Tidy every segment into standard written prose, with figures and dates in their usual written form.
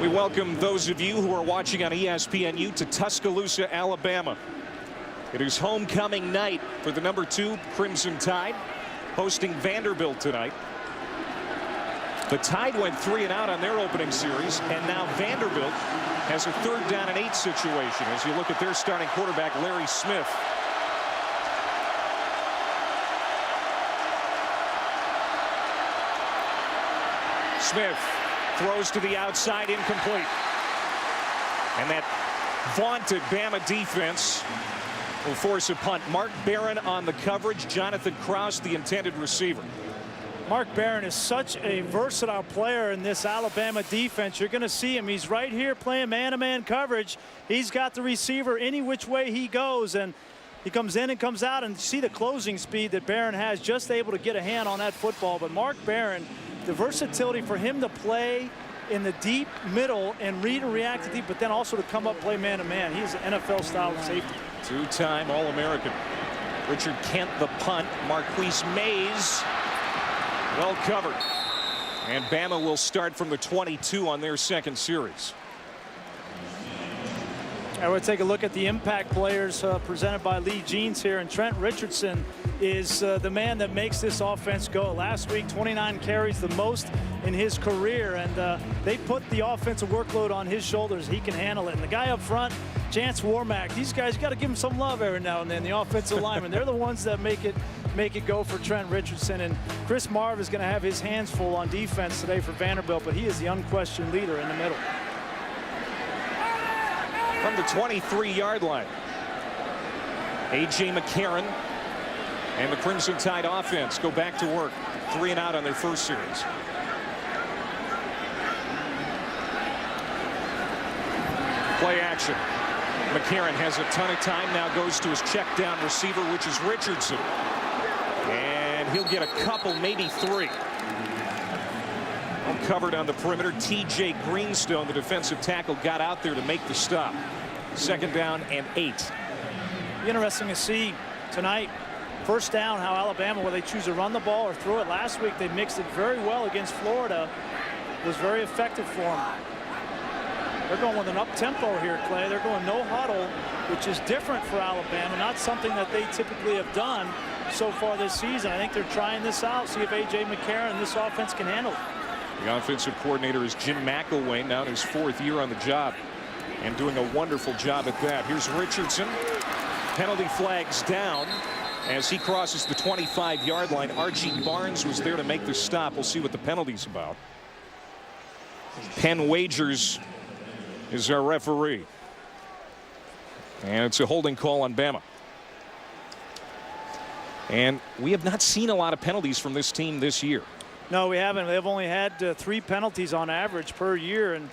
We welcome those of you who are watching on ESPNU to Tuscaloosa, Alabama. It is homecoming night for the #2 Crimson Tide, hosting Vanderbilt tonight. The Tide went 3 and out on their opening series, and now Vanderbilt has a 3rd down and 8 situation as you look at their starting quarterback, Larry Smith. Smith throws to the outside, incomplete. And that vaunted Bama defense will force a punt. Mark Barron on the coverage. Jonathan Krause, the intended receiver. Mark Barron is such a versatile player in this Alabama defense. You're going to see him. He's right here playing man-to-man coverage. He's got the receiver any which way he goes, and he comes in and comes out, and see the closing speed that Barron has, just able to get a hand on that football. But Mark Barron, the versatility for him to play in the deep middle and read and react to deep, but then also to come up play man-to-man. He's an NFL-style safety. 2-time All-American. Richard Kent the punt. Marquise Mays well covered. And Bama will start from the 22 on their second series. I would take a look at the impact players presented by Lee Jeans here, and Trent Richardson is the man that makes this offense go. Last week, 29 carries, the most in his career, and they put the offensive workload on his shoulders. He can handle it. And the guy up front, Chance Warmack, these guys, you got to give them some love every now and then. The offensive linemen, they're the ones that make it go for Trent Richardson. And Chris Marv is going to have his hands full on defense today for Vanderbilt, but he is the unquestioned leader in the middle. From the 23-yard line, A.J. McCarron and the Crimson Tide offense go back to work. 3 and out on their first series. Play action. McCarron has a ton of time, now goes to his check down receiver, which is Richardson. And he'll get a couple, maybe 3. Covered on the perimeter. T.J. Greenstone, the defensive tackle, got out there to make the stop. 2nd down and 8. Interesting to see tonight, first down, how Alabama, whether they choose to run the ball or throw it. Last week they mixed it very well against Florida. It was very effective for them. They're going with an up-tempo here, Clay. They're going no huddle, which is different for Alabama, not something that they typically have done so far this season. I think they're trying this out, see if A.J. McCarron and this offense can handle it. The offensive coordinator is Jim McElwain, now in his 4th year on the job, and doing a wonderful job at that. Here's Richardson. Penalty flags down as he crosses the 25-yard line. Archie Barnes was there to make the stop. We'll see what the penalty's about. Penn Wagers is our referee. And it's a holding call on Bama. And we have not seen a lot of penalties from this team this year. No, we haven't. They've only had 3 penalties on average per year, and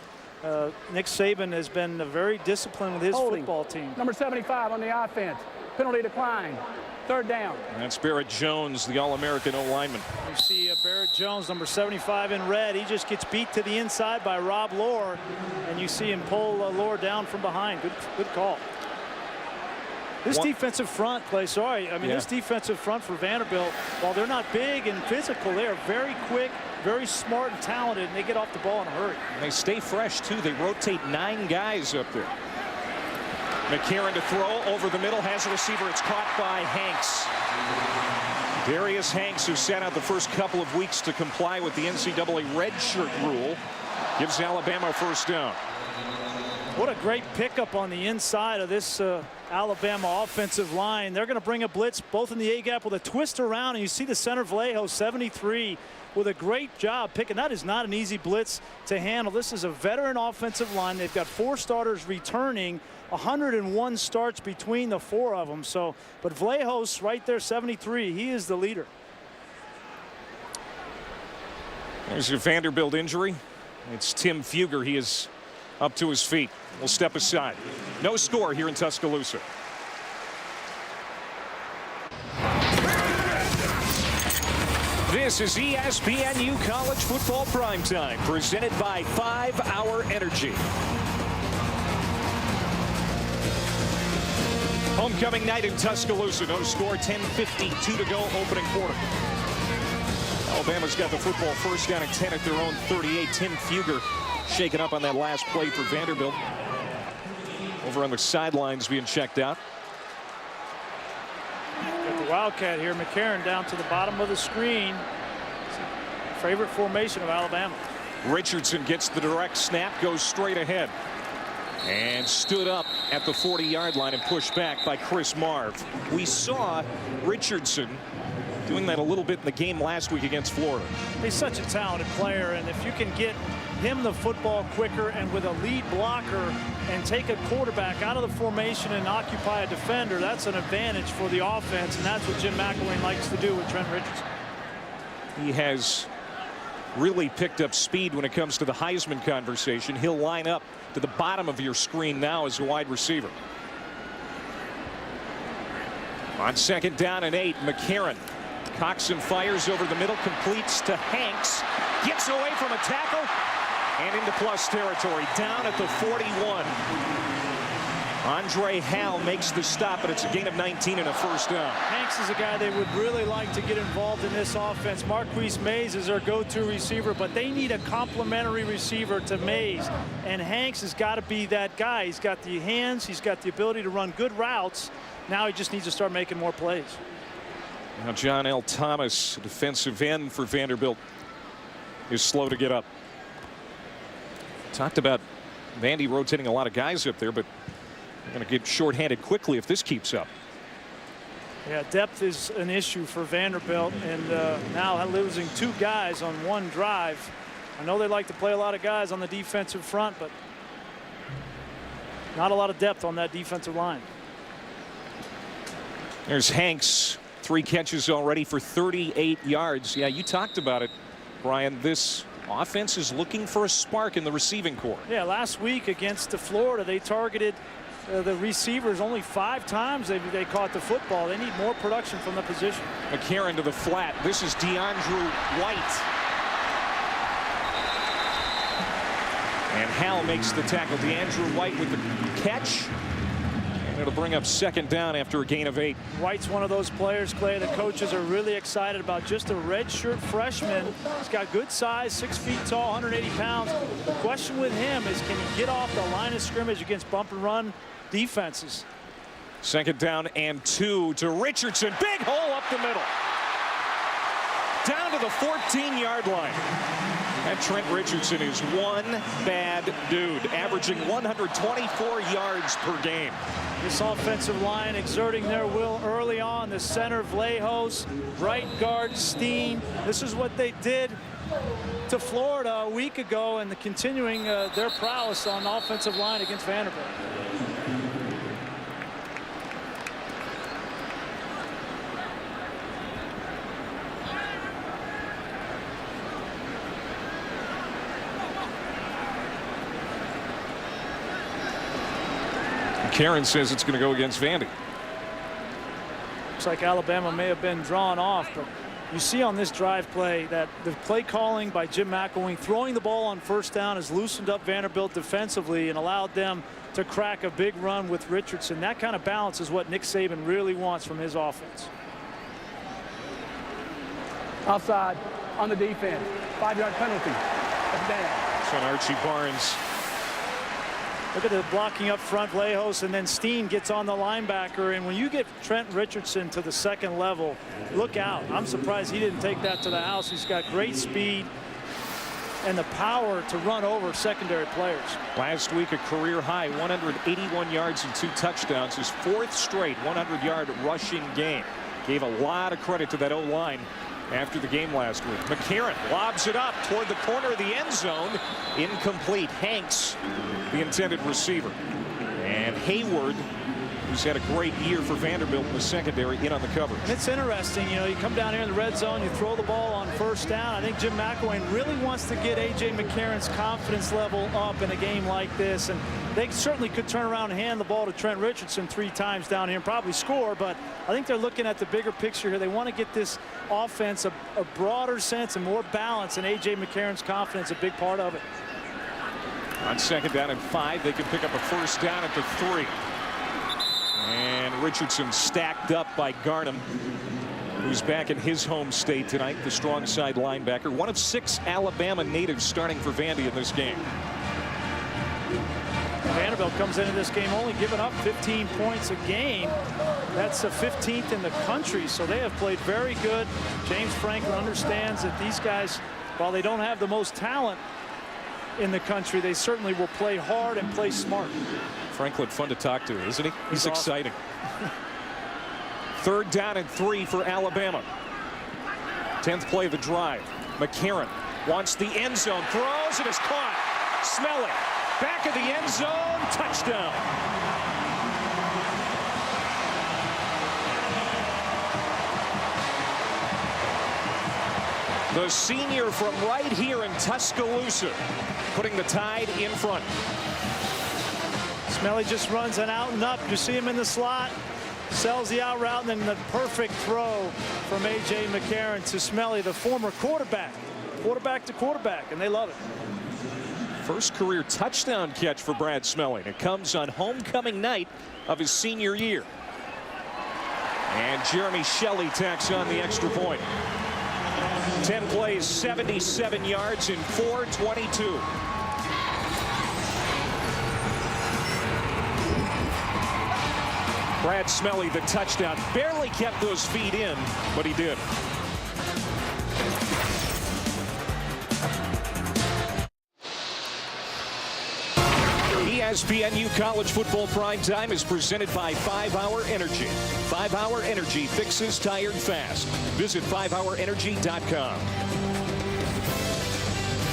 Nick Saban has been very disciplined with his football team. Number 75 on the offense. Penalty decline. 3rd down. And that's Barrett Jones, the All-American O-lineman. You see Barrett Jones, number 75 in red. He just gets beat to the inside by Rob Lohr, and you see him pull Lohr down from behind. Good call. This defensive front, Clay, this defensive front for Vanderbilt, while they're not big and physical, they are very quick, very smart and talented, and they get off the ball in a hurry. And they stay fresh, too. They rotate 9 guys up there. McCarron to throw over the middle, has a receiver. It's caught by Hanks. Darius Hanks, who sat out the first couple of weeks to comply with the NCAA redshirt rule, gives Alabama a 1st down. What a great pickup on the inside of this Alabama offensive line. They're going to bring a blitz both in the A-gap with a twist around, and you see the center Vallejo, 73, with a great job picking. That is not an easy blitz to handle. This is a veteran offensive line. They've got 4 starters returning, 101 starts between the 4 of them. So, but Vallejo's right there, 73. He is the leader. There's your Vanderbilt injury. It's Tim Fugger. He is up to his feet. We'll step aside. No score here in Tuscaloosa. This is ESPNU College Football Primetime, presented by 5-Hour Energy. Homecoming night in Tuscaloosa. No score, 10:52 to go, opening quarter. Alabama's got the football first down and 10 at their own 38. Tim Fugger shaken up on that last play for Vanderbilt. Over on the sidelines being checked out. Got the Wildcat here. McCarron down to the bottom of the screen. Favorite formation of Alabama. Richardson gets the direct snap, goes straight ahead. And stood up at the 40-yard line and pushed back by Chris Marv. We saw Richardson doing that a little bit in the game last week against Florida. He's such a talented player, and if you can get him the football quicker and with a lead blocker and take a quarterback out of the formation and occupy a defender, that's an advantage for the offense, and that's what Jim McElwain likes to do with Trent Richardson. He has really picked up speed when it comes to the Heisman conversation. He'll line up to the bottom of your screen now as a wide receiver. On 2nd down and 8, McCarron cocks and fires over the middle, completes to Hanks, gets away from a tackle and into plus territory, down at the 41. Andre Hal makes the stop, but it's a gain of 19 and a first down. Hanks is a guy they would really like to get involved in this offense. Marquise Mays is their go-to receiver, but they need a complementary receiver to Mays, and Hanks has got to be that guy. He's got the hands, he's got the ability to run good routes. Now he just needs to start making more plays. Now John L. Thomas, defensive end for Vanderbilt, is slow to get up. Talked about Vandy rotating a lot of guys up there, but they're going to get shorthanded quickly if this keeps up. Yeah, depth is an issue for Vanderbilt, and now losing 2 guys on one drive. I know they like to play a lot of guys on the defensive front, but not a lot of depth on that defensive line. There's Hanks, 3 catches already for 38 yards. Yeah, you talked about it, Brian. This offense is looking for a spark in the receiving corps. Yeah, last week against Florida, they targeted the receivers only 5 times they caught the football. They need more production from the position. McCarron to the flat. This is DeAndrew White. And Hal makes the tackle. DeAndrew White with the catch. And it'll bring up 2nd down after a gain of 8. White's one of those players, Clay, the coaches are really excited about. Just a redshirt freshman. He's got good size, 6 feet tall, 180 pounds. The question with him is, can he get off the line of scrimmage against bump and run defenses? 2nd down and 2 to Richardson. Big hole up the middle. Down to the 14-yard line. And Trent Richardson is one bad dude, averaging 124 yards per game. This offensive line exerting their will early on. The center, Vlahos, right guard, Steen. This is what they did to Florida a week ago, and continuing their prowess on the offensive line against Vanderbilt. Karen says it's going to go against Vandy. Looks like Alabama may have been drawn off, but you see on this drive play that the play calling by Jim McElwain, throwing the ball on 1st down, has loosened up Vanderbilt defensively and allowed them to crack a big run with Richardson. That kind of balance is what Nick Saban really wants from his offense. Outside on the defense. 5-yard penalty. That's down. So Archie Barnes. Look at the blocking up front, Vlahos, and then Steen gets on the linebacker. And when you get Trent Richardson to the 2nd level, look out. I'm surprised he didn't take that to the house. He's got great speed and the power to run over secondary players. Last week, a career high 181 yards and 2 touchdowns. His 4th straight 100-yard rushing game. Gave a lot of credit to that O-line after the game last week. McCarron lobs it up toward the corner of the end zone. Incomplete. Hanks, the intended receiver. And Hayward, who's had a great year for Vanderbilt in the secondary, in on the coverage. And it's interesting, you know, you come down here in the red zone, you throw the ball on 1st down. I think Jim McElwain really wants to get A.J. McCarron's confidence level up in a game like this. And they certainly could turn around and hand the ball to Trent Richardson 3 times down here and probably score. But I think they're looking at the bigger picture here. They want to get this offense a broader sense and more balance, and A.J. McCarron's confidence a big part of it. On 2nd down and 5, they can pick up a 1st down at the 3. And Richardson stacked up by Garnham, who's back in his home state tonight, the strong side linebacker. One of 6 Alabama natives starting for Vandy in this game. Vanderbilt comes into this game only giving up 15 points a game. That's the 15th in the country, so they have played very good. James Franklin understands that these guys, while they don't have the most talent in the country, they certainly will play hard and play smart. Franklin, fun to talk to, isn't he? He's awesome. Exciting. 3rd down and 3 for Alabama. 10th play of the drive. McCarron wants the end zone, throws, and is caught. Smelly, back of the end zone, touchdown. The senior from right here in Tuscaloosa, putting the Tide in front. Smelly just runs an out and up. You see him in the slot, sells the out route, and then the perfect throw from A.J. McCarron to Smelly, the former quarterback to quarterback, and they love it. First career touchdown catch for Brad Smelling. It comes on homecoming night of his senior year. And Jeremy Shelley tacks on the extra point. 10 plays, 77 yards in 4:22. Brad Smelly, the touchdown. Barely kept those feet in, but he did. ESPNU College Football Prime Time is presented by 5-Hour Energy. 5-Hour Energy fixes tired fast. Visit 5hourenergy.com.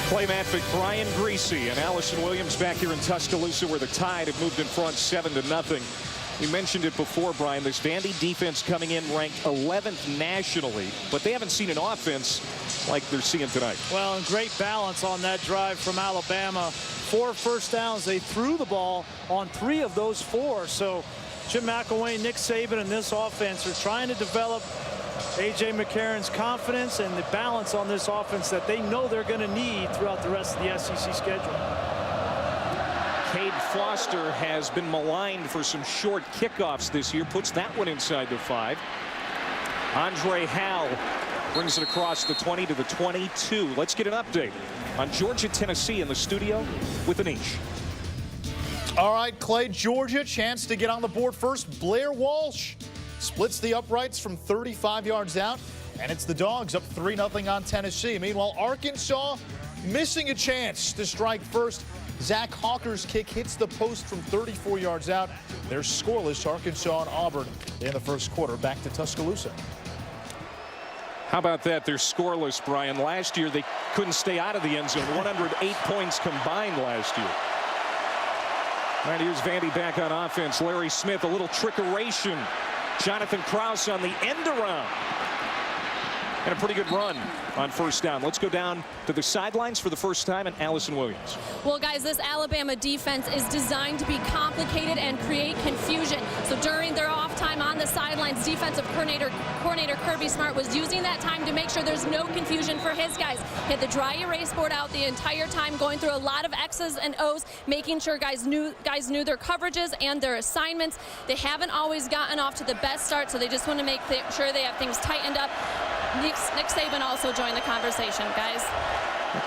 Playmat Brian Greasy and Allison Williams back here in Tuscaloosa, where the Tide have moved in front 7-0. We mentioned it before, Brian. This Vandy defense coming in ranked 11th nationally, but they haven't seen an offense like they're seeing tonight. Well, and great balance on that drive from Alabama. 4 first downs. They threw the ball on 3 of those 4. So Jim McElwain, Nick Saban, and this offense are trying to develop A.J. McCarron's confidence and the balance on this offense that they know they're going to need throughout the rest of the SEC schedule. Cade Foster has been maligned for some short kickoffs this year. Puts that one inside the 5. Andre Howell brings it across the 20 to the 22. Let's get an update on Georgia, Tennessee in the studio with Anish. All right, Clay, Georgia, chance to get on the board first. Blair Walsh splits the uprights from 35 yards out, and it's the Dogs up 3-0 on Tennessee. Meanwhile, Arkansas missing a chance to strike first. Zach Hawker's kick hits the post from 34 yards out. They're scoreless, Arkansas and Auburn in the first quarter. Back to Tuscaloosa. How about that? They're scoreless, Brian. Last year, they couldn't stay out of the end zone. 108 points combined last year. All right, here's Vandy back on offense. Larry Smith, a little trickeration. Jonathan Krause on the end around. And a pretty good run on first down. Let's go down to the sidelines for the first time, and Allison Williams. Well, guys, this Alabama defense is designed to be complicated and create confusion. So during their off time on the sidelines, defensive coordinator Kirby Smart was using that time to make sure there's no confusion for his guys. He had the dry erase board out the entire time, going through a lot of X's and O's, making sure guys knew their coverages and their assignments. They haven't always gotten off to the best start, so they just want to make sure they have things tightened up. Nick Saban also joined the conversation, guys.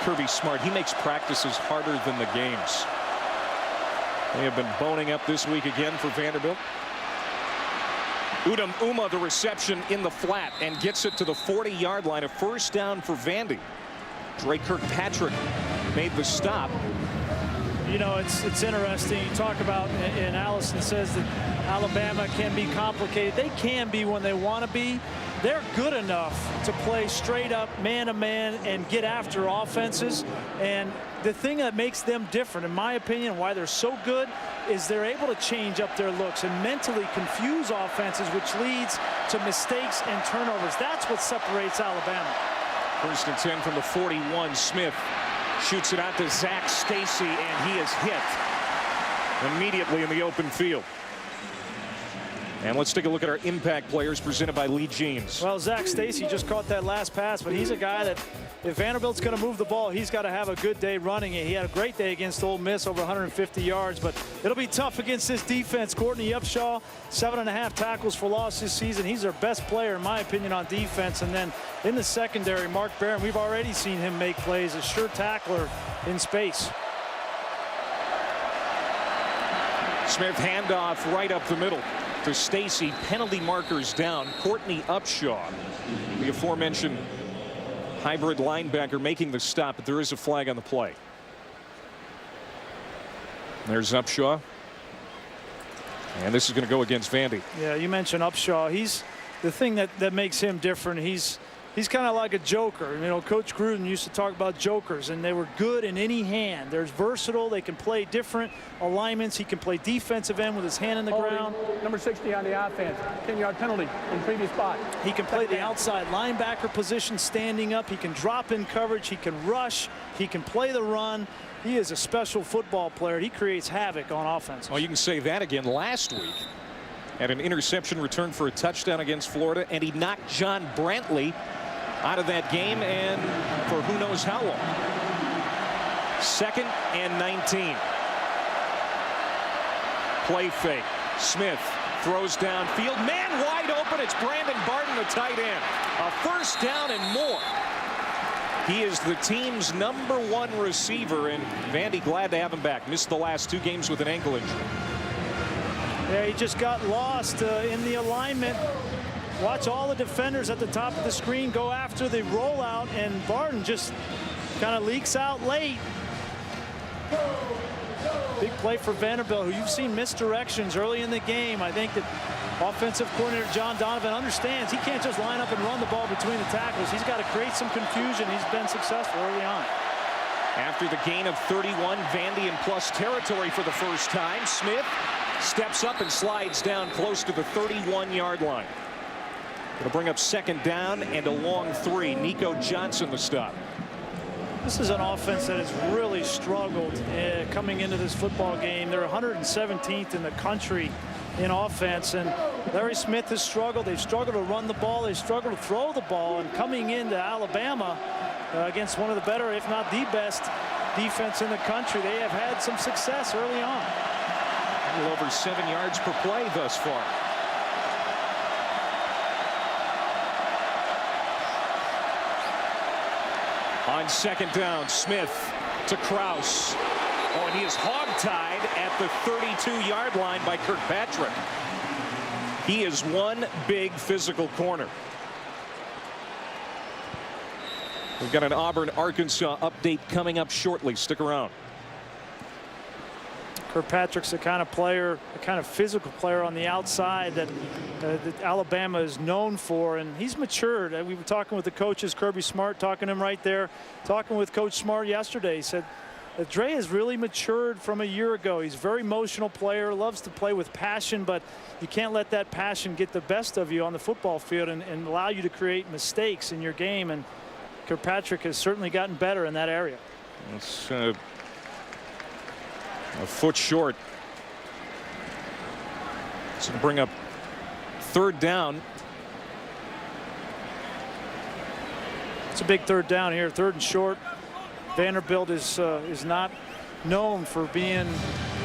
Kirby Smart, he makes practices harder than the games. They have been boning up this week again for Vanderbilt. Udom Uma, the reception in the flat, and gets it to the 40-yard line. A first down for Vandy. Dre Kirkpatrick made the stop. You know, it's interesting. You talk about, and Allison says that Alabama can be complicated. They can be when they want to be. They're good enough to play straight up man-to-man and get after offenses. And the thing that makes them different, in my opinion, why they're so good, is they're able to change up their looks and mentally confuse offenses, which leads to mistakes and turnovers. That's what separates Alabama. First and 10 from the 41. Smith shoots it out to Zach Stacy, and he is hit immediately in the open field. And let's take a look at our impact players presented by Lee Jeans. Well, Zach Stacy just caught that last pass, but he's a guy that if Vanderbilt's going to move the ball, he's got to have a good day running it. He had a great day against Ole Miss, over 150 yards, but it'll be tough against this defense. Courtney Upshaw, 7.5 tackles for loss this season. He's their best player, in my opinion, on defense. And then in the secondary, Mark Barron, we've already seen him make plays, a sure tackler in space. Smith handoff right up the middle to Stacy. Penalty markers down. Courtney Upshaw, the aforementioned hybrid linebacker, making the stop, but there is a flag on the play. There's Upshaw. And this is going to go against Vandy. Yeah, you mentioned Upshaw. He's the thing that makes him different. He's kind of like a joker. You know, Coach Gruden used to talk about jokers, and they were good in any hand. They're versatile. They can play different alignments. He can play defensive end with his hand in the ground. Number 60 on the offense. 10-yard penalty in previous spot. He can play the outside linebacker position standing up. He can drop in coverage. He can rush. He can play the run. He is a special football player. He creates havoc on offense. Well, you can say that again. Last week, had an interception return for a touchdown against Florida, and he knocked John Brantley out of that game, and for who knows how long. 2nd and 19. Play fake. Smith throws downfield. Man wide open. It's Brandon Barton, the tight end. A first down and more. He is the team's #1 receiver, and Vandy glad to have him back. Missed the last 2 games with an ankle injury. Yeah, he just got lost in the alignment. Watch all the defenders at the top of the screen go after the rollout, and Barton just kind of leaks out late. Big play for Vanderbilt, who you've seen misdirections early in the game. I think that offensive coordinator John Donovan understands he can't just line up and run the ball between the tackles. He's got to create some confusion. He's been successful early on. After the gain of 31, Vandy in plus territory for the first time. Smith steps up and slides down close to the 31-yard line. Going to bring up 2nd down and a long 3. Nico Johnson the stop. This is an offense that has really struggled coming into this football game. They're 117th in the country in offense, and Larry Smith has struggled. They've struggled to run the ball. They've struggled to throw the ball, and coming into Alabama against one of the better, if not the best, defense in the country, they have had some success early on. A little over 7 yards per play thus far. On 2nd down, Smith to Kraus. Oh, and he is hogtied at the 32-yard line by Kirkpatrick. He is one big physical corner. We've got an Auburn-Arkansas update coming up shortly. Stick around. Kirkpatrick's the kind of player, the kind of physical player on the outside that Alabama is known for, and he's matured. We were talking with the coaches, Kirby Smart, talking to him right there, talking with Coach Smart yesterday. He said that Dre has really matured from a year ago. He's a very emotional player, loves to play with passion, but you can't let that passion get the best of you on the football field and allow you to create mistakes in your game, and Kirkpatrick has certainly gotten better in that area. It's a foot short. It's going to bring up 3rd down. It's a big 3rd down here, 3rd and short. Vanderbilt is not known for being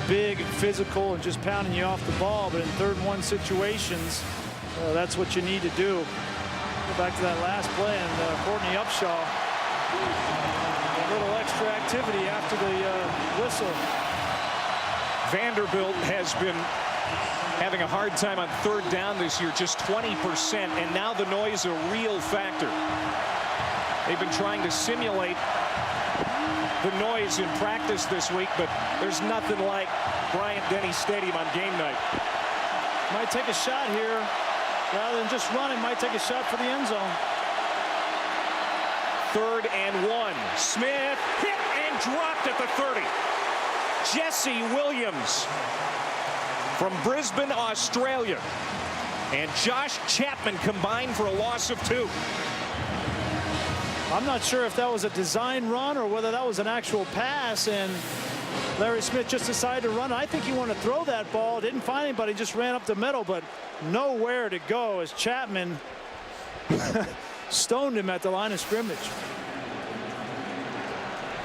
big and physical and just pounding you off the ball, but in 3rd and 1 situations, that's what you need to do. Go back to that last play, and Courtney Upshaw, a little extra activity after the whistle. Vanderbilt has been having a hard time on 3rd down this year, just 20%, and now the noise a real factor. They've been trying to simulate the noise in practice this week, but there's nothing like Bryant-Denny Stadium on game night. Might take a shot here. Rather than just running, might take a shot for the end zone. 3rd and 1. Smith hit and dropped at the 30. Jesse Williams from Brisbane, Australia, and Josh Chapman combined for a loss of 2. I'm not sure if that was a design run or whether that was an actual pass, and Larry Smith just decided to run. I think he wanted to throw that ball, didn't find anybody, just ran up the middle, but nowhere to go as Chapman stoned him at the line of scrimmage.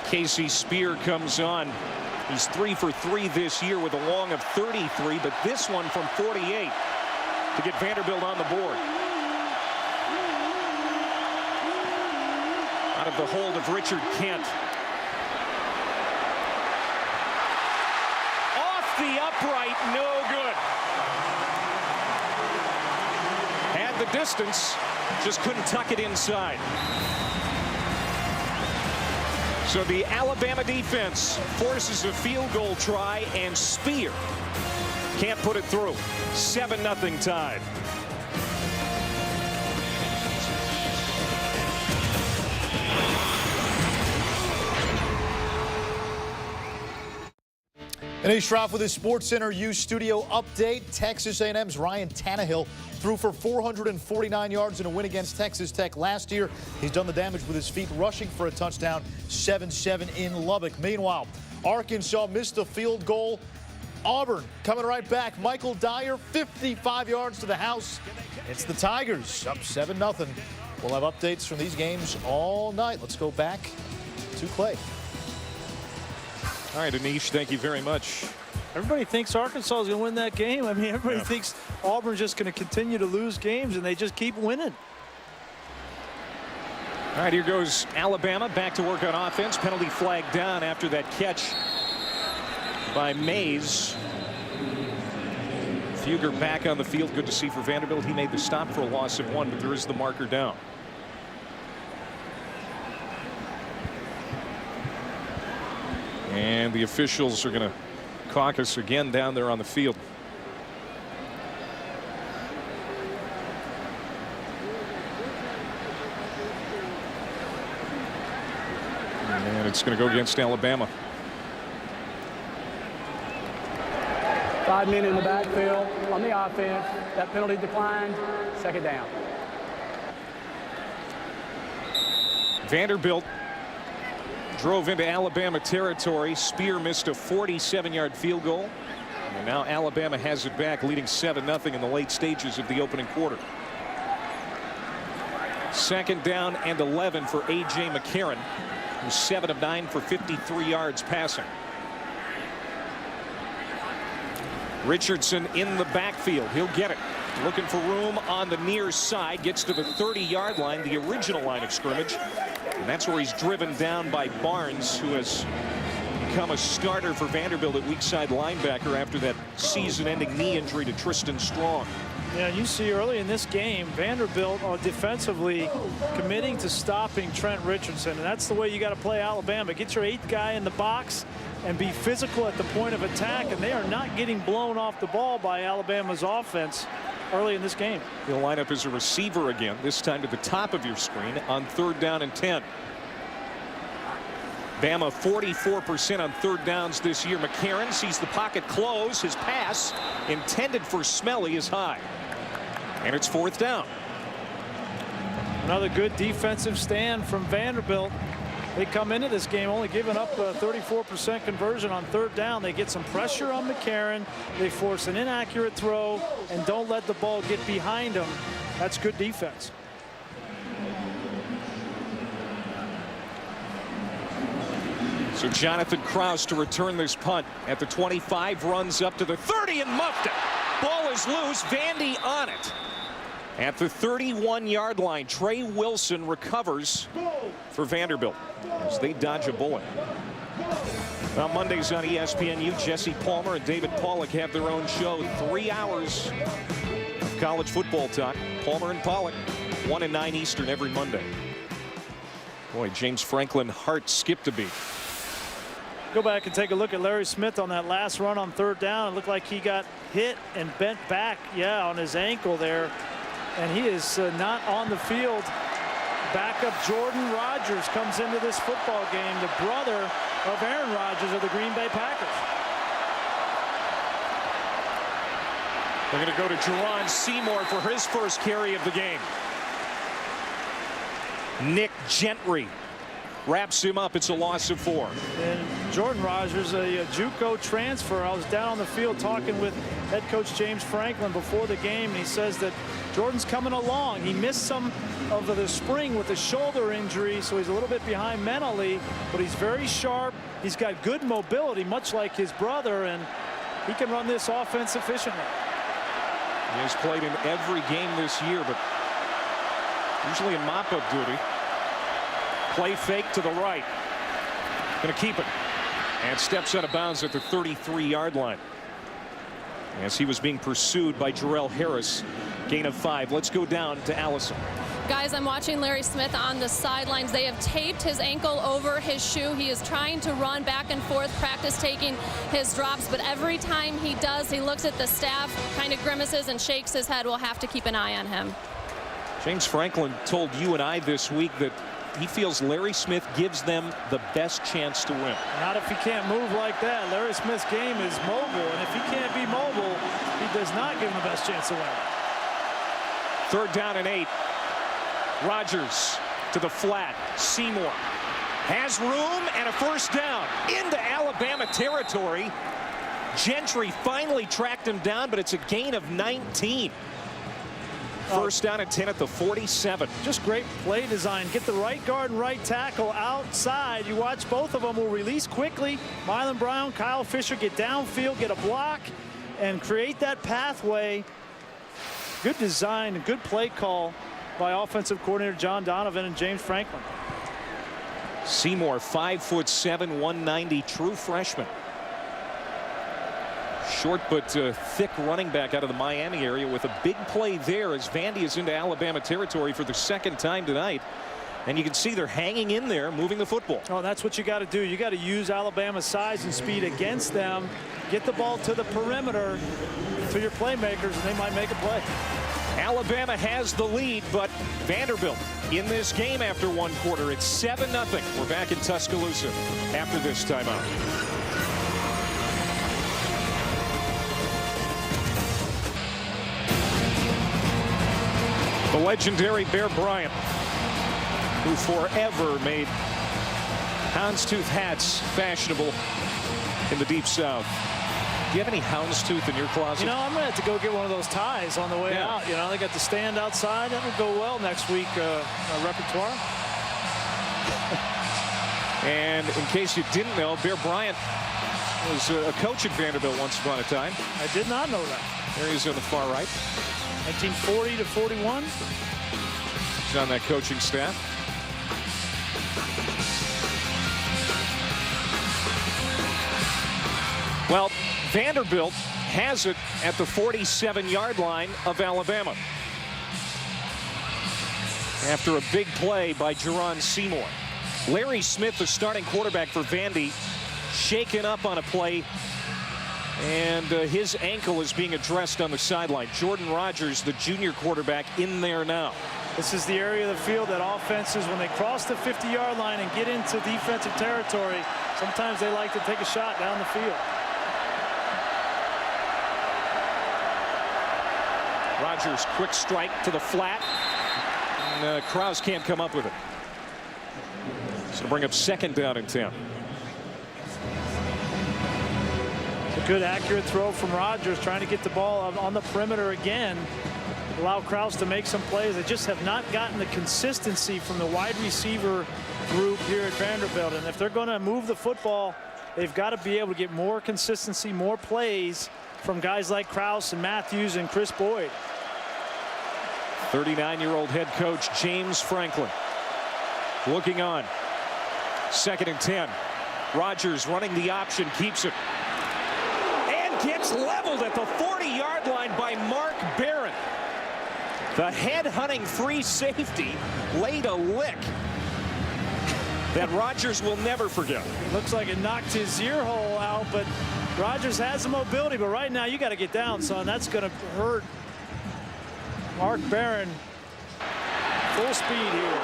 Casey Spear comes on. He's 3 for 3 this year with a long of 33, but this one from 48 to get Vanderbilt on the board. Out of the hold of Richard Kent. Off off the upright, no good. Had the distance, just couldn't tuck it inside. So the Alabama defense forces a field goal try, and Spear can't put it through. 7-0 tied. And he's Schroff with his SportsCenter U studio update. Texas A&M's Ryan Tannehill threw for 449 yards in a win against Texas Tech last year. He's done the damage with his feet, rushing for a touchdown, 7-7 in Lubbock. Meanwhile, Arkansas missed a field goal. Auburn coming right back. Michael Dyer, 55 yards to the house. It's the Tigers up 7-0. We'll have updates from these games all night. Let's go back to Clay. All right, Anish, thank you very much. Everybody thinks Arkansas is going to win that game. I mean, everybody thinks Auburn's just going to continue to lose games, and they just keep winning. All right, here goes Alabama back to work on offense. Penalty flag down after that catch by Mays. Fugger back on the field. Good to see for Vanderbilt. He made the stop for a loss of 1, but there is the marker down. And the officials are going to caucus again down there on the field. And it's going to go against Alabama. 5 men in the backfield on the offense. That penalty declined. Second down. Vanderbilt drove into Alabama territory. Spear missed a 47-yard field goal. And now Alabama has it back, leading 7-0 in the late stages of the opening quarter. Second down and 11 for A.J. McCarron, who's 7 of 9 for 53 yards passing. Richardson in the backfield. He'll get it. Looking for room on the near side. Gets to the 30-yard line, the original line of scrimmage. And that's where he's driven down by Barnes, who has become a starter for Vanderbilt at weak side linebacker after that season-ending knee injury to Tristan Strong. Yeah, you see early in this game, Vanderbilt are defensively committing to stopping Trent Richardson, and that's the way you got to play Alabama. Get your 8th guy in the box and be physical at the point of attack, and they are not getting blown off the ball by Alabama's offense early in this game. He'll line up as a receiver again, this time to the top of your screen on 3rd down and 10. Bama 44% on 3rd downs this year. McCarron sees the pocket close. His pass intended for Smelly is high. And it's 4th down. Another good defensive stand from Vanderbilt. They come into this game only giving up a 34% conversion on 3rd down. They get some pressure on McCarron. They force an inaccurate throw and don't let the ball get behind them. That's good defense. So Jonathan Krause to return this punt at the 25, runs up to the 30 and muffed it. Ball is loose. Vandy on it. At the 31-yard line, Trey Wilson recovers for Vanderbilt as they dodge a bullet. Well, Mondays on ESPNU, Jesse Palmer and David Pollack have their own show. 3 hours of college football talk. Palmer and Pollack, 1 and 9 Eastern every Monday. Boy, James Franklin Hart skipped a beat. Go back and take a look at Larry Smith on that last run on 3rd down. It looked like he got hit and bent back, on his ankle there. And he is not on the field. Backup Jordan Rodgers comes into this football game, the brother of Aaron Rodgers of the Green Bay Packers. They're going to go to Jerron Seymour for his first carry of the game. Nick Gentry wraps him up. It's a loss of 4. And Jordan Rodgers, a JUCO transfer. I was down on the field talking with head coach James Franklin before the game, and he says that Jordan's coming along. He missed some of the spring with a shoulder injury, so he's a little bit behind mentally, but he's very sharp. He's got good mobility, much like his brother, and he can run this offense efficiently. He has played in every game this year, but usually in mop-up duty. Play fake to the right. Going to keep it. And steps out of bounds at the 33-yard line. as he was being pursued by Jarrell Harris. Gain of 5. Let's go down to Allison. Guys, I'm watching Larry Smith on the sidelines. They have taped his ankle over his shoe. He is trying to run back and forth, practice taking his drops, but every time he does, he looks at the staff, kind of grimaces and shakes his head. We'll have to keep an eye on him. James Franklin told you and I this week that he feels Larry Smith gives them the best chance to win. Not if he can't move like that. Larry Smith's game is mobile, and if he can't be mobile, he does not give him the best chance to win. 3rd down and 8. Rodgers to the flat. Seymour has room and a first down into Alabama territory. Gentry finally tracked him down, but it's a gain of 19. First down and 10 at the 47. Just great play design. Get the right guard and right tackle outside. You watch both of them will release quickly. Mylan Brown, Kyle Fisher get downfield, get a block, and create that pathway. Good design and good play call by offensive coordinator John Donovan and James Franklin. Seymour, 5'7", 190, true freshman. Short but thick running back out of the Miami area with a big play there as Vandy is into Alabama territory for the 2nd time tonight. And you can see they're hanging in there, moving the football. Oh, that's what you got to do. You got to use Alabama's size and speed against them. Get the ball to the perimeter to your playmakers, and they might make a play. Alabama has the lead, but Vanderbilt in this game after 1 quarter. It's 7-0. We're back in Tuscaloosa after this timeout. The legendary Bear Bryant, who forever made houndstooth hats fashionable in the Deep South. Do you have any houndstooth in your closet? You know, I'm going to have to go get one of those ties on the way out. You know, they got the stand outside. That will go well next week, repertoire. And in case you didn't know, Bear Bryant was a coach at Vanderbilt once upon a time. I did not know that. There he is on the far right. 1940 to 41. He's on that coaching staff. Well, Vanderbilt has it at the 47-yard line of Alabama after a big play by Jerron Seymour. Larry Smith, the starting quarterback for Vandy, shaken up on a play, and his ankle is being addressed on the sideline. Jordan Rodgers, the junior quarterback, in there now. This is the area of the field that offenses, when they cross the 50-yard line and get into defensive territory, sometimes they like to take a shot down the field. Rodgers, quick strike to the flat, and Krause can't come up with it. So bring up 2nd down and 10. It's a good accurate throw from Rodgers, trying to get the ball on the perimeter again. Allow Krause to make some plays. They just have not gotten the consistency from the wide receiver group here at Vanderbilt. And if they're going to move the football, they've got to be able to get more consistency, more plays from guys like Krause and Matthews and Chris Boyd. 39-year-old head coach James Franklin looking on. 2nd and 10. Rodgers running the option, keeps it, and gets leveled at the 40-yard line by Mark Barron. The head-hunting free safety laid a lick that Rodgers will never forget. Looks like it knocked his ear hole out, but Rodgers has the mobility. But right now, you got to get down, son. That's going to hurt Mark Barron. Full speed here.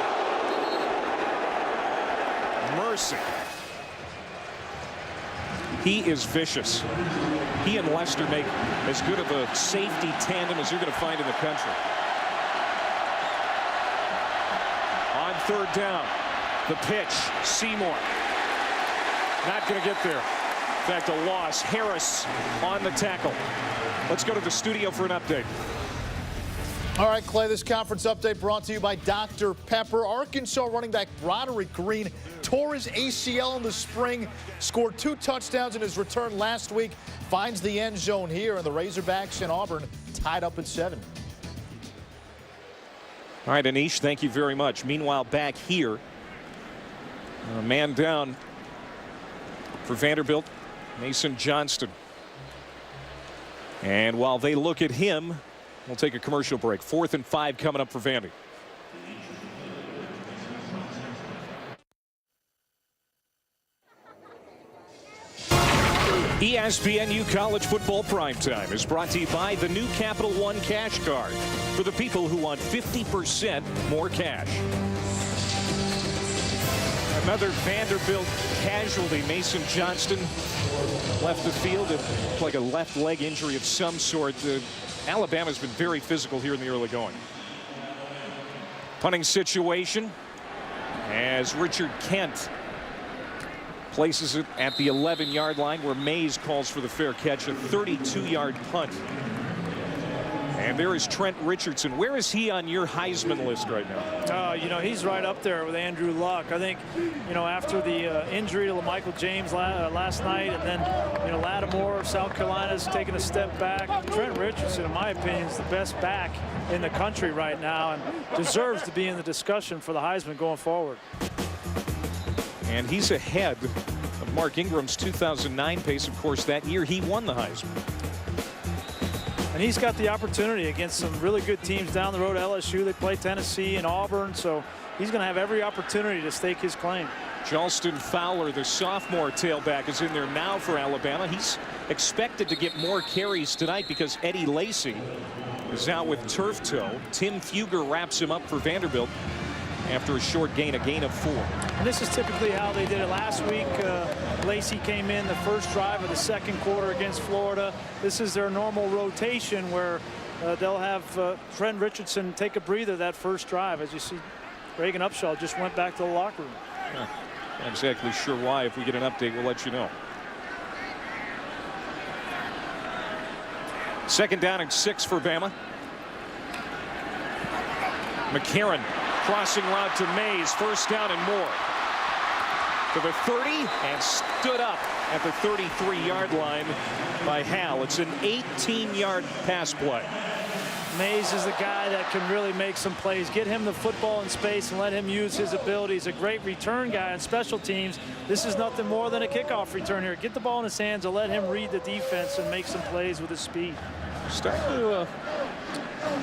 Mercy. He is vicious. He and Lester make as good of a safety tandem as you're going to find in the country. On 3rd down, the pitch, Seymour. Not going to get there. In fact, a loss. Harris on the tackle. Let's go to the studio for an update. All right, Clay, this conference update brought to you by Dr. Pepper. Arkansas running back Broderick Green tore his ACL in the spring, scored 2 touchdowns in his return last week, finds the end zone here, and the Razorbacks in Auburn tied up at 7. All right, Anish, thank you very much. Meanwhile, back here, a man down for Vanderbilt, Mason Johnston. And while they look at him, we'll take a commercial break. 4th and 5 coming up for Vandy. ESPNU College Football Primetime is brought to you by the new Capital One Cash Card for the people who want 50% more cash. Another Vanderbilt casualty. Mason Johnston left the field. It looked like a left leg injury of some sort. Alabama's been very physical here in the early going. Punting situation as Richard Kent places it at the 11-yard line where Mays calls for the fair catch. A 32-yard punt. And there is Trent Richardson. Where is he on your Heisman list right now? You know, he's right up there with Andrew Luck. I think, you know, after the injury to Michael James last night, and then, you know, Lattimore, South Carolina's taking a step back. Trent Richardson, in my opinion, is the best back in the country right now and deserves to be in the discussion for the Heisman going forward. And he's ahead of Mark Ingram's 2009 pace. Of course, that year he won the Heisman. And he's got the opportunity against some really good teams down the road. LSU, they play Tennessee and Auburn, so he's going to have every opportunity to stake his claim. Jalston Fowler, the sophomore tailback, is in there now for Alabama. He's expected to get more carries tonight because Eddie Lacy is out with turf toe. Tim Fugger wraps him up for Vanderbilt after a short gain, a gain of 4. And this is typically how they did it last week. Lacy came in the first drive of the second quarter against Florida. This is their normal rotation where they'll have Trent Richardson take a breather that first drive. As you see, Reagan Upshaw just went back to the locker room. Not exactly sure why. If we get an update, we'll let you know. 2nd down and 6 for Bama. McCarron. Crossing route to Mays. 1st down and more. To the 30 and stood up at the 33-yard line by Hal. It's an 18-yard pass play. Mays is the guy that can really make some plays. Get him the football in space and let him use his ability. He's a great return guy on special teams. This is nothing more than a kickoff return here. Get the ball in his hands and let him read the defense and make some plays with his speed. Starting to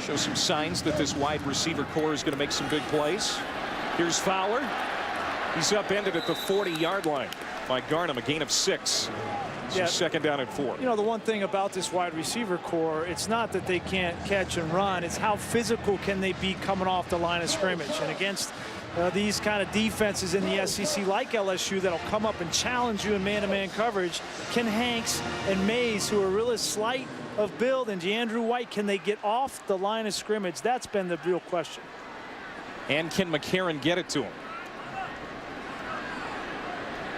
show some signs that this wide receiver core is going to make some big plays. Here's Fowler. He's upended at the 40-yard line by Garnham, a gain of 6. So 2nd down and 4. You know, the one thing about this wide receiver core, it's not that they can't catch and run. It's how physical can they be coming off the line of scrimmage. And against these kind of defenses in the SEC like LSU that'll come up and challenge you in man-to-man coverage, Ken Hanks and Mays, who are really slight of build, and DeAndrew White, can they get off the line of scrimmage? That's been the real question. And can McCarron get it to him?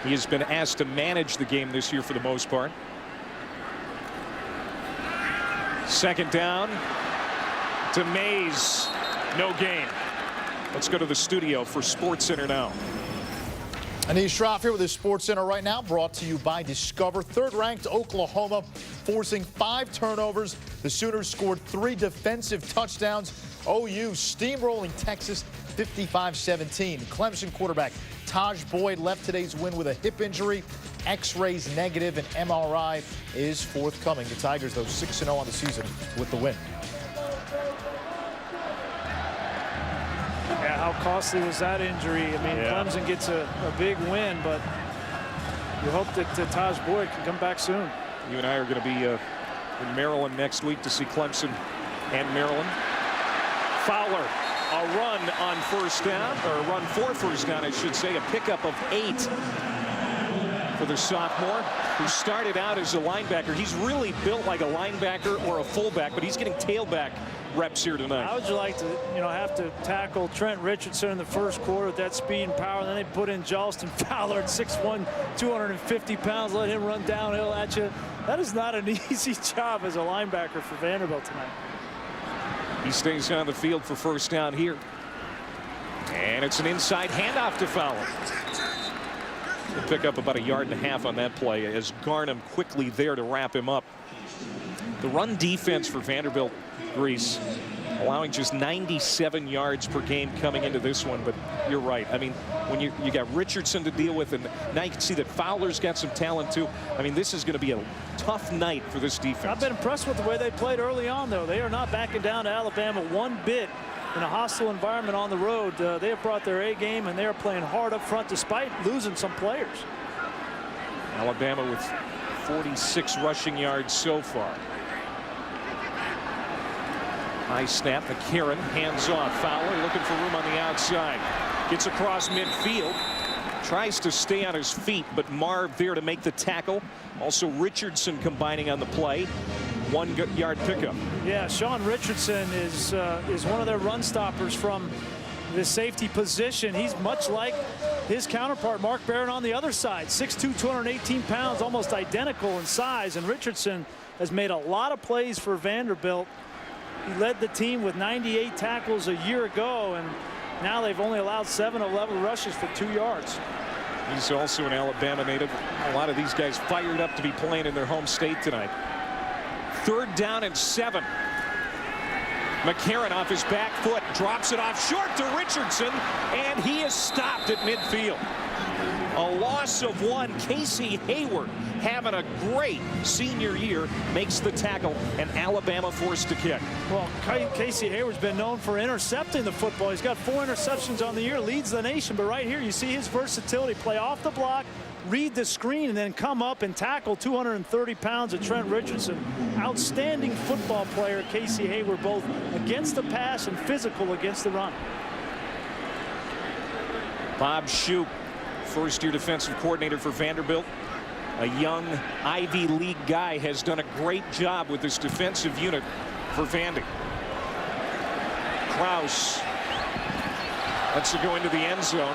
He has been asked to manage the game this year for the most part. 2nd down to Mays. No gain. Let's go to the studio for SportsCenter now. Anish Shroff here with the SportsCenter right now, brought to you by Discover. 3rd-ranked Oklahoma forcing 5 turnovers. The Sooners scored 3 defensive touchdowns. OU steamrolling Texas 55-17. Clemson quarterback Taj Boyd left today's win with a hip injury. X-rays negative and MRI is forthcoming. The Tigers, though, 6-0 on the season with the win. Yeah, how costly was that injury? I mean, Clemson gets a big win, but you hope that Taj Boyd can come back soon. You and I are going to be in Maryland next week to see Clemson and Maryland. Fowler, a run on 1st down, or a run for 1st down, I should say. A pickup of 8 for the sophomore, who started out as a linebacker. He's really built like a linebacker or a fullback, but he's getting tailback reps here tonight. How would you like to, you know, have to tackle Trent Richardson in the first quarter with that speed and power, and then they put in Jalston Fowler at 6'1", 250 pounds, let him run downhill at you? That is not an easy job as a linebacker for Vanderbilt tonight. He stays on the field for 1st down here. And it's an inside handoff to Fowler. He'll pick up about 1.5 yards on that play as Garnham quickly there to wrap him up. The run defense for Vanderbilt, Grease, allowing just 97 yards per game coming into this one. But you're right. I mean, when you got Richardson to deal with, and now you can see that Fowler's got some talent too. I mean, this is going to be a tough night for this defense. I've been impressed with the way they played early on, though. They are not backing down to Alabama one bit in a hostile environment on the road. They have brought their A game, and they are playing hard up front despite losing some players. Alabama with 46 rushing yards so far. High snap, McCarron, hands off. Fowler looking for room on the outside. Gets across midfield. Tries to stay on his feet, but Marv there to make the tackle. Also Richardson combining on the play. 1 yard pickup. Yeah, Sean Richardson is one of their run stoppers from the safety position. He's much like his counterpart, Mark Barron, on the other side. 6'2", 218 pounds, almost identical in size. And Richardson has made a lot of plays for Vanderbilt. He led the team with 98 tackles a year ago, and now they've only allowed 7 of 11 rushes for 2 yards. He's also an Alabama native. A lot of these guys fired up to be playing in their home state tonight. 3rd down and 7. McCarron off his back foot, drops it off short to Richardson, and he is stopped at midfield. A loss of 1. Casey Hayward, having a great senior year, makes the tackle, and Alabama forced to kick. Well, Casey Hayward's been known for intercepting the football. He's got 4 interceptions on the year, leads the nation. But right here, you see his versatility: play off the block, read the screen, and then come up and tackle 230 pounds of Trent Richardson. Outstanding football player, Casey Hayward, both against the pass and physical against the run. Bob Shoop, first-year defensive coordinator for Vanderbilt. A young Ivy League guy, has done a great job with this defensive unit for Vandy. Kraus lets it go into the end zone.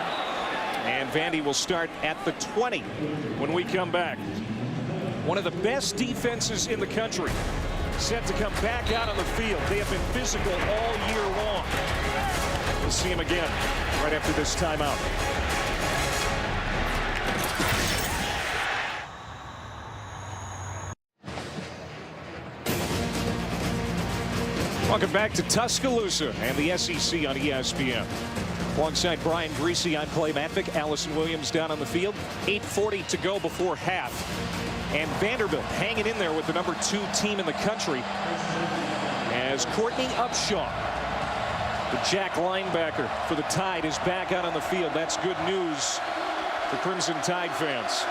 And Vandy will start at the 20 when we come back. One of the best defenses in the country set to come back out on the field. They have been physical all year long. We'll see him again right after this timeout. Welcome back to Tuscaloosa and the SEC on ESPN. Alongside Brian Greasy, I'm Clay Matvick. Allison Williams down on the field. 8:40 to go before half. And Vanderbilt hanging in there with the #2 team in the country as Courtney Upshaw, the Jack linebacker for the Tide, is back out on the field. That's good news for Crimson Tide fans.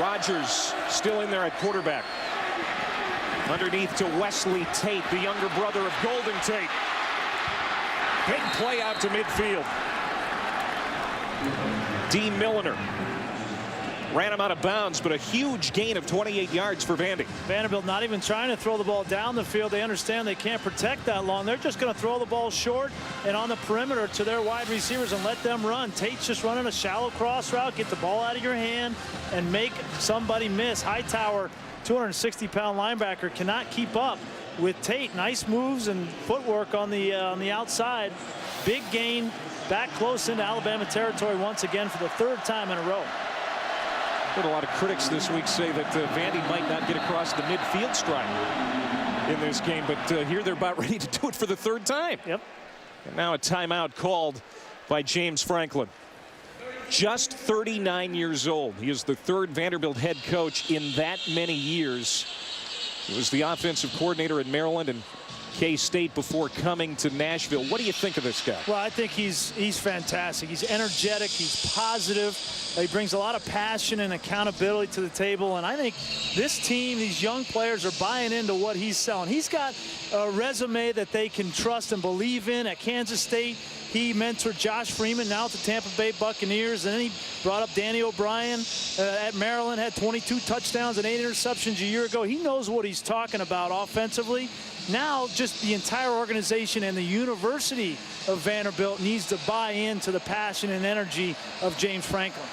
Rogers still in there at quarterback. Underneath to Wesley Tate, the younger brother of Golden Tate. Big play out to midfield. D. Milliner ran him out of bounds, but a huge gain of 28 yards for Vandy. Vanderbilt not even trying to throw the ball down the field. They understand they can't protect that long. They're just going to throw the ball short and on the perimeter to their wide receivers and let them run. Tate's just running a shallow cross route. Get the ball out of your hand and make somebody miss. Hightower, 260-pound linebacker, cannot keep up with Tate. Nice moves and footwork on the outside. Big gain back close into Alabama territory once again for the 3rd time in a row. But a lot of critics this week say that Vandy might not get across the midfield stripe in this game, but here they're about ready to do it for the 3rd time. Yep. And now a timeout called by James Franklin. Just 39 years old. He is the 3rd Vanderbilt head coach in that many years. He was the offensive coordinator at Maryland and K-State before coming to Nashville. What do you think of this guy? Well, I think he's fantastic. He's energetic. He's positive. He brings a lot of passion and accountability to the table. And I think this team, these young players, are buying into what he's selling. He's got a resume that they can trust and believe in. At Kansas State, he mentored Josh Freeman, now at the Tampa Bay Buccaneers. And then he brought up Danny O'Brien at Maryland, had 22 touchdowns and 8 interceptions a year ago. He knows what he's talking about offensively. Now just the entire organization and the University of Vanderbilt needs to buy into the passion and energy of James Franklin.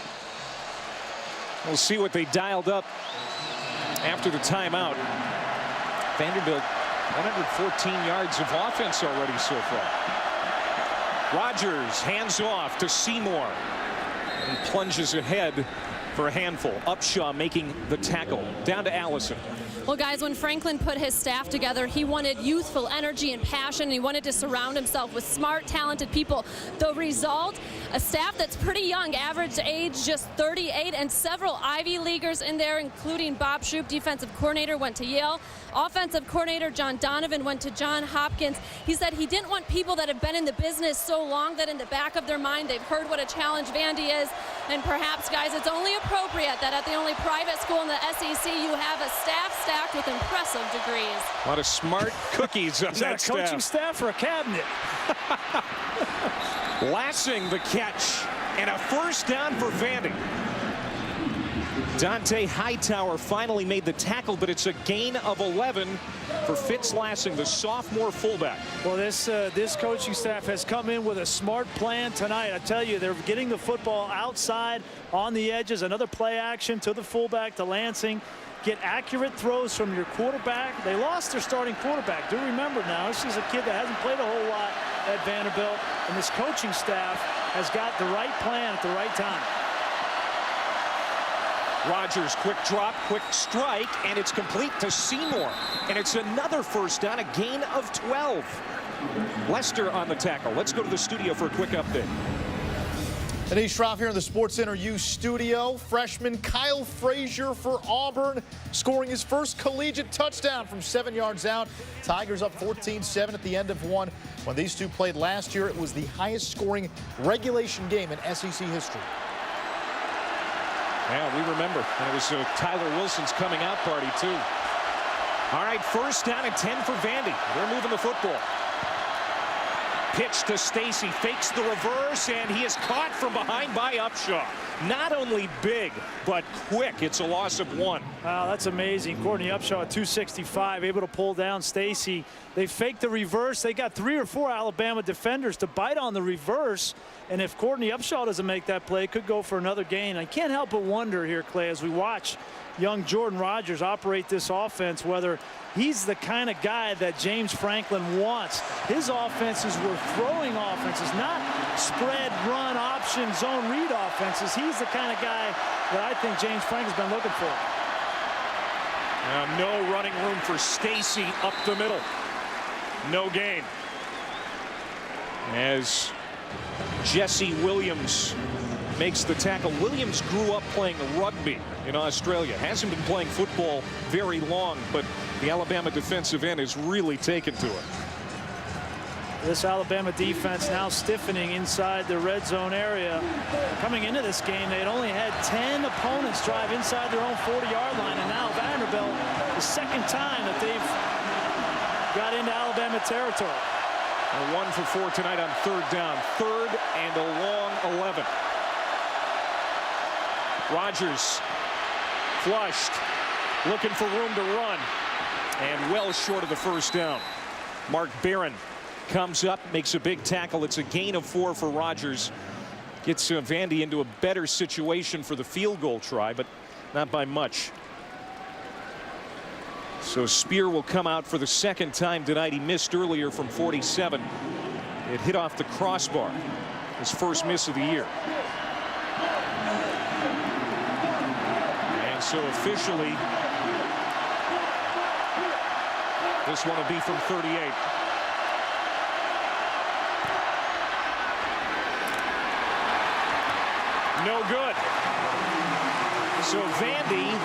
We'll see what they dialed up after the timeout. Vanderbilt 114 yards of offense already so far. Rogers hands off to Seymour and plunges ahead for a handful. Upshaw making the tackle. Down to Allison. Well, guys, when Franklin put his staff together, he wanted youthful energy and passion, and he wanted to surround himself with smart, talented people. The result, a staff that's pretty young, average age just 38, and several Ivy Leaguers in there, including Bob Shoup, defensive coordinator, went to Yale. Offensive coordinator John Donovan went to Johns Hopkins. He said he didn't want people that have been in the business so long that in the back of their mind they've heard what a challenge Vandy is. And perhaps, guys, it's only appropriate that at the only private school in the SEC you have a staff stacked with impressive degrees. A lot of smart cookies on that staff. Coaching staff or a cabinet? Lassing the catch, and a first down for Vandy. Dante Hightower finally made the tackle, but it's a gain of 11 for Fitz Lassing, the sophomore fullback. Well, this coaching staff has come in with a smart plan tonight. I tell you, they're getting the football outside on the edges. Another play action to the fullback, to Lansing. Get accurate throws from your quarterback. They lost their starting quarterback. Do remember now, this is a kid that hasn't played a whole lot at Vanderbilt, and this coaching staff has got the right plan at the right time. Rogers, quick drop, quick strike, and it's complete to Seymour. And it's another first down, a gain of 12. Lester on the tackle. Let's go to the studio for a quick update. Anish Shroff here in the Sports Center U studio. Freshman Kyle Frazier for Auburn scoring his first collegiate touchdown from 7 yards out. Tigers up 14-7 at the end of one. When these two played last year, it was the highest scoring regulation game in SEC history. Yeah, we remember. And it was Tyler Wilson's coming out party, too. All right, first down and 10 for Vandy. They're moving the football. Pitch to Stacy, fakes the reverse, and he is caught from behind by Upshaw. Not only big, but quick. It's a loss of 1. Wow, that's amazing. Courtney Upshaw at 265, able to pull down Stacy. They faked the reverse. They got 3 or 4 Alabama defenders to bite on the reverse. And if Courtney Upshaw doesn't make that play, it could go for another gain. I can't help but wonder here, Clay, as we watch young Jordan Rogers operate this offense, whether he's the kind of guy that James Franklin wants. His offenses were throwing offenses, not spread, run, option, zone read offenses. He's the kind of guy that I think James Franklin's been looking for. No running room for Stacy up the middle. No gain. As Jesse Williams makes the tackle. Williams grew up playing rugby in Australia. Hasn't been playing football very long, but the Alabama defensive end is really taken to it. This Alabama defense now stiffening inside the red zone area. Coming into this game, they had only had 10 opponents drive inside their own 40-yard line, and now Vanderbilt, the second time that they've got into Alabama territory. 1 for 4 tonight on third down. Third and a long 11. Rogers flushed, looking for room to run, and well short of the first down. Mark Barron comes up, makes a big tackle. It's a gain of 4 for Rogers. Gets Vandy into a better situation for the field goal try, but not by much. So Spear will come out for the second time tonight. He missed earlier from 47. It hit off the crossbar. His first miss of the year. And so officially, this one will be from 38. No good. So Vandy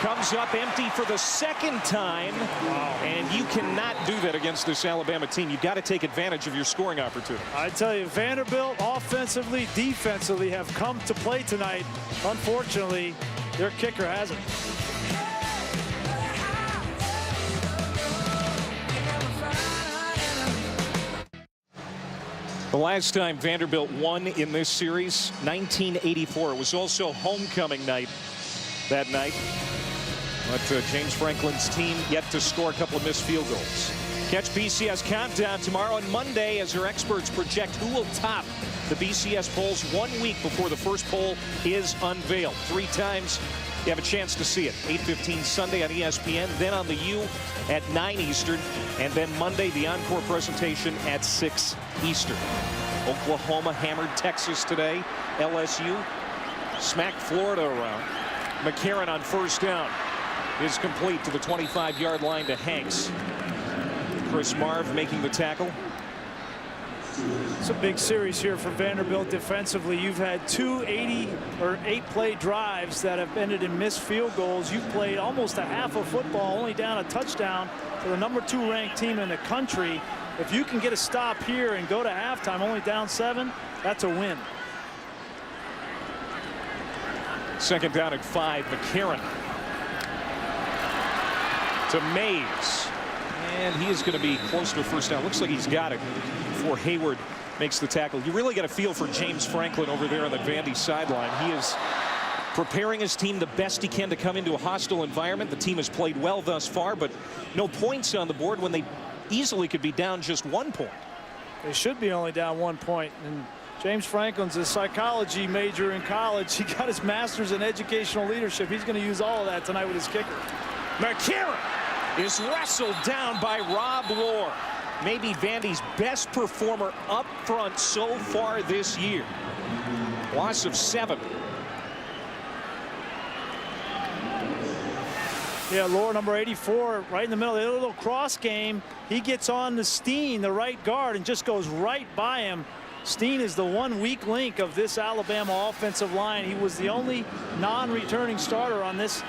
comes up empty for the second time. Wow. And you cannot do that against this Alabama team. You've got to take advantage of your scoring opportunity. I tell you, Vanderbilt offensively, defensively have come to play tonight. Unfortunately, their kicker hasn't. The last time Vanderbilt won in this series, 1984. It was also homecoming night that night. But James Franklin's team yet to score a couple of missed field goals. Catch BCS Countdown tomorrow and Monday as our experts project who will top the BCS polls 1 week before the first poll is unveiled. 3 times you have a chance to see it. 8:15 Sunday on ESPN, then on the U at 9 Eastern, and then Monday the encore presentation at 6 Eastern. Oklahoma hammered Texas today. LSU smacked Florida around. McCarron on first down is complete to the 25-yard line to Hanks. Chris Marv making the tackle. It's a big series here for Vanderbilt defensively. You've had 2 8-play drives that have ended in missed field goals. You've played almost a half of football, only down a touchdown to the #2 ranked team in the country. If you can get a stop here and go to halftime only down 7, that's a win. Second down at 5. McCarron to Mays. And he is going to be close to a first down. Looks like he's got it before Hayward makes the tackle. You really got a feel for James Franklin over there on the Vandy sideline. He is preparing his team the best he can to come into a hostile environment. The team has played well thus far, but no points on the board when they easily could be down just 1 point. They should be only down 1 point. And James Franklin's a psychology major in college. He got his master's in educational leadership. He's going to use all of that tonight with his kicker. McCarron is wrestled down by Rob Lohr. Maybe Vandy's best performer up front so far this year. Loss of 7. Yeah, Lohr, number 84, right in the middle of the little cross game. He gets on to Steen, the right guard, and just goes right by him. Steen is the one weak link of this Alabama offensive line. He was the only non-returning starter on this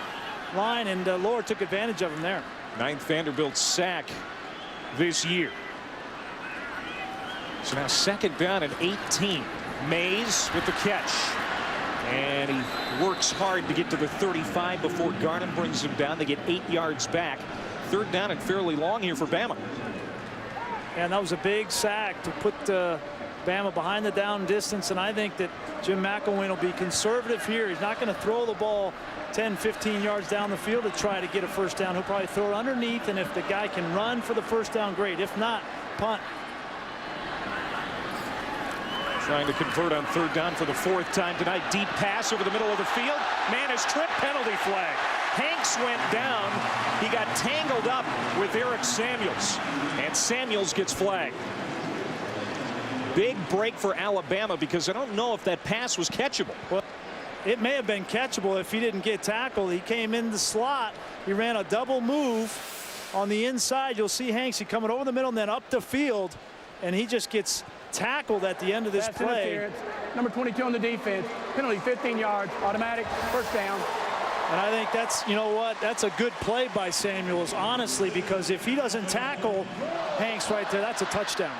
line, and Lohr took advantage of him there. 9th Vanderbilt sack this year. So now second down and 18. Mays with the catch. And he works hard to get to the 35 before Garnham brings him down. They get 8 yards back. Third down and fairly long here for Bama. And that was a big sack to put Bama behind the down distance. And I think that Jim McElwain will be conservative here. He's not going to throw the ball 10, 15 yards down the field to try to get a first down. He'll probably throw it underneath, and if the guy can run for the first down, great. If not, punt. Trying to convert on third down for the 4th time tonight. Deep pass over the middle of the field. Man is tripped. Penalty flag. Hanks went down. He got tangled up with Eric Samuels, and Samuels gets flagged. Big break for Alabama, because I don't know if that pass was catchable. Well, it may have been catchable if he didn't get tackled. He came in the slot. He ran a double move on the inside. You'll see Hanks coming over the middle and then up the field, and he just gets tackled at the end of this play. Number 22 on the defense. Penalty 15 yards. Automatic first down. And I think that's, you know what, that's a good play by Samuels, honestly, because if he doesn't tackle Hanks right there, that's a touchdown.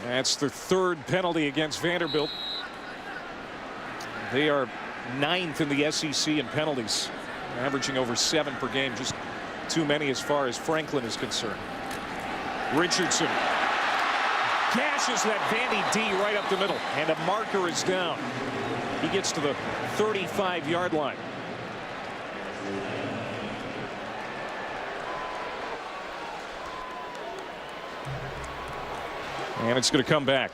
That's the 3rd penalty against Vanderbilt. They are 9th in the SEC in penalties, averaging over 7 per game. Just too many as far as Franklin is concerned. Richardson gashes that Vandy D right up the middle, and a marker is down. He gets to the 35-yard line. And it's going to come back.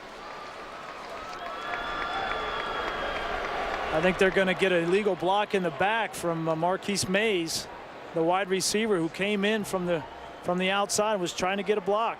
I think they're going to get an illegal block in the back from Marquise Mays, the wide receiver who came in from the outside and was trying to get a block.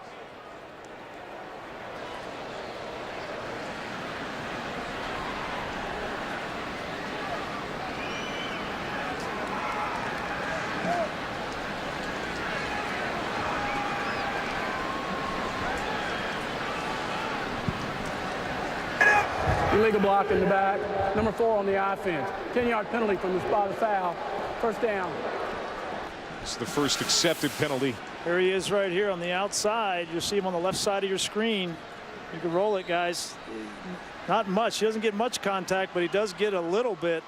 Illegal block in the back. Number 4 on the offense. 10-yard penalty from the spot of foul. First down. It's the first accepted penalty. Here he is right here on the outside. You'll see him on the left side of your screen. You can roll it, guys. Not much. He doesn't get much contact, but he does get a little bit.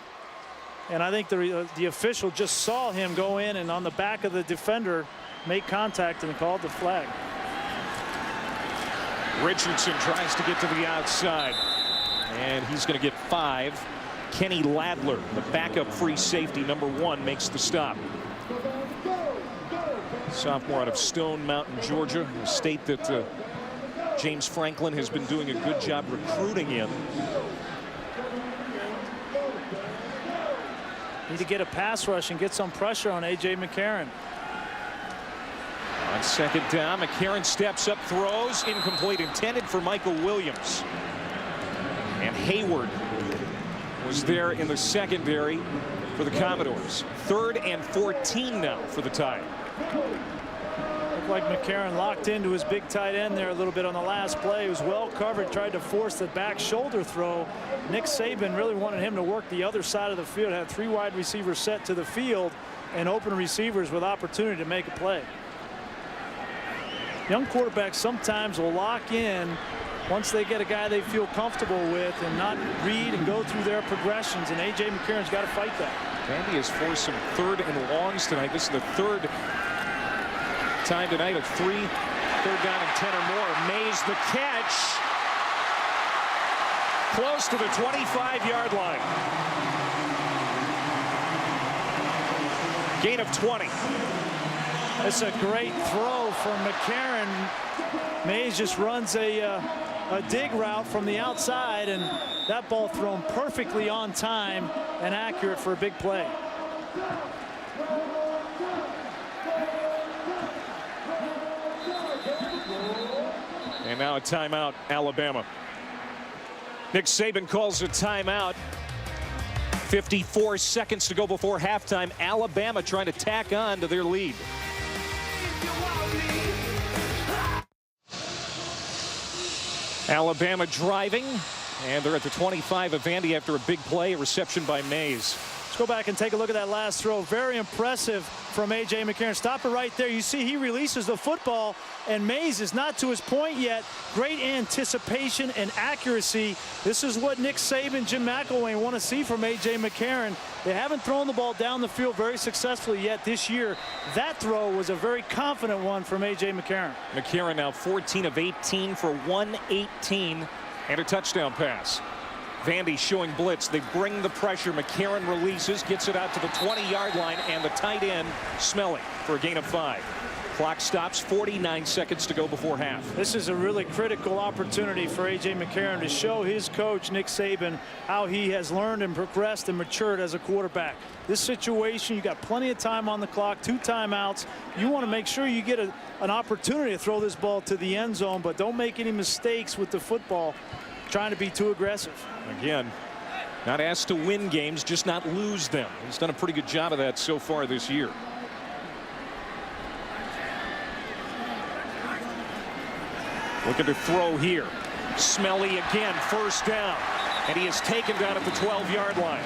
And I think the official just saw him go in and on the back of the defender make contact and called the flag. Richardson tries to get to the outside, and he's going to get 5. Kenny Ladler, the backup free safety, number 1, makes the stop. Sophomore out of Stone Mountain, Georgia, a state that James Franklin has been doing a good job recruiting in. Need to get a pass rush and get some pressure on A.J. McCarron. On second down, McCarron steps up, throws, incomplete, intended for Michael Williams. And Hayward was there in the secondary for the Commodores. 3rd and 14 now for the Tide. Looked like McCarron locked into his big tight end there a little bit on the last play. He was well covered, tried to force the back shoulder throw. Nick Saban really wanted him to work the other side of the field, had 3 wide receivers set to the field and open receivers with opportunity to make a play. Young quarterbacks sometimes will lock in once they get a guy they feel comfortable with and not read and go through their progressions, and A.J. McCarron's got to fight that. Vandy has forced some 3rd and longs tonight. This is the 3rd time tonight of 3 3rd down and 10 or more. Mays the catch. Close to the 25-yard line. Gain of 20. It's a great throw from McCarron. Mays just runs a dig route from the outside, and that ball thrown perfectly on time and accurate for a big play. And now a timeout, Alabama. Nick Saban calls a timeout. 54 seconds to go before halftime. Alabama trying to tack on to their lead. Alabama driving, and they're at the 25 of Vandy after a big play, a reception by Mays. Let's go back and take a look at that last throw. Very impressive from A.J. McCarron. Stop it right there. You see he releases the football, and Mays is not to his point yet. Great anticipation and accuracy. This is what Nick Saban, Jim McElwain want to see from A.J. McCarron. They haven't thrown the ball down the field very successfully yet this year. That throw was a very confident one from A.J. McCarron. McCarron now 14 of 18 for 118 and a touchdown pass. Vandy showing blitz. They bring the pressure. McCarron releases, gets it out to the 20-yard line, and the tight end Smelling for a gain of 5. Clock stops. 49 seconds to go before half. This is a really critical opportunity for A.J. McCarron to show his coach, Nick Saban, how he has learned and progressed and matured as a quarterback. This situation, you got plenty of time on the clock, 2 timeouts. You want to make sure you get an opportunity to throw this ball to the end zone, but don't make any mistakes with the football, trying to be too aggressive. Again, not asked to win games, just not lose them. He's done a pretty good job of that so far this year. Looking to throw here. Smelly again, 1st down. And he is taken down at the 12-yard line.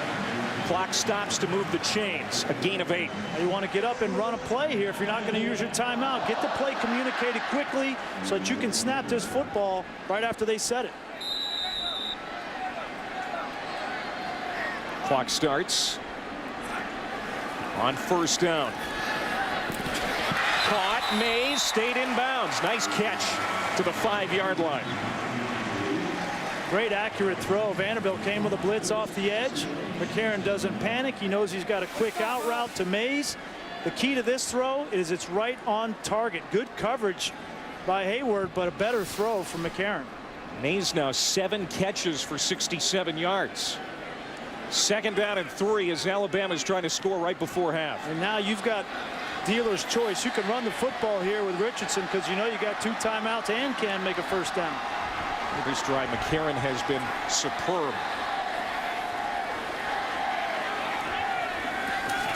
Clock stops to move the chains. A gain of 8. You want to get up and run a play here if you're not going to use your timeout. Get the play communicated quickly so that you can snap this football right after they set it. Clock starts on 1st down. Caught. Mays stayed in bounds. Nice catch to the 5-yard line. Great accurate throw. Vanderbilt came with a blitz off the edge. McCarron doesn't panic. He knows he's got a quick out route to Mays. The key to this throw is it's right on target. Good coverage by Hayward, but a better throw from McCarron. Mays now 7 catches for 67 yards. 2nd down and 3 as Alabama's trying to score right before half. And now you've got dealer's choice. You can run the football here with Richardson because you know you got 2 timeouts and can make a 1st down. This drive, McCarron has been superb.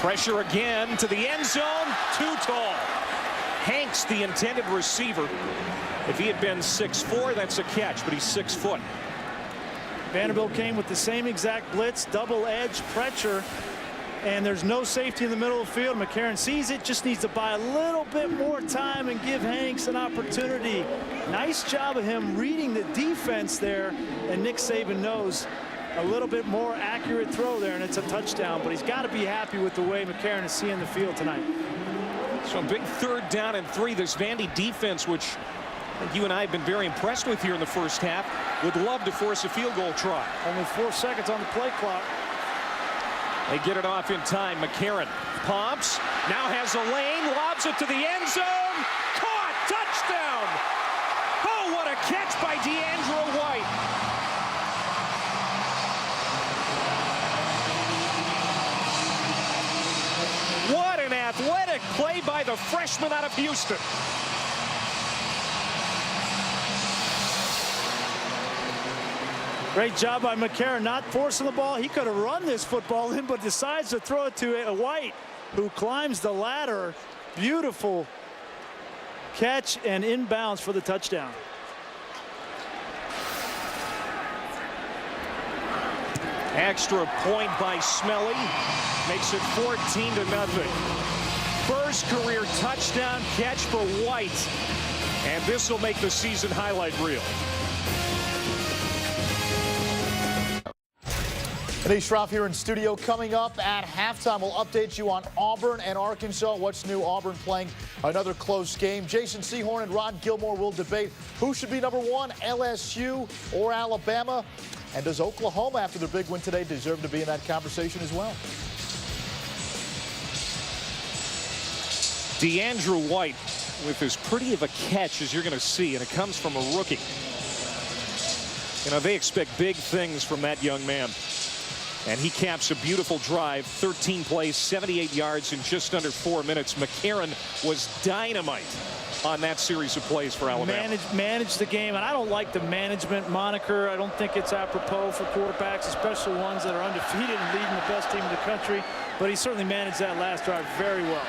Pressure again to the end zone. Too tall. Hanks, the intended receiver. If he had been 6'4", that's a catch, but he's 6 foot. Vanderbilt came with the same exact blitz, double edge pressure, and there's no safety in the middle of the field. McCarron sees it, just needs to buy a little bit more time and give Hanks an opportunity. Nice job of him reading the defense there, and Nick Saban knows a little bit more accurate throw there, and it's a touchdown, but he's got to be happy with the way McCarron is seeing the field tonight. So a big 3rd down and 3. This Vandy defense, which you and I have been very impressed with here in the 1st half, would love to force a field goal try. Only 4 seconds on the play clock. They get it off in time. McCarron pumps, now has a lane, lobs it to the end zone. Caught! Touchdown! Oh, what a catch by DeAndre White. What an athletic play by the freshman out of Houston. Great job by McCarron, not forcing the ball. He could have run this football in, but decides to throw it to White, who climbs the ladder. Beautiful catch and inbounds for the touchdown. Extra point by Smelly makes it 14-0. First career touchdown catch for White, and this will make the season highlight reel. Anish Shroff here in studio. Coming up at halftime, we'll update you on Auburn and Arkansas. What's new? Auburn playing another close game. Jason Sehorn and Rod Gilmore will debate who should be number one, LSU or Alabama. And does Oklahoma, after their big win today, deserve to be in that conversation as well? DeAndrew White with as pretty of a catch as you're going to see, and it comes from a rookie. You know, they expect big things from that young man. And he caps a beautiful drive, 13 plays, 78 yards in just under 4 minutes. McCarron was dynamite on that series of plays for Alabama. Manage the game, and I don't like the management moniker. I don't think it's apropos for quarterbacks, especially ones that are undefeated and leading the best team in the country. But he certainly managed that last drive very well.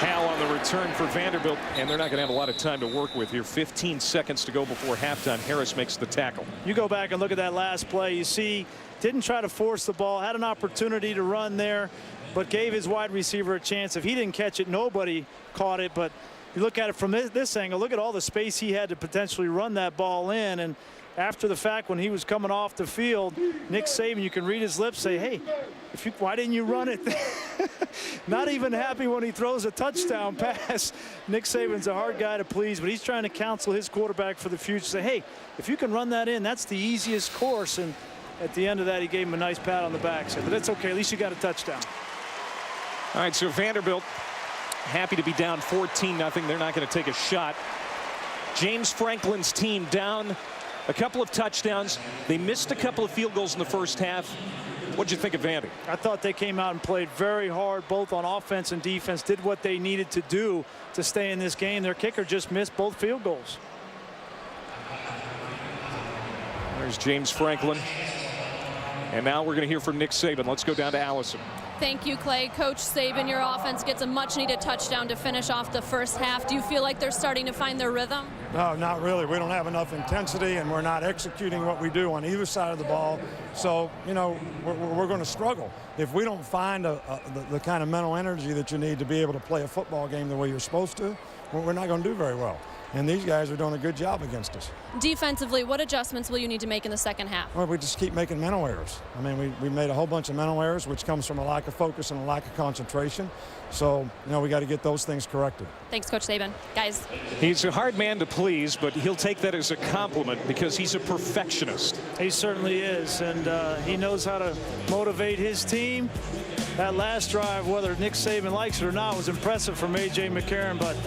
Hal on the return for Vanderbilt, and they're not going to have a lot of time to work with here. 15 seconds to go before halftime. Harris makes the tackle. You go back and look at that last play. You see, didn't try to force the ball, had an opportunity to run there, but gave his wide receiver a chance. If he didn't catch it, nobody caught it. But you look at it from this angle, look at all the space he had to potentially run that ball in. And after the fact, when he was coming off the field, Nick Saban, you can read his lips, say, hey, why didn't you run it? Not even happy when he throws a touchdown pass. Nick Saban's a hard guy to please, but he's trying to counsel his quarterback for the future. Say, hey, if you can run that in, that's the easiest course. And at the end of that, he gave him a nice pat on the back. So, but that's okay. At least you got a touchdown. All right, so Vanderbilt happy to be down 14-0. They're not going to take a shot. James Franklin's team down a couple of touchdowns. They missed a couple of field goals in the first half. What'd you think of Vandy? I thought they came out and played very hard, both on offense and defense, did what they needed to do to stay in this game. Their kicker just missed both field goals. There's James Franklin. And now we're going to hear from Nick Saban. Let's go down to Allison. Thank you, Clay. Coach Saban, your offense gets a much-needed touchdown to finish off the first half. Do you feel like they're starting to find their rhythm? No, not really. We don't have enough intensity, and we're not executing what we do on either side of the ball. So, you know, we're going to struggle. If we don't find the kind of mental energy that you need to be able to play a football game the way you're supposed to, we're not going to do very well. And these guys are doing a good job against us. Defensively, what adjustments will you need to make in the second half? Well, we just keep making mental errors. I mean, we made a whole bunch of mental errors, which comes from a lack of focus and a lack of concentration. So, you know, we got to get those things corrected. Thanks, Coach Saban. Guys. He's a hard man to please, but he'll take that as a compliment because he's a perfectionist. He certainly is, and he knows how to motivate his team. That last drive, whether Nick Saban likes it or not, was impressive from A.J. McCarron, but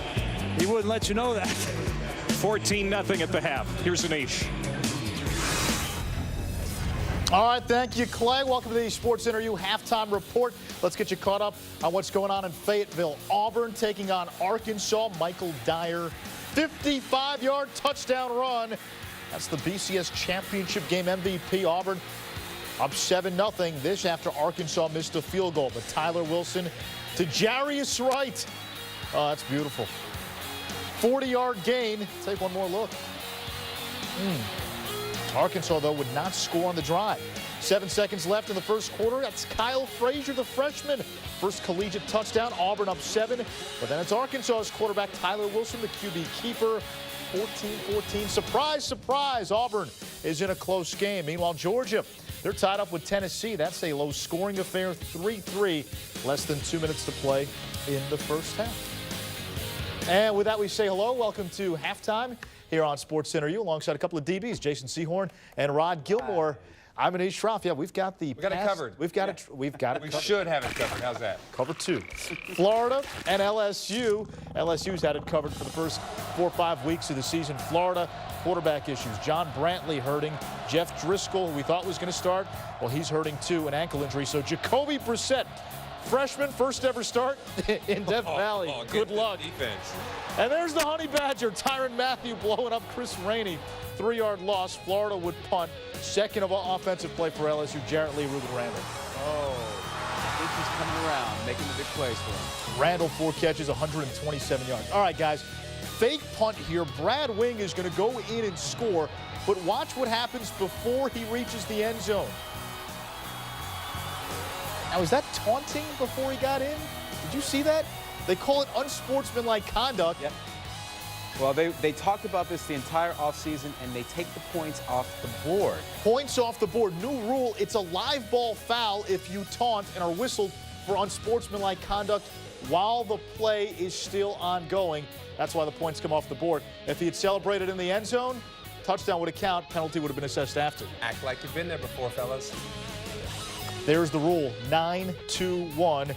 he wouldn't let you know that. 14-0 at the half. Here's Anish. All right, thank you, Clay. Welcome to the Sports Interview Halftime Report. Let's get you caught up on what's going on in Fayetteville. Auburn taking on Arkansas. Michael Dyer, 55-yard touchdown run. That's the BCS Championship game MVP. Auburn up 7-0. This after Arkansas missed a field goal. But Tyler Wilson to Jarius Wright. Oh, that's beautiful. 40-yard gain. Take one more look. Arkansas, though, would not score on the drive. 7 seconds left in the first quarter. That's Kyle Frazier, the freshman. First collegiate touchdown. Auburn up 7. But then it's Arkansas's quarterback, Tyler Wilson, the QB keeper. 14-14. Surprise, surprise. Auburn is in a close game. Meanwhile, Georgia, they're tied up with Tennessee. That's a low-scoring affair, 3-3. Less than 2 minutes to play in the first half. And with that, we say hello. Welcome to halftime here on Sports Interview alongside a couple of DBs, Jason Sehorn and Rod Gilmore. I'm Anish Shroff. Yeah, we've got it covered. We've got it. We've got it. We should have it covered. How's that? Cover 2. Florida and LSU. LSU's had it covered for the first 4 or 5 weeks of the season. Florida, quarterback issues. John Brantley hurting. Jeff Driscoll, who we thought was going to start, well, he's hurting too, an ankle injury. So Jacoby Brissett Freshman, first ever start in Death Valley. Good luck. Defense. And there's the Honey Badger, Tyrann Mathieu blowing up Chris Rainey. 3-yard loss. Florida would punt. Second of all offensive play for LSU. Jarrett Lee, Ruben Randall. I think he's coming around, making the big plays for him. Randall, 4 catches, 127 yards. All right, guys, fake punt here. Brad Wing is going to go in and score, but watch what happens before he reaches the end zone. Now, is that taunting before he got in? Did you see that? They call it unsportsmanlike conduct. Yep. Well, they talked about this the entire offseason, and they take the points off the board. Points off the board. New rule, it's a live ball foul if you taunt and are whistled for unsportsmanlike conduct while the play is still ongoing. That's why the points come off the board. If he had celebrated in the end zone, touchdown would have counted, penalty would have been assessed after. Act like you've been there before, fellas. There's the rule, 9-2-1.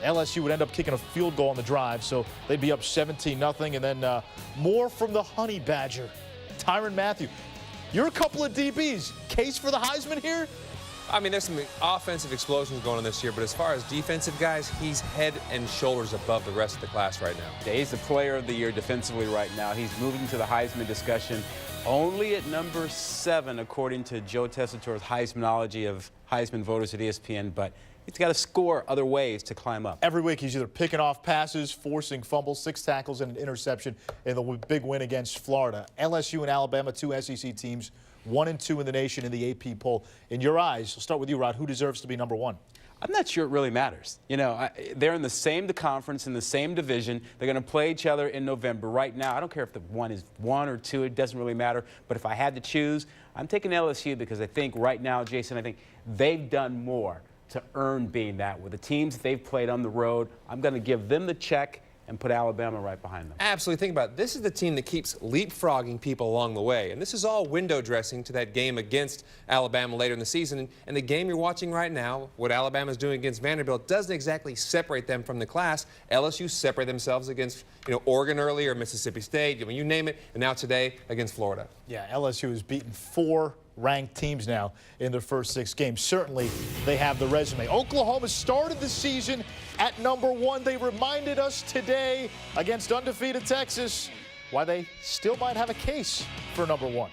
LSU would end up kicking a field goal on the drive, so they'd be up 17-0. And then more from the Honey Badger, Tyrann Mathieu. You're a couple of DBs. Case for the Heisman here? I mean, there's some offensive explosions going on this year, but as far as defensive guys, he's head and shoulders above the rest of the class right now. Yeah, he's the player of the year defensively right now. He's moving to the Heisman discussion. Only at number 7, according to Joe Tessitore's Heismanology of Heisman voters at ESPN, but he's got to score other ways to climb up. Every week he's either picking off passes, forcing fumbles, 6 tackles, and an interception in the big win against Florida. LSU and Alabama, 2 SEC teams, 1 and 2 in the nation in the AP poll. In your eyes, I'll start with you, Rod. Who deserves to be number 1? I'm not sure it really matters. You know, they're in the same conference, in the same division. They're going to play each other in November. Right now, I don't care if the one is 1 or 2. It doesn't really matter. But if I had to choose, I'm taking LSU because I think right now, Jason, I think they've done more to earn being that. With the teams they've played on the road, I'm going to give them the check and put Alabama right behind them. Absolutely. Think about it. This is the team that keeps leapfrogging people along the way. And this is all window dressing to that game against Alabama later in the season. And the game you're watching right now, what Alabama's doing against Vanderbilt, doesn't exactly separate them from the class. LSU separate themselves against, Oregon earlier, Mississippi State, you name it, and now today against Florida. Yeah, LSU has beaten 4 ranked teams now in their first 6 games. Certainly, they have the resume. Oklahoma started the season at number 1. They reminded us today against undefeated Texas why they still might have a case for number 1.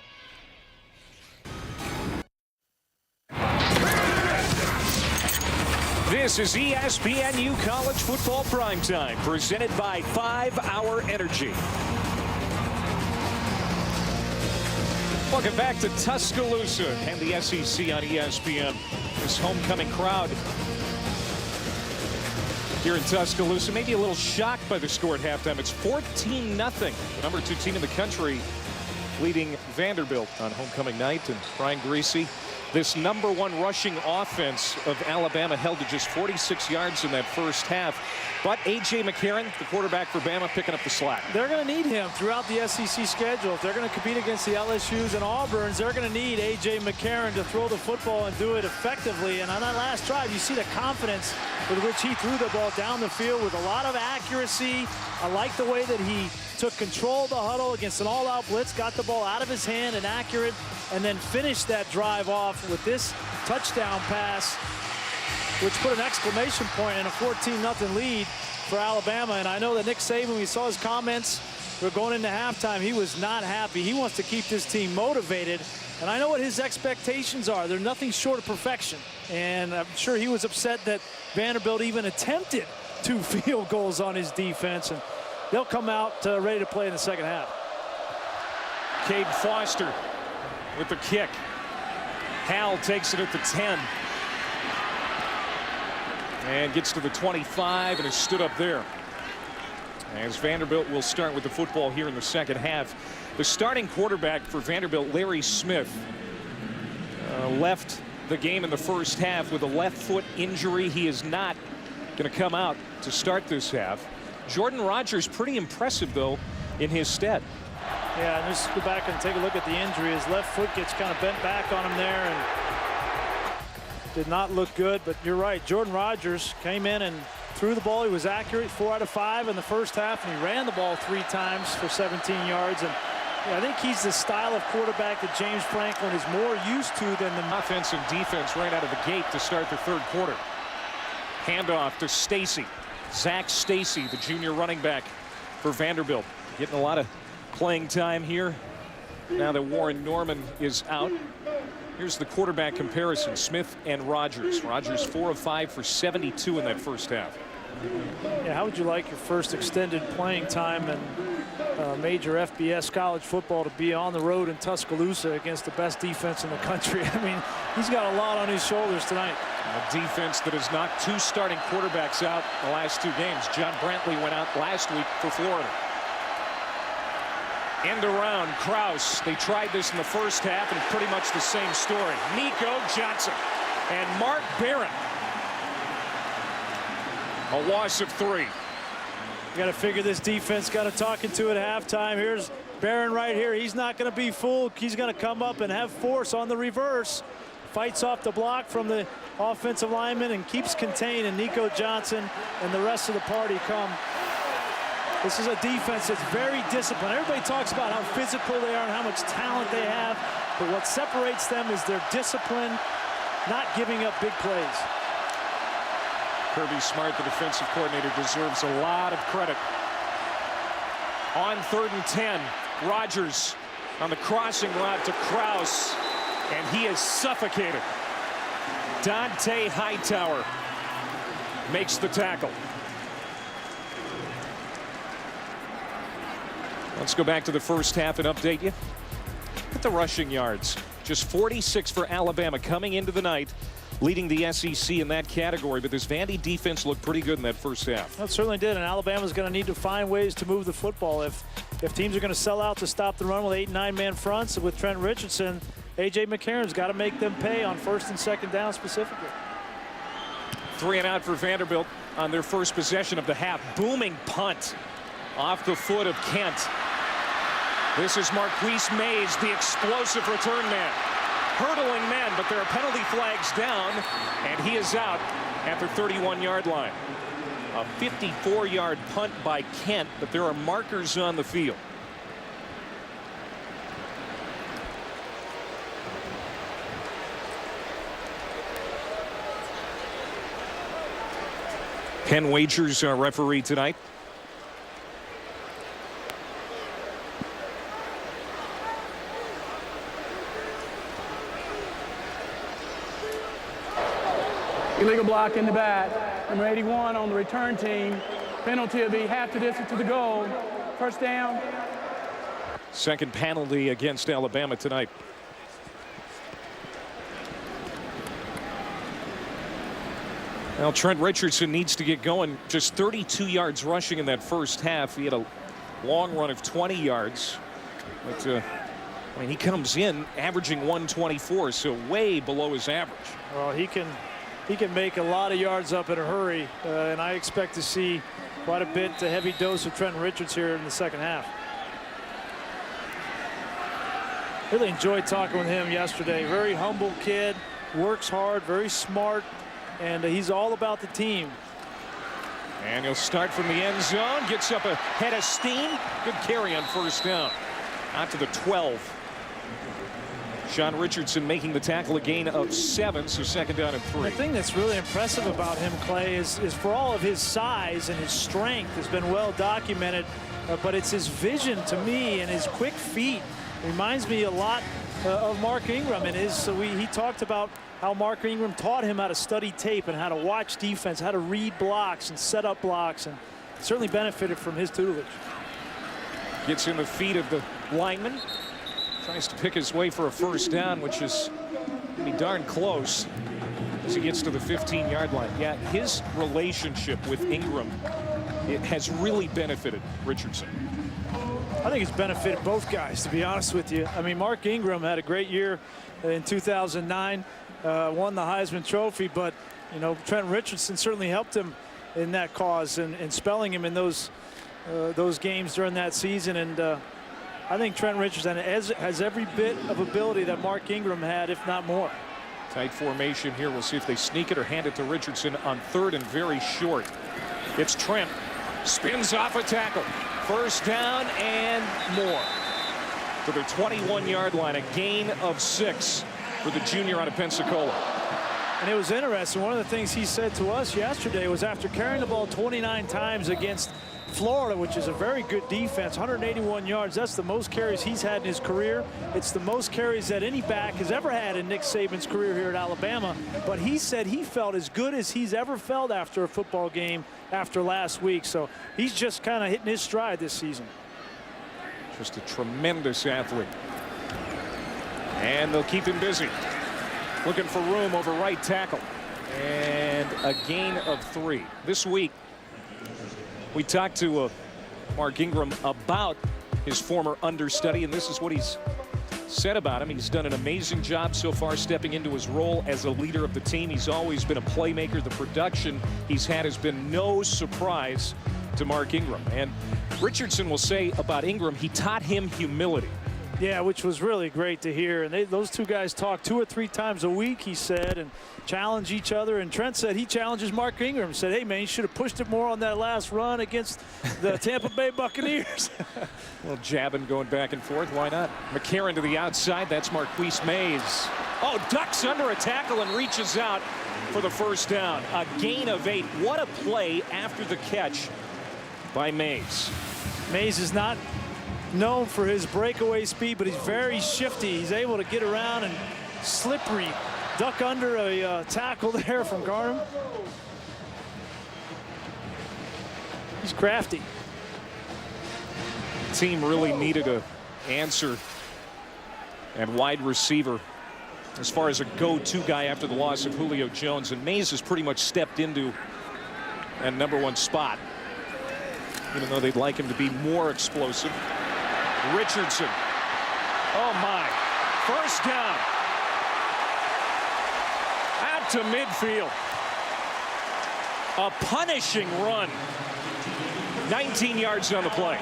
This is ESPNU College Football Primetime, presented by 5-Hour Energy. Welcome back to Tuscaloosa and the SEC on ESPN. This homecoming crowd here in Tuscaloosa, maybe a little shocked by the score at halftime. It's 14-0. The number 2 team in the country leading Vanderbilt on homecoming night. And Brian Greasy, this number 1 rushing offense of Alabama held to just 46 yards in that first half. But A.J. McCarron, the quarterback for Bama, picking up the slack. They're going to need him throughout the SEC schedule. If they're going to compete against the LSUs and Auburns, they're going to need A.J. McCarron to throw the football and do it effectively. And on that last drive, you see the confidence with which he threw the ball down the field with a lot of accuracy. I like the way that he took control of the huddle against an all-out blitz, got the ball out of his hand and accurate, and then finished that drive off with this touchdown pass, which put an exclamation point and a 14-0 lead for Alabama. And I know that Nick Saban, when we saw his comments, we're going into halftime, he was not happy. He wants to keep this team motivated. And I know what his expectations are. They're nothing short of perfection. And I'm sure he was upset that Vanderbilt even attempted 2 field goals on his defense. And they'll come out ready to play in the second half. Cade Foster with the kick. Hal takes it at the 10. And gets to the 25 and is stood up there. As Vanderbilt will start with the football here in the second half. The starting quarterback for Vanderbilt, Larry Smith, left the game in the first half with a left foot injury. He is not going to come out to start this half. Jordan Rogers, pretty impressive, though, in his stead. Yeah, and let's go back and take a look at the injury. His left foot gets kind of bent back on him there and did not look good. But you're right, Jordan Rogers came in and threw the ball. He was accurate, 4 out of 5 in the first half, and he ran the ball 3 times for 17 yards. And yeah, I think he's the style of quarterback that James Franklin is more used to than the offense and defense right out of the gate to start the third quarter. Handoff to Stacy. Zach Stacy, the junior running back for Vanderbilt. Getting a lot of playing time here now that Warren Norman is out. Here's the quarterback comparison, Smith and Rogers. Rogers 4 of 5 for 72 in that first half. Yeah, how would you like your first extended playing time in major FBS college football to be on the road in Tuscaloosa against the best defense in the country? I mean, he's got a lot on his shoulders tonight. A defense that has knocked 2 starting quarterbacks out the last 2 games. John Brantley went out last week for Florida. End around Kraus. They tried this in the first half and pretty much the same story. Nico Johnson and Mark Barron. A loss of 3. You got to figure this defense got to talking to at halftime. Here's Barron right here. He's not going to be fooled. He's going to come up and have force on the reverse. Fights off the block from the offensive lineman and keeps contained. And Nico Johnson and the rest of the party come. This is a defense that's very disciplined. Everybody talks about how physical they are and how much talent they have. But what separates them is their discipline, not giving up big plays. Kirby Smart, the defensive coordinator, deserves a lot of credit. On 3rd and 10, Rogers on the crossing route to Kraus, and he is suffocated. Dante Hightower makes the tackle. Let's go back to the first half and update you. Look at the rushing yards. Just 46 for Alabama coming into the night, leading the SEC in that category. But this Vandy defense looked pretty good in that first half. That certainly did, and Alabama's going to need to find ways to move the football. If teams are going to sell out to stop the run with 8- and 9-man fronts with Trent Richardson, A.J. McCarron's got to make them pay on 1st and 2nd down specifically. 3 and out for Vanderbilt on their first possession of the half. Booming punt off the foot of Kent. This is Marquise Mays, the explosive return man. Hurdling men, but there are penalty flags down, and he is out at the 31-yard line. A 54-yard punt by Kent, but there are markers on the field. Ken Wagers, our referee tonight. Illegal block in the back. Number 81 on the return team. Penalty will be half the distance to the goal. First down. Second penalty against Alabama tonight. Well, Trent Richardson needs to get going. Just 32 yards rushing in that first half. He had a long run of 20 yards. But, I mean, he comes in averaging 124, so way below his average. Well, he can make a lot of yards up in a hurry, and I expect to see quite a bit, a heavy dose of Trent Richards here in the second half. Really enjoyed talking with him yesterday. Very humble kid, works hard, very smart, and he's all about the team. And he'll start from the end zone, gets up ahead of steam. Good carry on first down. Out to the 12. Sean Richardson making the tackle, a gain of 7, so second down and 3. The thing that's really impressive about him, Clay, is for all of his size and his strength has been well documented, but it's his vision to me and his quick feet. Reminds me a lot of Mark Ingram, and he talked about how Mark Ingram taught him how to study tape and how to watch defense, how to read blocks and set up blocks, and certainly benefited from his tutelage. Gets in the feet of the lineman. Tries to pick his way for a first down, which is going to be darn close as he gets to the 15-yard line. Yeah, his relationship with Ingram, it has really benefited Richardson. I think it's benefited both guys, to be honest with you. I mean, Mark Ingram had a great year in 2009, won the Heisman Trophy, but, you know, Trent Richardson certainly helped him in that cause and spelling him in those games during that season. And I think Trent Richardson has every bit of ability that Mark Ingram had, if not more. Tight formation here. We'll see if they sneak it or hand it to Richardson on 3rd and very short. It's Trent. Spins off a tackle. First down and more. To the 21-yard line. A gain of 6 for the junior out of Pensacola. And it was interesting. One of the things he said to us yesterday was after carrying the ball 29 times against Florida, which is a very good defense, 181 yards. That's the most carries he's had in his career. It's the most carries that any back has ever had in Nick Saban's career here at Alabama. But he said he felt as good as he's ever felt after a football game after last week. So he's just kind of hitting his stride this season. Just a tremendous athlete. And they'll keep him busy. Looking for room over right tackle. And a gain of 3. This week, we talked to Mark Ingram about his former understudy, and this is what he's said about him. He's done an amazing job so far stepping into his role as a leader of the team. He's always been a playmaker. The production he's had has been no surprise to Mark Ingram. And Richardson will say about Ingram, he taught him humility. Yeah, which was really great to hear. And those two guys talk 2 or 3 times a week, he said, and challenge each other. And Trent said he challenges Mark Ingram, said, hey, man, you should have pushed it more on that last run against the Tampa Bay Buccaneers. Well, jabbing, going back and forth. Why not? McCarron to the outside. That's Marquise Mays. Oh, ducks under a tackle and reaches out for the first down. A gain of 8. What a play after the catch by Mays. Mays is not known for his breakaway speed, but he's very shifty. He's able to get around and slippery duck under a tackle there from Garnham. He's crafty. The team really needed an answer and wide receiver as far as a go-to guy after the loss of Julio Jones, and Mays has pretty much stepped into that #1 spot, even though they'd like him to be more explosive. Richardson. Oh my. First down. Out to midfield. A punishing run. 19 yards on the play.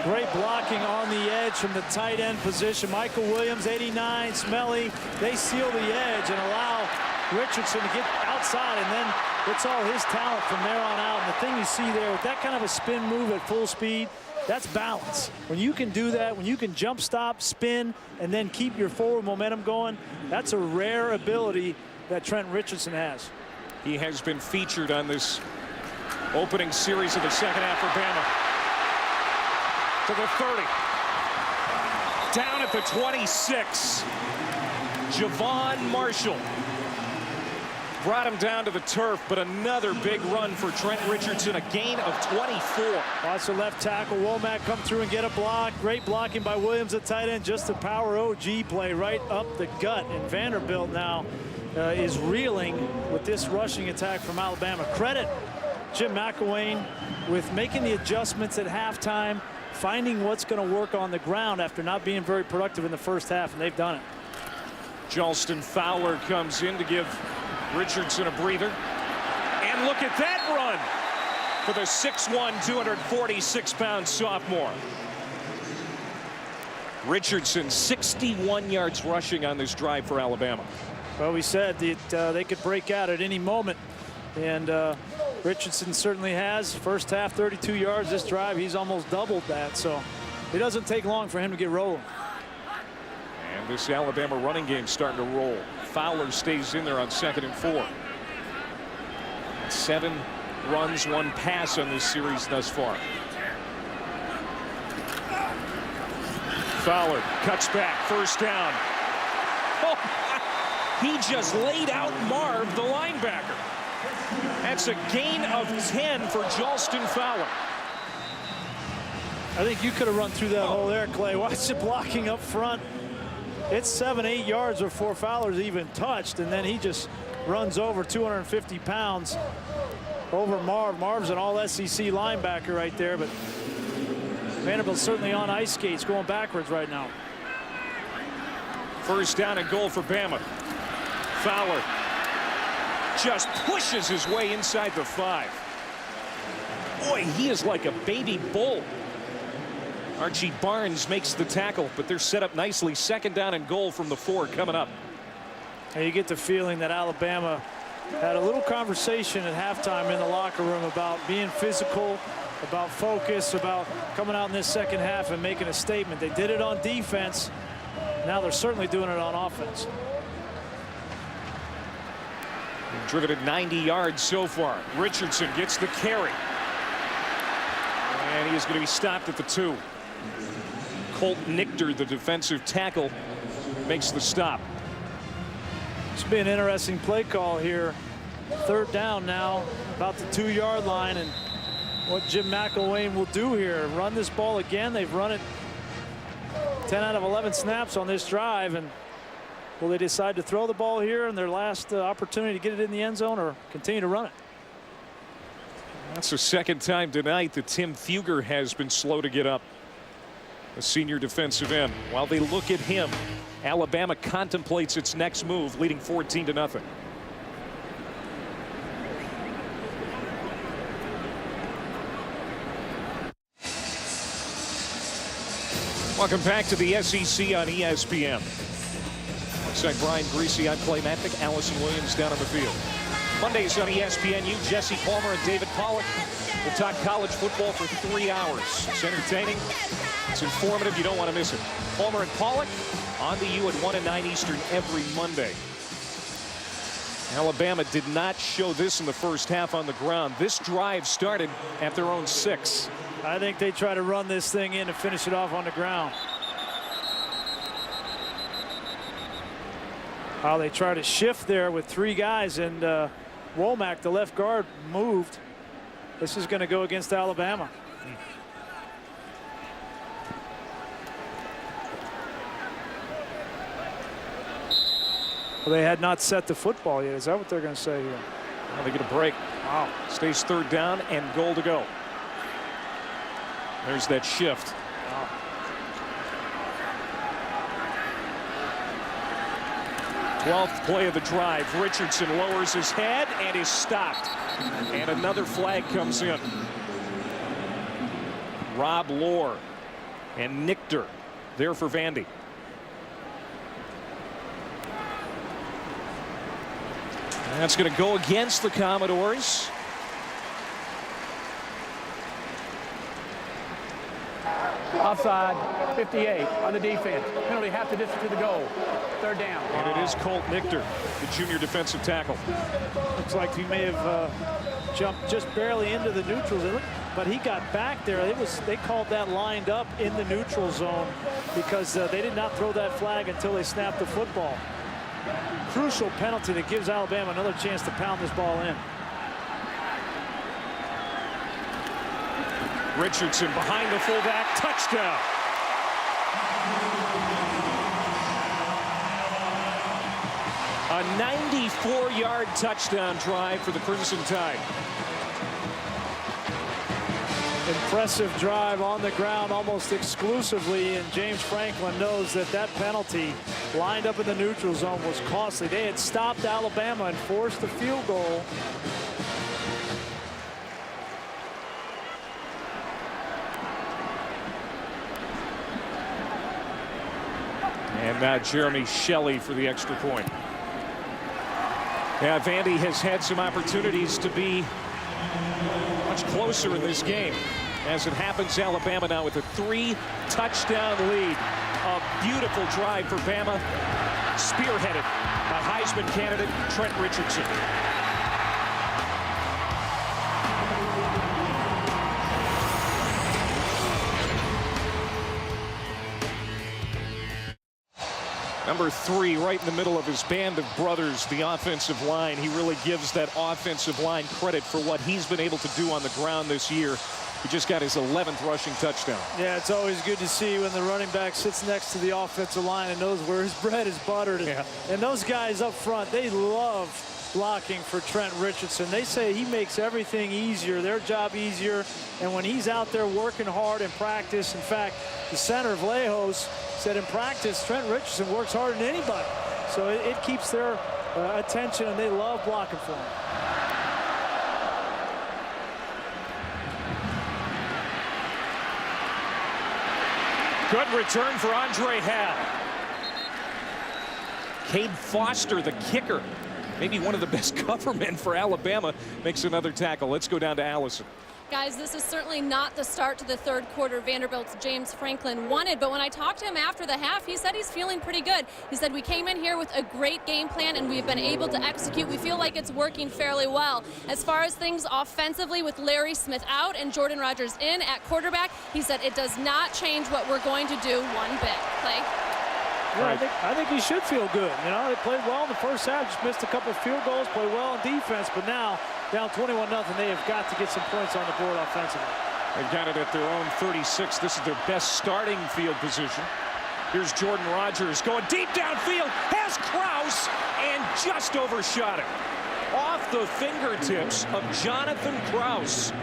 Great blocking on the edge from the tight end position. Michael Williams, 89, Smelly. They seal the edge and allow Richardson to get outside, and then it's all his talent from there on out. And the thing you see there with that kind of a spin move at full speed, that's balance. When you can do that, when you can jump stop, spin, and then keep your forward momentum going, that's a rare ability that Trent Richardson has. He has been featured on this opening series of the second half for Bama. To the 30. Down at the 26. Javon Marshall brought him down to the turf, but another big run for Trent Richardson, a gain of 24. Watch the left tackle. Womack come through and get a block. Great blocking by Williams at tight end. Just a power OG play right up the gut. And Vanderbilt now is reeling with this rushing attack from Alabama. Credit Jim McElwain with making the adjustments at halftime, finding what's going to work on the ground after not being very productive in the first half, and they've done it. Jalston Fowler comes in to give Richardson a breather. And look at that run for the 6'1", 246-pound sophomore. Richardson, 61 yards rushing on this drive for Alabama. Well, we said that they could break out at any moment, and Richardson certainly has. First half, 32 yards. This drive, he's almost doubled that, so it doesn't take long for him to get rolling. And this Alabama running game starting to roll. Fowler stays in there on 2nd and 4. 7 runs, 1 pass on this series thus far. Fowler cuts back, first down. Oh, he just laid out Marv, the linebacker. That's a gain of 10 for Jalston Fowler. I think you could have run through that hole there, Clay. Watch the blocking up front. It's 7-8 yards before Fowler's even touched, and then he just runs over 250 pounds over Marv. Marv's an all-SEC linebacker right there, but Vanderbilt's certainly on ice skates going backwards right now. First down and goal for Bama. Fowler just pushes his way inside the 5. Boy, he is like a baby bull. Archie Barnes makes the tackle, but they're set up nicely. Second down and goal from the 4 coming up. And you get the feeling that Alabama had a little conversation at halftime in the locker room about being physical, about focus, about coming out in this second half and making a statement. They did it on defense. Now they're certainly doing it on offense. Driven it 90 yards so far. Richardson gets the carry. And he is going to be stopped at the 2. Colt Nichter, the defensive tackle, makes the stop. It's been an interesting play call here. 3rd down now, about the 2-yard line, and what Jim McElwain will do here, run this ball again. They've run it 10 out of 11 snaps on this drive, and will they decide to throw the ball here in their last opportunity to get it in the end zone, or continue to run it? That's the 2nd time tonight that Tim Fugger has been slow to get up. The senior defensive end. While they look at him, Alabama contemplates its next move, leading 14-0. Welcome back to the SEC on ESPN. Alongside Brian Greasy, I'm Clay Matnick, Allison Williams down on the field. Mondays on ESPNU, Jesse Palmer and David Pollack will talk college football for 3 hours. It's entertaining. It's informative. You don't want to miss it. Palmer and Pollack on to you at 1 and 9 Eastern every Monday. Alabama did not show this in the first half on the ground. This drive started at their own 6. I think they try to run this thing in and finish it off on the ground. How they try to shift there with 3 guys, and Womack, the left guard, moved. This is going to go against Alabama. Well, they had not set the football yet. Is that what they're going to say here? Well, they get a break. Wow. Stays 3rd down and goal to go. There's that shift. Wow. Twelfth play of the drive. Richardson lowers his head and is stopped. And another flag comes in. Rob Lohr and Nichter there for Vandy. That's going to go against the Commodores. Offside, 58 on the defense. Penalty half the distance to the goal. 3rd down. And it is Colt Nichter, the junior defensive tackle. Looks like he may have jumped just barely into the neutral zone, but he got back there. They called that lined up in the neutral zone because they did not throw that flag until they snapped the football. Crucial penalty that gives Alabama another chance to pound this ball in. Richardson behind the fullback, touchdown. A 94-yard touchdown drive for the Crimson Tide. Impressive drive on the ground almost exclusively, and James Franklin knows that that penalty lined up in the neutral zone was costly. They had stopped Alabama and forced the field goal. And now Jeremy Shelley for the extra point. Yeah, Vandy has had some opportunities to be much closer in this game. As it happens, Alabama now with a 3-touchdown lead. A beautiful drive for Bama, spearheaded by Heisman candidate Trent Richardson. Number 3 right in the middle of his band of brothers, the offensive line. He really gives that offensive line credit for what he's been able to do on the ground this year. He just got his 11th rushing touchdown. Yeah, it's always good to see when the running back sits next to the offensive line and knows where his bread is buttered. Yeah. And those guys up front, they love blocking for Trent Richardson. They say he makes everything easier, their job easier. And when he's out there working hard in practice, in fact, the center of Lejos said in practice, Trent Richardson works harder than anybody. So it keeps their attention, and they love blocking for him. Good return for Andre Hal. Cade Foster, the kicker, maybe one of the best cover men for Alabama, makes another tackle. Let's go down to Allison. Guys, this is certainly not the start to the third quarter Vanderbilt's James Franklin wanted, but when I talked to him after the half, he said he's feeling pretty good. He said, we came in here with a great game plan and we've been able to execute. We feel like it's working fairly well. As far as things offensively with Larry Smith out and Jordan Rogers in at quarterback, he said it does not change what we're going to do one bit. Clay? Yeah, I think he should feel good. You know, they played well in the first half, just missed a couple of field goals, played well in defense, but now down 21-0, they have got to get some points on the board offensively. They've got it at their own 36. This is their best starting field position. Here's Jordan Rogers going deep downfield, has Krause, and just overshot it. Off the fingertips of Jonathan Krause.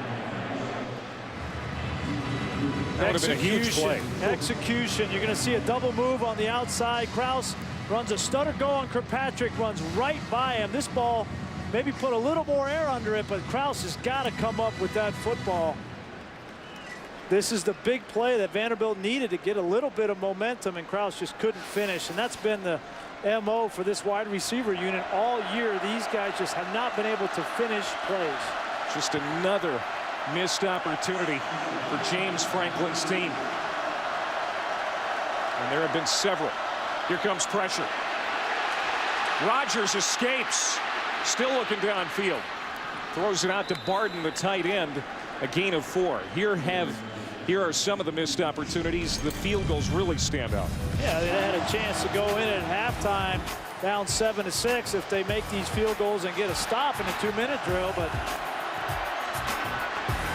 That would have been a huge play. Execution. You're going to see a double move on the outside. Krause runs a stutter go on Kirkpatrick, runs right by him. This ball maybe put a little more air under it, but Krause has got to come up with that football. This is the big play that Vanderbilt needed to get a little bit of momentum, and Krause just couldn't finish. And that's been the MO for this wide receiver unit all year. These guys just have not been able to finish plays. Just another missed opportunity for James Franklin's team. And there have been several. Here comes pressure. Rogers escapes. Still looking downfield. Throws it out to Barden, the tight end. A gain of 4. Here are some of the missed opportunities. The field goals really stand out. Yeah, they had a chance to go in at halftime down 7-6 if they make these field goals and get a stop in a 2-minute drill, but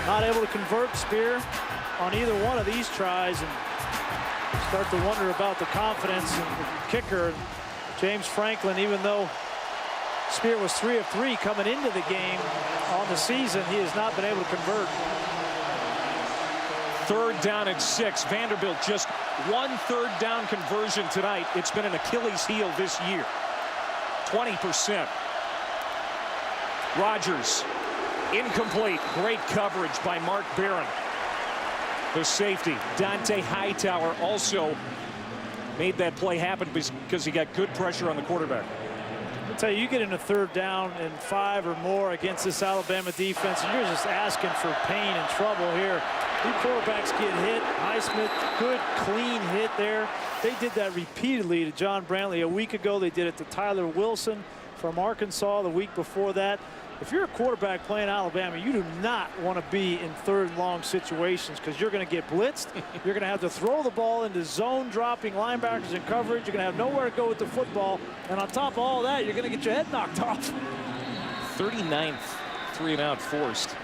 not able to convert Spear on either one of these tries, and start to wonder about the confidence of the kicker. James Franklin, even though Spear was 3 of 3 coming into the game on the season, he has not been able to convert. 3rd down and 6. Vanderbilt just 1 3rd down conversion tonight. It's been an Achilles heel this year. 20%. Rogers. Incomplete. Great coverage by Mark Barron. The safety, Dante Hightower, also made that play happen because he got good pressure on the quarterback. I'll tell you, you get in a 3rd down and 5 or more against this Alabama defense, and you're just asking for pain and trouble here. Two quarterbacks get hit. Highsmith, good, clean hit there. They did that repeatedly to John Brantley a week ago. They did it to Tyler Wilson from Arkansas the week before that. If you're a quarterback playing Alabama, you do not want to be in 3rd and long situations because you're going to get blitzed. You're going to have to throw the ball into zone dropping linebackers in coverage. You're going to have nowhere to go with the football. And on top of all that, you're going to get your head knocked off. 39th 3-and-out forced.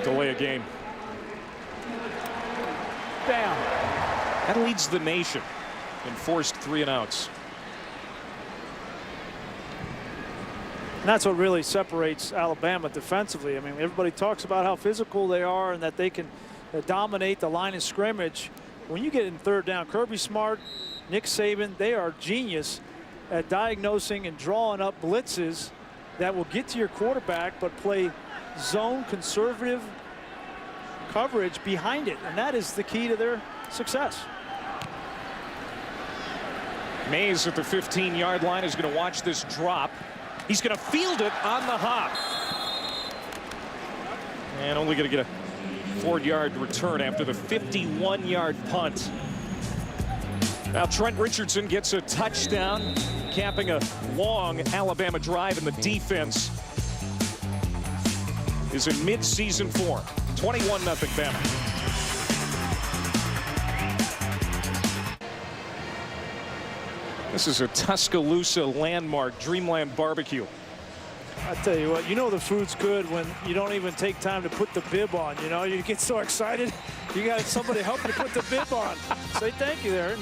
Delay a game. Down. That leads the nation in forced 3-and-outs. And that's what really separates Alabama defensively. I mean, everybody talks about how physical they are and that they can dominate the line of scrimmage. When you get in 3rd down, Kirby Smart, Nick Saban, they are genius at diagnosing and drawing up blitzes that will get to your quarterback but play zone conservative coverage behind it. And that is the key to their success. Mays at the 15-yard line is going to watch this drop. He's going to field it on the hop. And only going to get a 4-yard return after the 51-yard punt. Now Trent Richardson gets a touchdown, capping a long Alabama drive, and the defense is in mid-season form. 21-0 Bama. This is a Tuscaloosa landmark, Dreamland Barbecue. I tell you what, you know the food's good when you don't even take time to put the bib on. You know, you get so excited, you got somebody help you put the bib on. Say thank you there.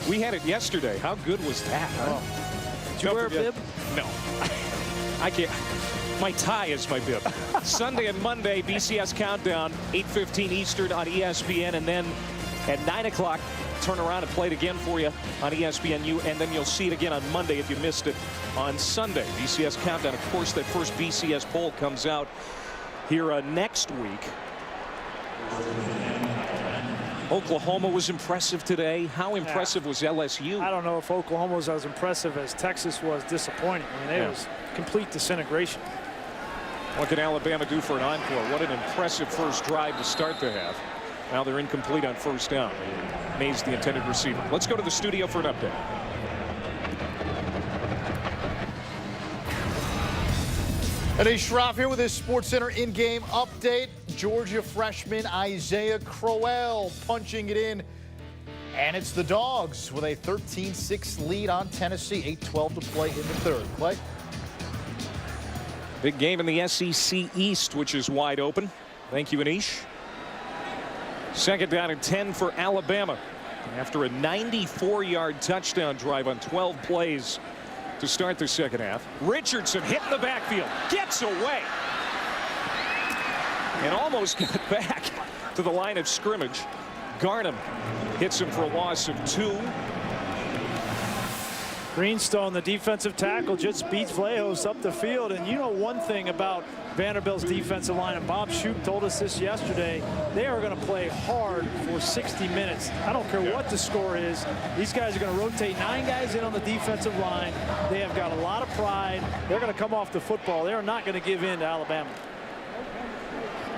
We had it yesterday. How good was that? Huh? Did you wear a bib? No. I can't. My tie is my bib. Sunday and Monday, BCS Countdown, 8:15 Eastern on ESPN, and then at 9 o'clock, turn around and play it again for you on ESPNU, and then you'll see it again on Monday if you missed it on Sunday. BCS Countdown. Of course, that first BCS poll comes out here next week. Oklahoma was impressive today. How impressive was LSU? I don't know if Oklahoma was as impressive as Texas was disappointing. I mean, it was complete disintegration. What can Alabama do for an encore? What an impressive first drive to start the half. Now they're incomplete on first down. Mays the intended receiver. Let's go to the studio for an update. Eddie Schroff here with his SportsCenter in-game update. Georgia freshman Isaiah Crowell punching it in. And it's the Dogs with a 13-6 lead on Tennessee. 8:12 to play in the third. Clay? Big game in the SEC East, which is wide open. Thank you, Anish. Second down and 10 for Alabama. After a 94-yard touchdown drive on 12 plays to start the second half. Richardson hit in the backfield. Gets away. And almost got back to the line of scrimmage. Garnham hits him for a loss of 2. Greenstone, the defensive tackle, just beats Vlahos up the field. And you know one thing about Vanderbilt's defensive line, and Bob Shoop told us this yesterday, they are going to play hard for 60 minutes. I don't care what the score is. These guys are going to rotate 9 guys in on the defensive line. They have got a lot of pride. They're going to come off the football. They are not going to give in to Alabama.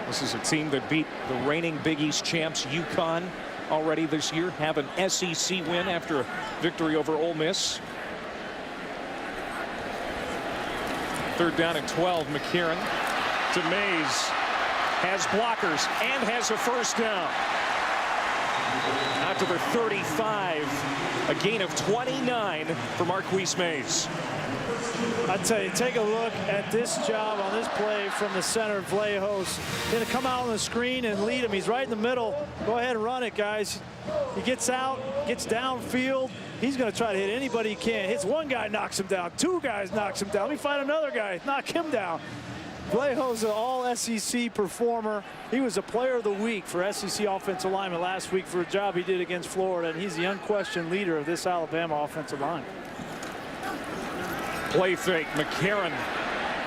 This is a team that beat the reigning Big East champs UConn already this year. Have an SEC win after a victory over Ole Miss. Third down and 12. McCarron to Mays. Has blockers and has a first down. Out to the 35. A gain of 29 for Marquise Mays. I tell you, take a look at this job on this play from the center, Vlahos. Going to come out on the screen and lead him. He's right in the middle. Go ahead and run it, guys. He gets out, gets downfield. He's going to try to hit anybody he can. Hits one guy, knocks him down. 2 guys knocks him down. Let me find another guy, knock him down. Vlahos, an all-SEC performer. He was a player of the week for SEC offensive lineman last week for a job he did against Florida, and he's the unquestioned leader of this Alabama offensive line. Play fake. McCarron.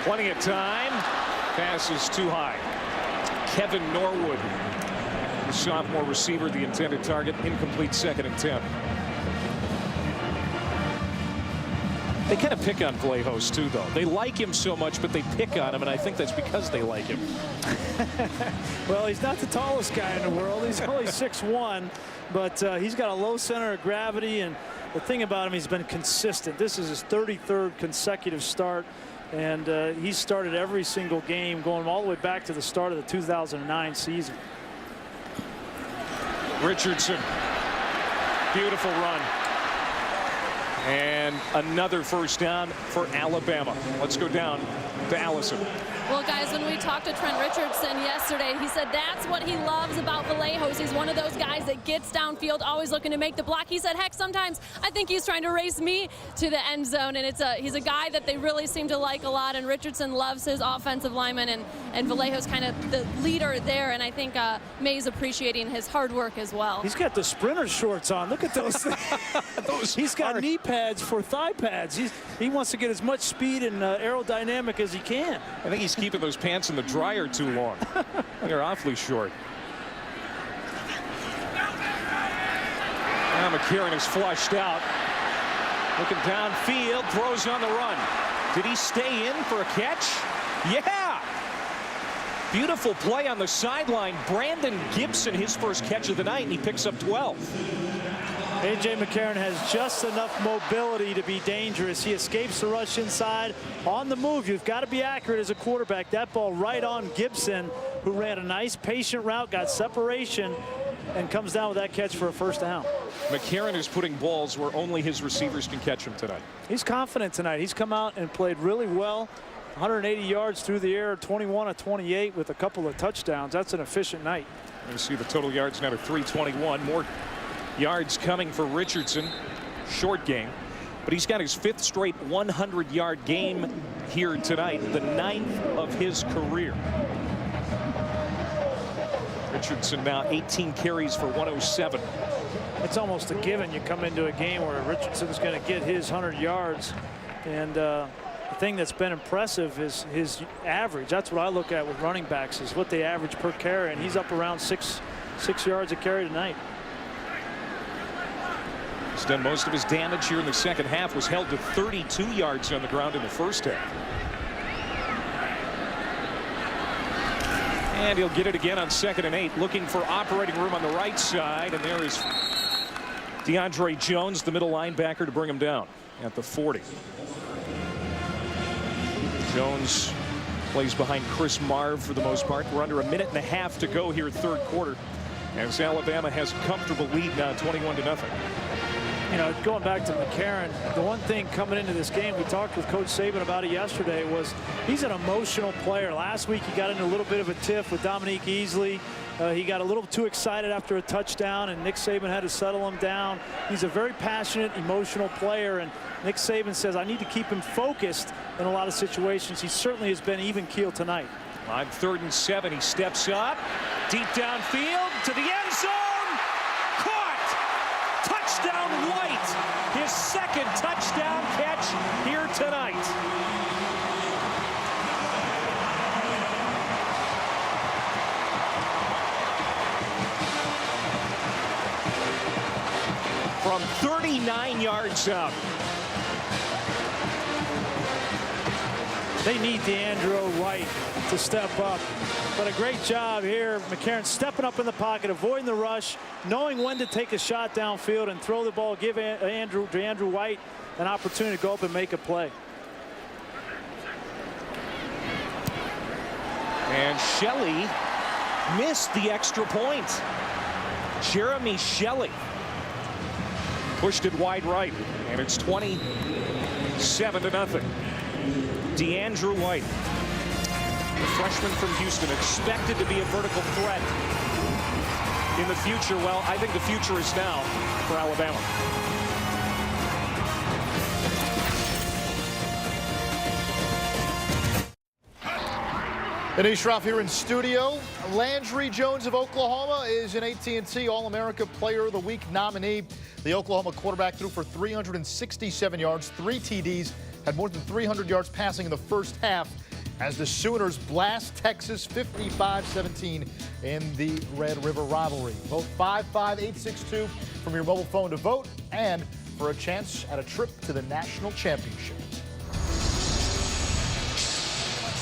Plenty of time. Pass is too high. Kevin Norwood, the sophomore receiver, the intended target. Incomplete. Second and 10. They kind of pick on Vlahos too, though. They like him so much, but they pick on him, and I think that's because they like him. Well, he's not the tallest guy in the world. He's only 6'1", but he's got a low center of gravity, and the thing about him, he's been consistent. This is his 33rd consecutive start, and he's started every single game going all the way back to the start of the 2009 season. Richardson. Beautiful run. And another first down for Alabama. Let's go down to Allison. Well, guys, when we talked to Trent Richardson yesterday, he said that's what he loves about Vlahos. He's one of those guys that gets downfield, always looking to make the block. He said, heck, sometimes I think he's trying to race me to the end zone. And he's a guy that they really seem to like a lot. And Richardson loves his offensive lineman, and Vlahos kind of the leader there. And I think May's appreciating his hard work as well. He's got the sprinter shorts on. Look at those things. He's got knee pads for thigh pads. He wants to get as much speed and aerodynamic as he can. I think he's keeping those pants in the dryer too long. They're awfully short. Now McCarron is flushed out. Looking downfield, throws on the run. Did he stay in for a catch? Yeah! Beautiful play on the sideline. Brandon Gibson, his first catch of the night, and he picks up 12. A.J. McCarron has just enough mobility to be dangerous. He escapes the rush inside. On the move, you've got to be accurate as a quarterback. That ball right on Gibson, who ran a nice patient route, got separation, and comes down with that catch for a first down. McCarron is putting balls where only his receivers can catch him tonight. He's confident tonight. He's come out and played really well. 180 yards through the air, 21 of 28 with a couple of touchdowns. That's an efficient night. You see the total yards now to 321. More yards coming for Richardson. Short game, but he's got his 5th straight 100-yard game here tonight, the 9th of his career. Richardson now 18 carries for 107. It's almost a given. You come into a game where Richardson's going to get his 100 yards, and the thing that's been impressive is his average. That's what I look at with running backs, is what they average per carry, and he's up around six yards a carry tonight. He's done most of his damage here in the second half. Was held to 32 yards on the ground in the first half. And he'll get it again on 2nd and 8, looking for operating room on the right side. And there is DeAndre Jones, the middle linebacker, to bring him down at the 40. Jones plays behind Chris Marv for the most part. We're under a minute and a half to go here, 3rd quarter, as Alabama has a comfortable lead now, 21-0. You know, going back to McCarron, the one thing coming into this game, we talked with Coach Saban about it yesterday, was he's an emotional player. Last week he got into a little bit of a tiff with Dominique Easley. He got a little too excited after a touchdown, and Nick Saban had to settle him down. He's a very passionate, emotional player, and Nick Saban says, I need to keep him focused in a lot of situations. He certainly has been even keel tonight. On 3rd and 7, he steps up, deep downfield to the end zone. Caught! Touchdown White! His 2nd touchdown catch here tonight. From 39 yards out. They need DeAndre White to step up. But a great job here. McCarron stepping up in the pocket, avoiding the rush, knowing when to take a shot downfield and throw the ball, give DeAndre White an opportunity to go up and make a play. And Shelley missed the extra point. Jeremy Shelley pushed it wide right, and it's 27-0. DeAndre White, the freshman from Houston, expected to be a vertical threat in the future. Well, I think the future is now for Alabama. Anish Shroff here in studio. Landry Jones of Oklahoma is an AT&T All-America Player of the Week nominee. The Oklahoma quarterback threw for 367 yards, 3 TDs, had more than 300 yards passing in the first half as the Sooners blast Texas 55-17 in the Red River rivalry. Vote 55862 from your mobile phone to vote and for a chance at a trip to the national championship.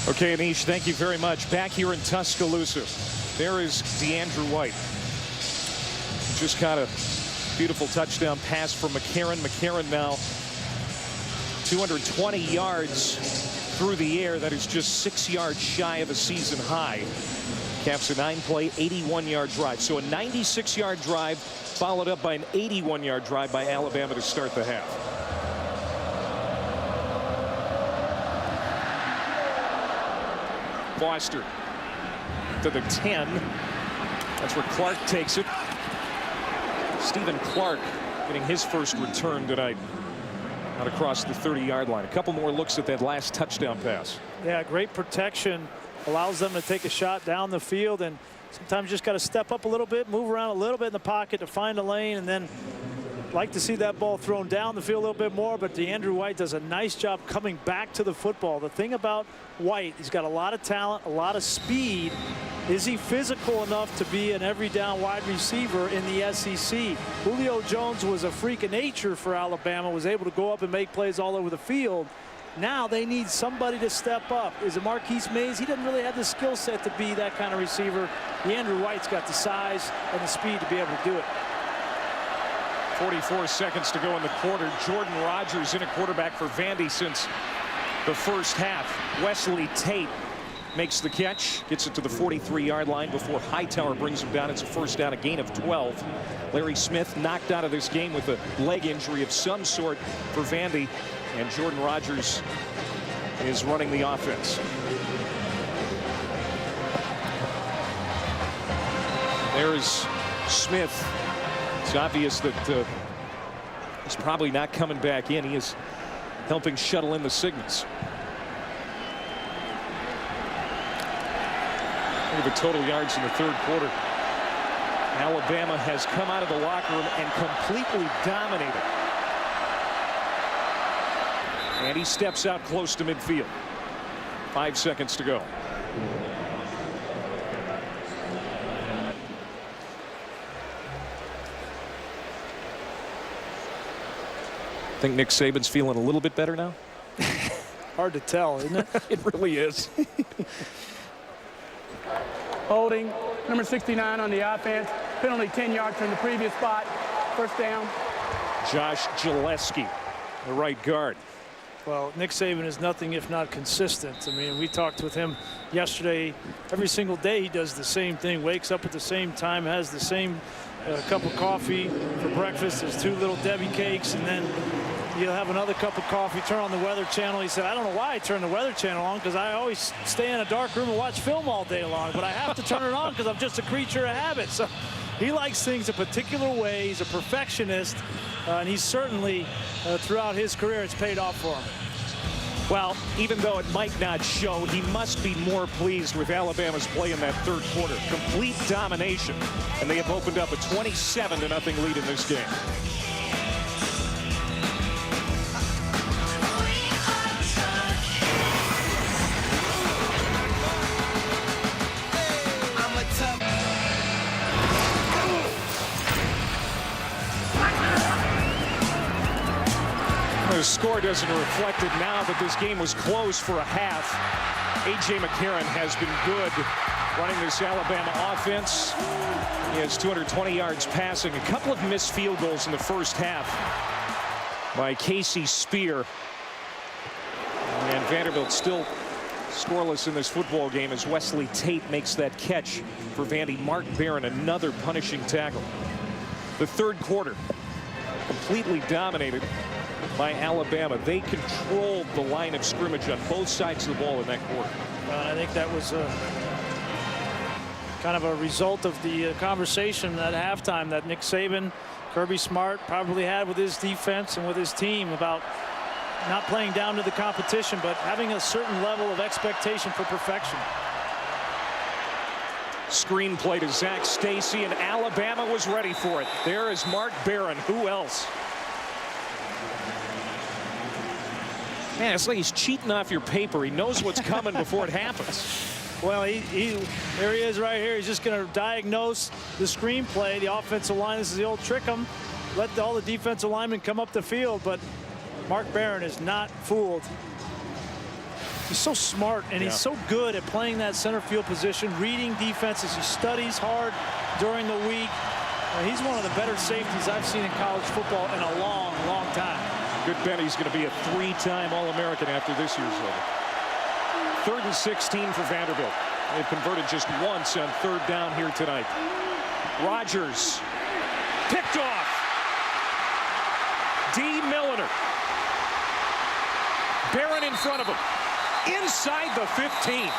Okay, Anish, thank you very much. Back here in Tuscaloosa, there is DeAndre White. Just caught a beautiful touchdown pass from McCarron. McCarron now 220 yards through the air. That is just 6 yards shy of a season high. Caps a 9-play, 81-yard drive. So a 96-yard drive followed up by an 81-yard drive by Alabama to start the half. Foster to the 10. That's where Clark takes it. Stephen Clark getting his first return tonight out across the 30-yard line. A couple more looks at that last touchdown pass. Yeah, great protection. Allows them to take a shot down the field, and sometimes you just got to step up a little bit, move around a little bit in the pocket to find a lane, and then like to see that ball thrown down the field a little bit more. But DeAndre White does a nice job coming back to the football. The thing about White, he's got a lot of talent, a lot of speed. Is he physical enough to be an every down wide receiver in the SEC? Julio Jones was a freak of nature for Alabama, was able to go up and make plays all over the field. Now they need somebody to step up. Is it Marquise Mays? He doesn't really have the skill set to be that kind of receiver. DeAndre White's got the size and the speed to be able to do it. 44 seconds to go in the quarter. Jordan Rogers in a quarterback for Vandy since the first half. Wesley Tate makes the catch, gets it to the 43-yard line before Hightower brings him down. It's a first down, a gain of 12. Larry Smith knocked out of this game with a leg injury of some sort for Vandy, and Jordan Rogers is running the offense. There is Smith. It's obvious that he's probably not coming back in. He is helping shuttle in the signals. Look at the total yards in the third quarter. Alabama has come out of the locker room and completely dominated. And he steps out close to midfield. 5 seconds to go. Think Nick Saban's feeling a little bit better now? Hard to tell, isn't it? It really is. Holding. Number 69 on the offense. Penalty 10 yards from the previous spot. First down. Josh Gillespie, the right guard. Well, Nick Saban is nothing if not consistent. I mean, we talked with him yesterday. Every single day he does the same thing. Wakes up at the same time, has the same cup of coffee for breakfast. There's 2 little Debbie cakes, and then he'll have another cup of coffee, turn on the Weather Channel. He said, I don't know why I turn the Weather Channel on, because I always stay in a dark room and watch film all day long, but I have to turn it on because I'm just a creature of habit. So he likes things a particular way. He's a perfectionist, and he's certainly, throughout his career, it's paid off for him. Well, even though it might not show, he must be more pleased with Alabama's play in that third quarter. Complete domination, and they have opened up a 27-0 lead in this game. The score doesn't reflect it now, but this game was close for a half. A.J. McCarron has been good running this Alabama offense. He has 220 yards passing. A couple of missed field goals in the first half by Casey Spear. And Vanderbilt still scoreless in this football game as Wesley Tate makes that catch for Vandy. Mark Barron, another punishing tackle. The third quarter completely dominated by Alabama. They controlled the line of scrimmage on both sides of the ball in that quarter. I think that was kind of a result of the conversation at halftime that Nick Saban, Kirby Smart probably had with his defense and with his team about not playing down to the competition, but having a certain level of expectation for perfection. Screen play to Zach Stacy, and Alabama was ready for it. There is Mark Barron. Who else? Man, it's like he's cheating off your paper. He knows what's coming before it happens. Well, there he is right here. He's just going to diagnose the screenplay. The offensive line, this is the old trick 'em. Let all the defensive linemen come up the field, but Mark Barron is not fooled. He's so smart, and he's so good at playing that center field position, reading defenses. He studies hard during the week. He's one of the better safeties I've seen in college football in a long, long time. Good bet he's going to be a 3-time All-American after this year's over. 3rd and 16 for Vanderbilt. They've converted just once on third down here tonight. Rogers picked off. D. Milliner. Barron in front of him. Inside the 15.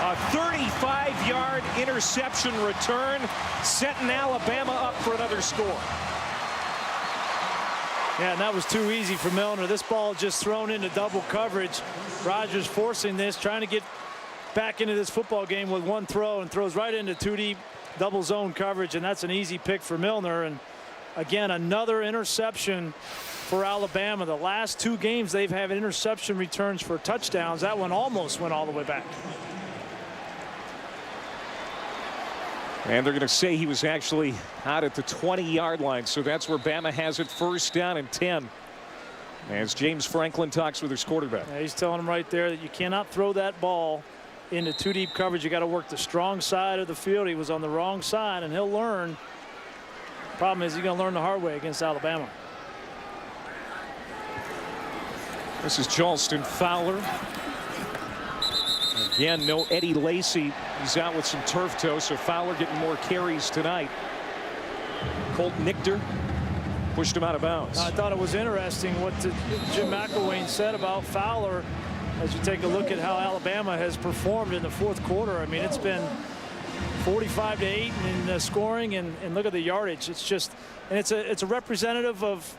A 35-yard interception return, setting Alabama up for another score. Yeah, and that was too easy for Milner. This ball just thrown into double coverage. Rogers forcing this, trying to get back into this football game with one throw, and throws right into 2 deep double zone coverage, and that's an easy pick for Milner. And again, another interception for Alabama. The last 2 games they've had interception returns for touchdowns. That one almost went all the way back. And they're going to say he was actually out at the 20-yard line, so that's where Bama has it, first down and 10. As James Franklin talks with his quarterback. Yeah, he's telling him right there that you cannot throw that ball into 2 deep coverage. You got to work the strong side of the field. He was on the wrong side, and he'll learn. Problem is, he's going to learn the hard way against Alabama. This is Charleston Fowler. Again, no Eddie Lacy. He's out with some turf toe, so Fowler getting more carries tonight. Colt Nichter pushed him out of bounds. I thought it was interesting what Jim McElwain said about Fowler as you take a look at how Alabama has performed in the fourth quarter. I mean, it's been 45-8 in scoring, and look at the yardage. It's just, and it's a representative of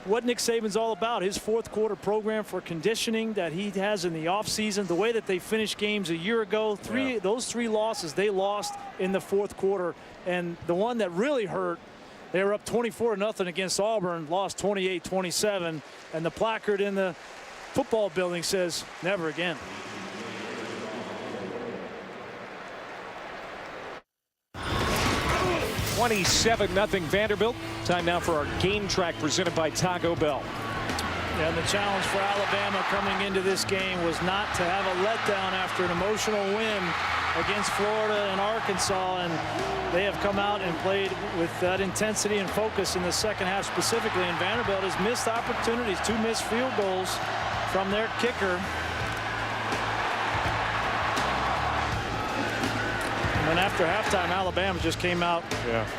what Nick Saban's all about, his fourth quarter program for conditioning that he has in the offseason, the way that they finished games a year ago. Those 3 losses they lost in the fourth quarter, and the one that really hurt, they were up 24-0 against Auburn, lost 28-27, and the placard in the football building says never again. $27-0 Vanderbilt. Time now for our game track presented by Taco Bell. Yeah, and the challenge for Alabama coming into this game was not to have a letdown after an emotional win against Florida and Arkansas, and they have come out and played with that intensity and focus in the second half specifically, and Vanderbilt has missed opportunities, 2 missed field goals from their kicker. And then after halftime, Alabama just came out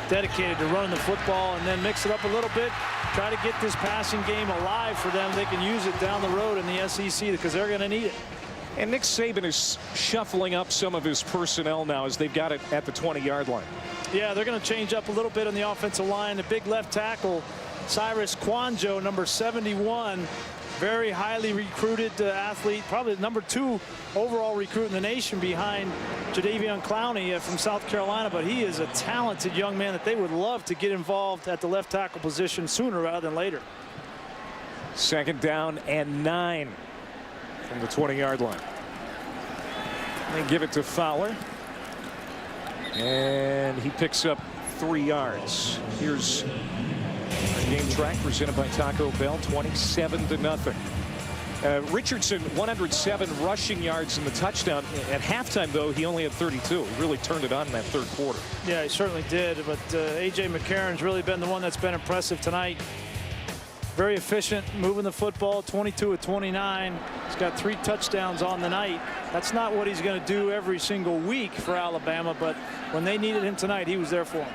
dedicated to running the football and then mix it up a little bit, try to get this passing game alive for them. They can use it down the road in the SEC because they're going to need it. And Nick Saban is shuffling up some of his personnel now as they've got it at the 20-yard line. Yeah, they're going to change up a little bit on the offensive line. The big left tackle, Cyrus Kwanjo, number 71, very highly recruited athlete, probably number 2 overall recruit in the nation behind Jadeveon Clowney from South Carolina. But he is a talented young man that they would love to get involved at the left tackle position sooner rather than later. 2nd down and 9 from the 20-yard line. They give it to Fowler, and he picks up 3 yards. Here's our game track presented by Taco Bell, 27-0. Richardson 107 rushing yards in the touchdown. At halftime, though, he only had 32. He really turned it on in that 3rd quarter. Yeah, he certainly did. But A.J. McCarron's really been the one that's been impressive tonight. Very efficient, moving the football, 22 of 29. He's got 3 touchdowns on the night. That's not what he's going to do every single week for Alabama, but when they needed him tonight, he was there for them.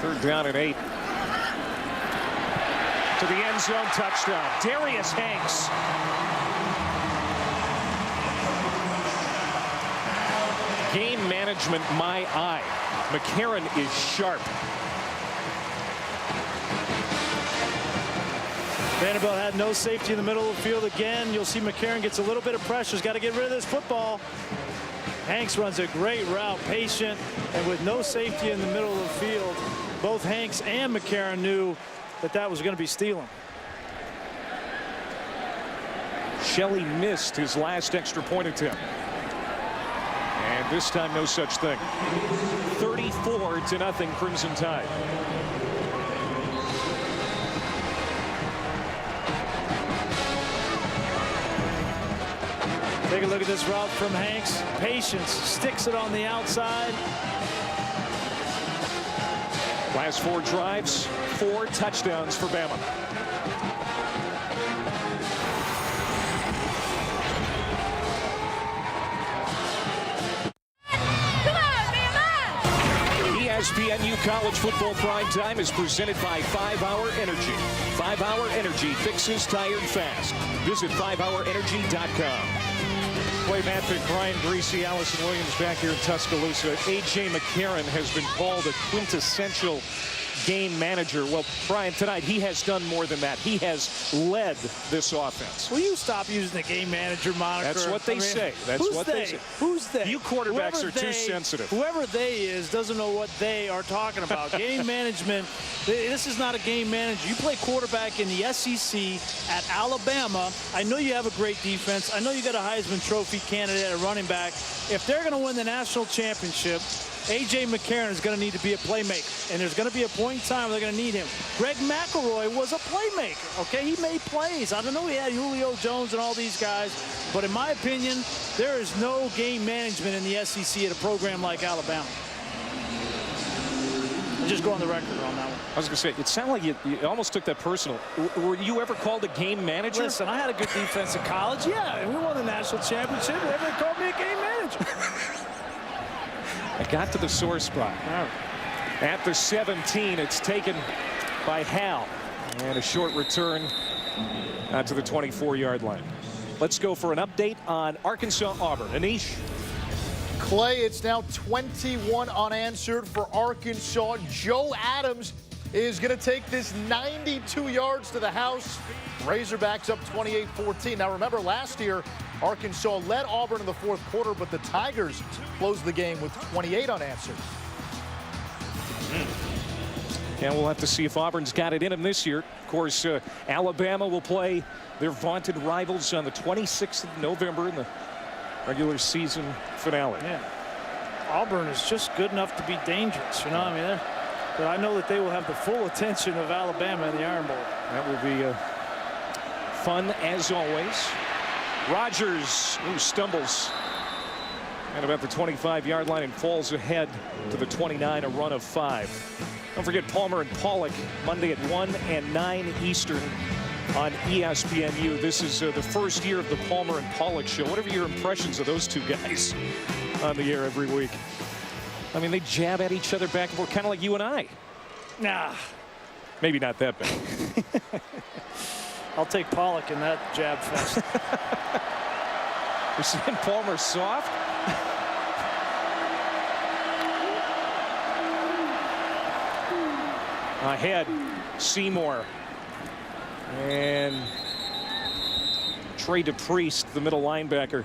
3rd down and 8. To the end zone, touchdown. Darius Hanks. Game management, my eye. McCarron is sharp. Vanderbilt had no safety in the middle of the field again. You'll see McCarron gets a little bit of pressure. He's got to get rid of this football. Hanks runs a great route, patient, and with no safety in the middle of the field, both Hanks and McCarron knew that that was going to be stealing. Shelley missed his last extra point attempt. And this time, no such thing. 34-0 Crimson Tide. Take a look at this route from Hanks. Patience, sticks it on the outside. Last 4 drives, 4 touchdowns for Bama. ESPNU College Football Prime Time is presented by 5-Hour Energy. 5-Hour Energy fixes tired fast. Visit 5hourenergy.com. Clay Matvick, Brian Greasy, Allison Williams back here in Tuscaloosa. A.J. McCarron has been called a quintessential game manager. Well, Brian, tonight he has done more than that. He has led this offense. Will you stop using the game manager moniker? That's what they say. That's what they say. Who's they? You quarterbacks are too sensitive. Whoever they is doesn't know what they are talking about. Game management, this is not a game manager. You play quarterback in the SEC at Alabama. I know you have a great defense. I know you got a Heisman Trophy candidate at running back. If they're going to win the national championship, A.J. McCarron is going to need to be a playmaker, and there's going to be a point in time where they're going to need him. Greg McElroy was a playmaker, okay? He made plays. I don't know, he had Julio Jones and all these guys, but in my opinion, there is no game management in the SEC at a program like Alabama. I'll just go on the record on that one. I was going to say, it sounded like you almost took that personal. Were you ever called a game manager? Listen, I had a good defense in college, yeah, and we won the national championship. Everyone called me a game manager. I got to the sore spot. At the 17, it's taken by Hal. And a short return out to the 24-yard line. Let's go for an update on Arkansas-Auburn. Anish. Clay, it's now 21 unanswered for Arkansas. Joe Adams is going to take this 92 yards to the house. Razorbacks up 28-14. Now remember, last year Arkansas led Auburn in the 4th quarter, but the Tigers closed the game with 28 unanswered. And we'll have to see if Auburn's got it in them this year. Of course, Alabama will play their vaunted rivals on the 26th of November in the regular season finale. Yeah. Auburn is just good enough to be dangerous. You know, I mean, But I know that they will have the full attention of Alabama in the Iron Bowl. That will be fun as always. Rogers, who stumbles at about the 25-yard line and falls ahead to the 29, a run of 5. Don't forget Palmer and Pollock Monday at 1 and 9 Eastern on ESPNU. This is the first year of the Palmer and Pollock show. What are your impressions of those two guys on the air every week? I mean, they jab at each other back and forth, kind of like you and I. Nah. Maybe not that bad. I'll take Pollock in that jab fest. We're seeing Palmer soft. Ahead, Seymour. And Trey DePriest, the middle linebacker,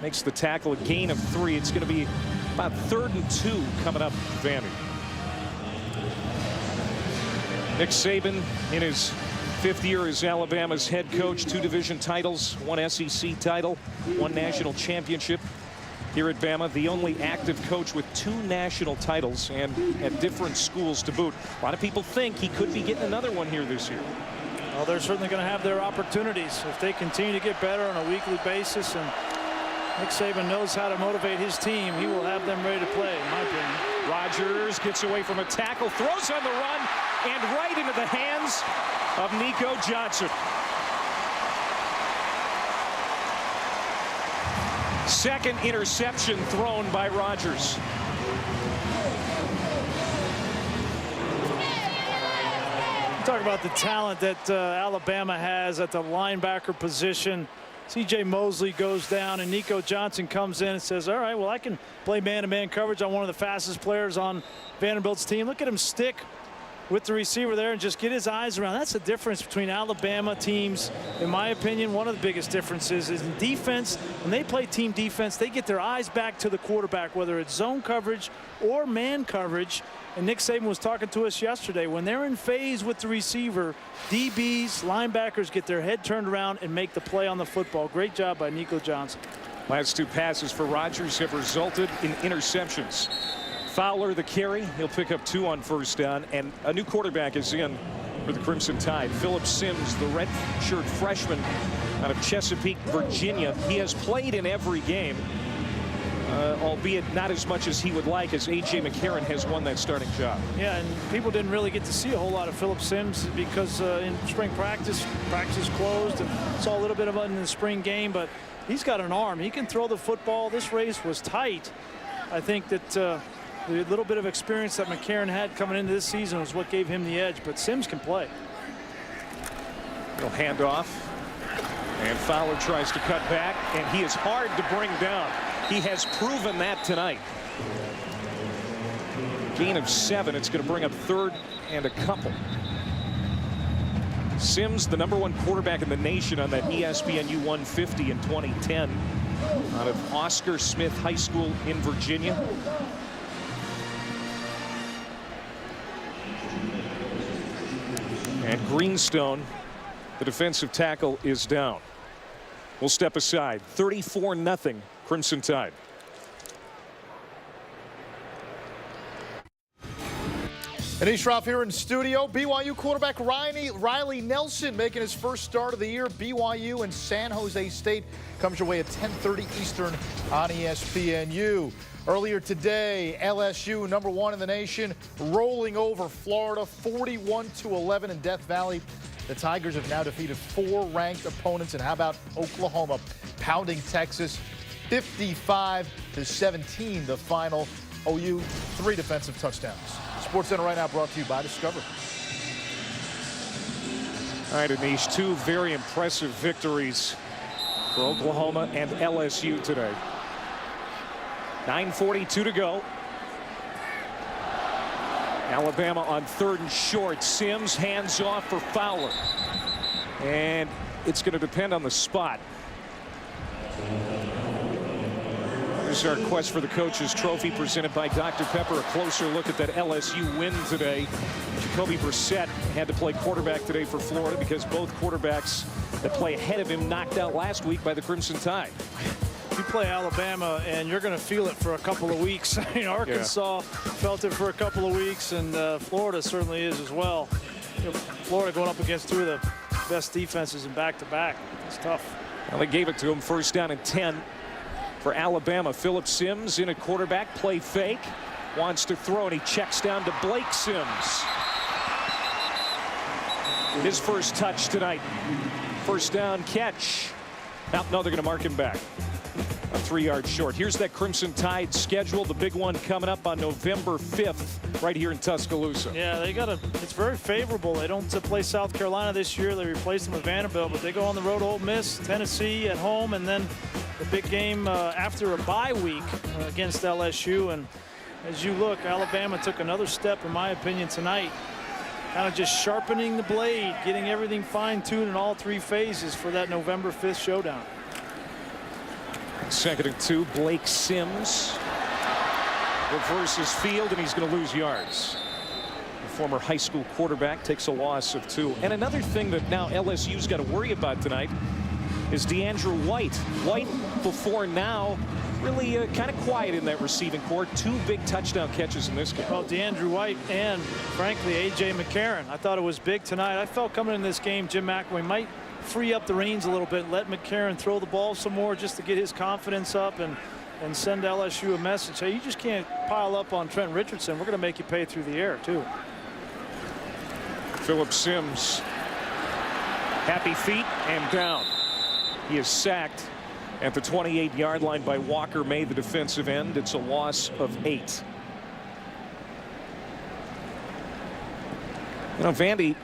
makes the tackle, a gain of 3. It's going to be about 3rd and 2 coming up, Vandy. Nick Saban in his 5th year as Alabama's head coach, 2 division titles, 1 SEC title, 1 national championship here at Bama. The only active coach with 2 national titles and at different schools to boot. A lot of people think he could be getting another one here this year. Well, they're certainly going to have their opportunities if they continue to get better on a weekly basis, and Nick Saban knows how to motivate his team. He will have them ready to play, in my opinion. Rogers gets away from a tackle, throws on the run, and right into the hands of Nico Johnson. Second interception thrown by Rogers. Talk about the talent that Alabama has at the linebacker position. C.J. Mosley goes down and Nico Johnson comes in and says, all right, well, I can play man-to-man coverage on one of the fastest players on Vanderbilt's team. Look at him stick with the receiver there and just get his eyes around. That's the difference between Alabama teams. In my opinion, one of the biggest differences is in defense. When they play team defense, they get their eyes back to the quarterback, whether it's zone coverage or man coverage. And Nick Saban was talking to us yesterday. When they're in phase with the receiver, DBs, linebackers get their head turned around and make the play on the football. Great job by Nico Johnson. Last 2 passes for Rogers have resulted in interceptions. Fowler the carry. He'll pick up 2 on 1st down, and a new quarterback is in for the Crimson Tide. Phillip Sims, the redshirt freshman out of Chesapeake, Virginia. He has played in every game, albeit not as much as he would like, as A.J. McCarron has won that starting job. Yeah, and people didn't really get to see a whole lot of Phillip Sims because in spring practice closed, and saw a little bit of it in the spring game, but he's got an arm. He can throw the football. This race was tight. I think that the little bit of experience that McCarron had coming into this season was what gave him the edge, but Sims can play. He'll hand off, and Fowler tries to cut back, and he is hard to bring down. He has proven that tonight. Gain of 7. It's going to bring up 3rd and a couple. Sims, the #1 quarterback in the nation on that ESPNU 150 in 2010 out of Oscar Smith High School in Virginia. And Greenstone, the defensive tackle, is down. We'll step aside. 34-0 Crimson Tide. And Eastroff here in studio. BYU quarterback Riley Nelson making his first start of the year. BYU and San Jose State comes your way at 10:30 Eastern on ESPNU. Earlier today, LSU, #1 in the nation, rolling over Florida 41-11 in Death Valley. The Tigers have now defeated 4 ranked opponents. And how about Oklahoma pounding Texas 55-17, the final. OU 3 defensive touchdowns. SportsCenter right now brought to you by Discovery. All right, Anish, 2 very impressive victories for Oklahoma and LSU today. 9:42 to go. Alabama on 3rd and short. Sims hands off for Fowler. And it's going to depend on the spot. Here's our quest for the coach's trophy presented by Dr. Pepper. A closer look at that LSU win today. Jacoby Brissett had to play quarterback today for Florida because both quarterbacks that play ahead of him knocked out last week by the Crimson Tide. you play Alabama, and you're going to feel it for a couple of weeks. I mean, Arkansas felt it for a couple of weeks, and Florida certainly is as well. You know, Florida going up against two of the best defenses in back-to-back. It's tough. Well, they gave it to him. First down and 10 for Alabama. Phillip Sims in a quarterback play fake. Wants to throw, and he checks down to Blake Sims. His first touch tonight. First down catch. No, they're going to mark him back. 3 yards short. Here's that Crimson Tide schedule. The big one coming up on November 5th right here in Tuscaloosa. Yeah, it's very favorable. They don't play South Carolina this year. They replaced them with Vanderbilt, but they go on the road to Ole Miss, Tennessee at home, and then the big game after a bye week against LSU. And as you look, Alabama took another step, in my opinion, tonight. Kind of just sharpening the blade, getting everything fine-tuned in all three phases for that November 5th showdown. Second and 2, Blake Sims reverses field, and he's going to lose yards. The former high school quarterback takes a loss of 2. And another thing that now LSU's got to worry about tonight is DeAndrew White. White before now really kind of quiet in that receiving corps. 2 big touchdown catches in this game. Well, DeAndrew White and, frankly, A.J. McCarron. I thought it was big tonight. I felt coming in this game, Jim McElwain might free up the reins a little bit and let McCarron throw the ball some more just to get his confidence up and send LSU a message. Hey, you just can't pile up on Trent Richardson. We're going to make you pay through the air, too. Phillip Sims, happy feet and down. He is sacked at the 28-yard line by Walker May, the defensive end. It's a loss of 8. You know, Vandy,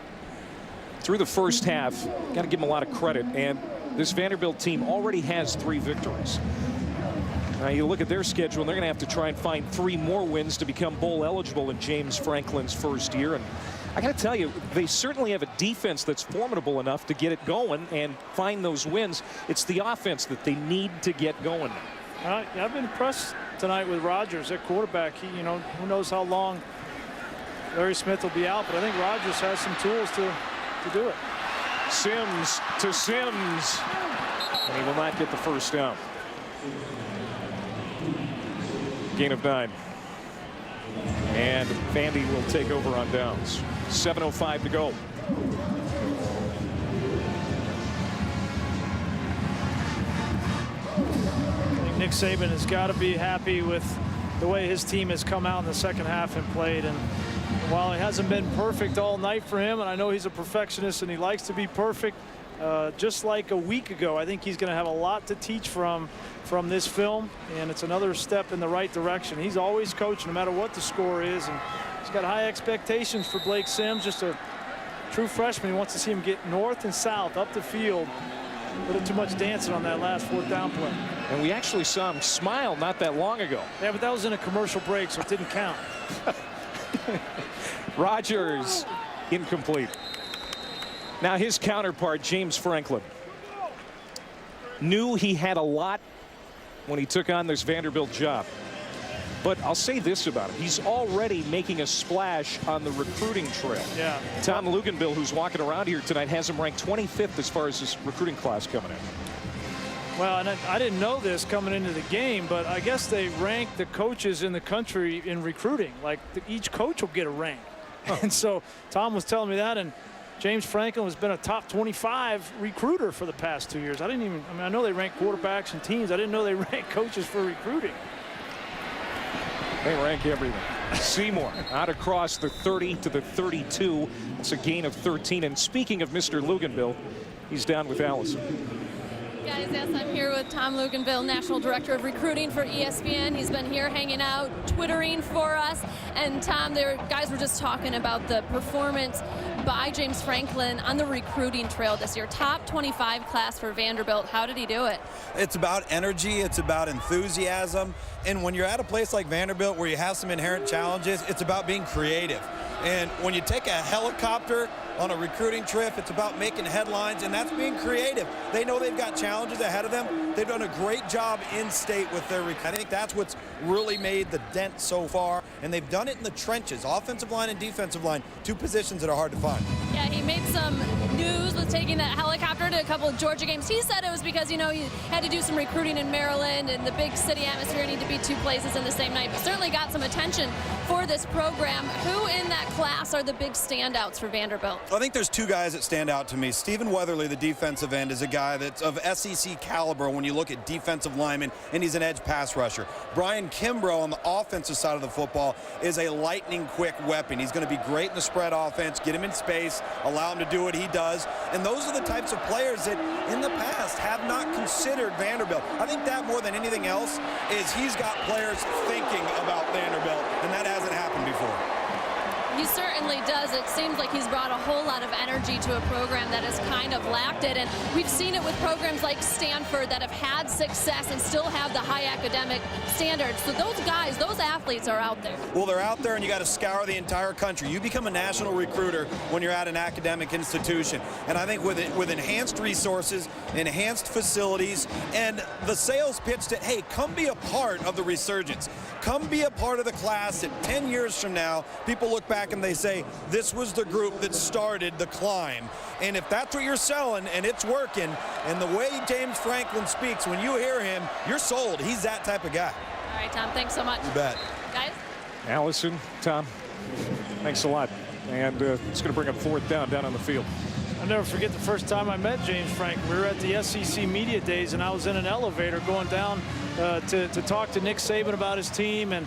through the first half, got to give him a lot of credit. And this Vanderbilt team already has 3 victories. Now you look at their schedule, and they're going to have to try and find 3 more wins to become bowl eligible in James Franklin's first year. And I got to tell you, they certainly have a defense that's formidable enough to get it going and find those wins. It's the offense that they need to get going. I've been impressed tonight with Rodgers at quarterback. He, you know, who knows how long Larry Smith will be out, but I think Rodgers has some tools to do it. Sims to Sims, and he will not get the first down. Gain of 9. And Vandy will take over on downs. 7:05 to go. I think Nick Saban has got to be happy with the way his team has come out in the second half and played. And while it hasn't been perfect all night for him, and I know he's a perfectionist and he likes to be perfect, just like a week ago, I think he's going to have a lot to teach from this film, and it's another step in the right direction. He's always coached no matter what the score is, and he's got high expectations for Blake Sims, just a true freshman. He wants to see him get north and south up the field. A little too much dancing on that last 4th down play. And we actually saw him smile not that long ago. Yeah, but that was in a commercial break, so it didn't count. Rodgers incomplete. Now his counterpart, James Franklin, knew he had a lot when he took on this Vanderbilt job. But I'll say this about him. He's already making a splash on the recruiting trail. Yeah. Tom Luganville, who's walking around here tonight, has him ranked 25th as far as this recruiting class coming in. Well, and I didn't know this coming into the game, but I guess they rank the coaches in the country in recruiting. Like each coach will get a rank. Huh. And so Tom was telling me that, and James Franklin has been a top 25 recruiter for the past 2 years. I mean, I know they rank quarterbacks and teams. I didn't know they rank coaches for recruiting. They rank everything. Seymour out across the 30 to the 32. It's a gain of 13. And speaking of Mr. Luganville, he's down with Allison. Guys, yes, I'm here with Tom Luganville, National Director of Recruiting for ESPN. He's been here hanging out, twittering for us. And Tom, guys were just talking about the performance by James Franklin on the recruiting trail this year. Top 25 class for Vanderbilt. How did he do it? It's about energy. It's about enthusiasm. And when you're at a place like Vanderbilt where you have some inherent challenges, it's about being creative. And when you take a helicopter on a recruiting trip. It's about making headlines, and that's being creative. They know they've got challenges ahead of them. They've done a great job in state with their recruiting. I think that's what's really made the dent so far, and they've done it in the trenches, offensive line and defensive line, two positions that are hard to find. Yeah, he made some news with taking that helicopter to a couple of Georgia games. He said it was because, you know, he had to do some recruiting in Maryland, and the big city atmosphere need to be two places in the same night. But certainly got some attention for this program. Who in that class are the big standouts for Vanderbilt? I think there's two guys that stand out to me. Stephen Weatherly, the defensive end, is a guy that's of SEC caliber when you look at defensive linemen, and he's an edge pass rusher. Brian Kimbrough on the offensive side of the football is a lightning quick weapon. He's going to be great in the spread offense, get him in space, allow him to do what he does. And those are the types of players that in the past have not considered Vanderbilt. I think that more than anything else is he's got players thinking about Vanderbilt, and that hasn't happened before. He certainly does. It seems like he's brought a whole lot of energy to a program that has kind of lacked it. And we've seen it with programs like Stanford that have had success and still have the high academic standards. So those guys, those athletes are out there. Well, they're out there, and you got to scour the entire country. You become a national recruiter when you're at an academic institution. And I think with enhanced resources, enhanced facilities, and the sales pitch that, hey, come be a part of the resurgence. Come be a part of the class that 10 years from now, people look back and they say, this was the group that started the climb. And if that's what you're selling and it's working, and the way James Franklin speaks, when you hear him, you're sold. He's that type of guy. All right, Tom, thanks so much. You bet. Guys? Allison, Tom, thanks a lot. And it's going to bring up fourth down on the field. I'll never forget the first time I met James Franklin. We were at the SEC Media Days, and I was in an elevator going down to talk to Nick Saban about his team, and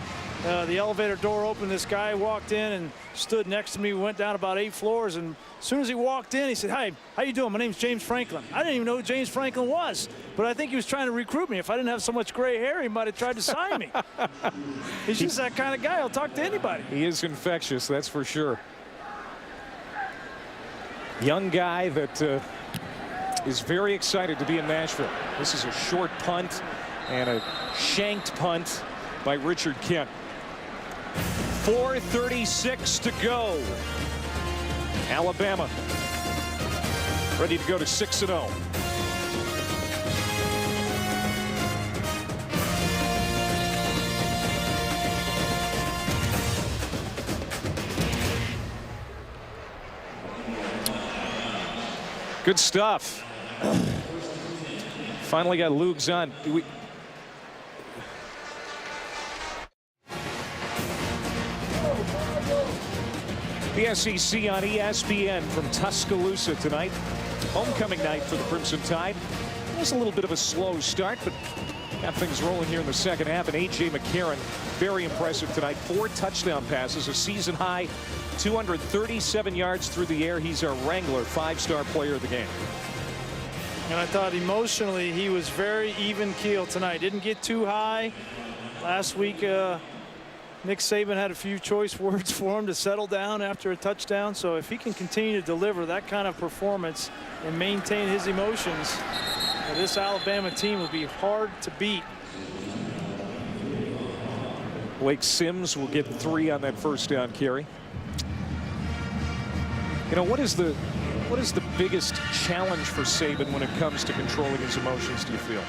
the elevator door opened. This guy walked in and stood next to me. We went down about 8 floors, and as soon as he walked in, he said, "Hi, how you doing? My name's James Franklin." I didn't even know who James Franklin was, but I think he was trying to recruit me. If I didn't have so much gray hair, he might have tried to sign me. He's just that kind of guy. He'll talk to anybody. He is infectious, that's for sure. Young guy that is very excited to be in Nashville. This is a short punt and a shanked punt by Richard Kent. 4:36 to go. Alabama ready to go to 6-0. Good stuff. Finally got Lugs on. The SEC on ESPN from Tuscaloosa tonight. Homecoming night for the Crimson Tide. It was a little bit of a slow start, but got things rolling here in the second half. And A.J. McCarron, very impressive tonight. 4 touchdown passes, a season high, 237 yards through the air. He's our Wrangler 5-star player of the game. And I thought emotionally he was very even keel tonight. Didn't get too high. Last week, Nick Saban had a few choice words for him to settle down after a touchdown. So if he can continue to deliver that kind of performance and maintain his emotions, this Alabama team will be hard to beat. Blake Sims will get 3 on that first down carry. You know, what is the biggest challenge for Saban when it comes to controlling his emotions, do you feel?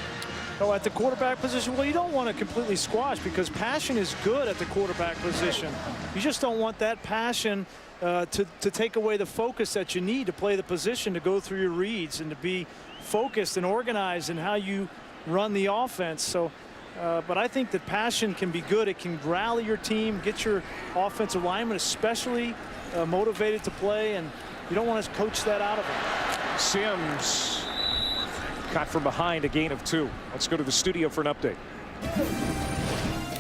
Oh, at the quarterback position, well, you don't want to completely squash, because passion is good at the quarterback position. You just don't want that passion to take away the focus that you need to play the position, to go through your reads and to be focused and organized in how you run the offense. So, but I think that passion can be good. It can rally your team, get your offensive linemen especially motivated to play, and you don't want to coach that out of them. Sims caught from behind, a gain of 2. Let's go to the studio for an update.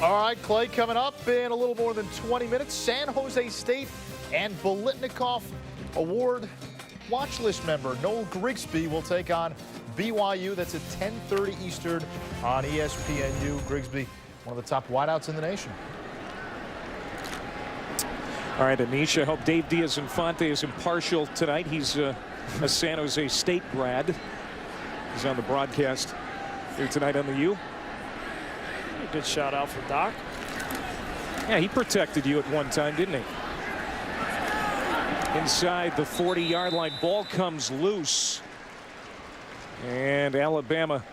All right, Clay, coming up in a little more than 20 minutes, San Jose State and Biletnikoff Award watch list member Noel Grigsby will take on BYU. That's at 10:30 Eastern on ESPNU. Grigsby, one of the top wideouts in the nation. All right, Anish, I hope Dave Diaz-Infante is impartial tonight. He's a San Jose State grad. He's on the broadcast here tonight on the U. A good shout out for Doc. Yeah, he protected you at one time, didn't he? inside the 40-yard line. Ball comes loose. And Alabama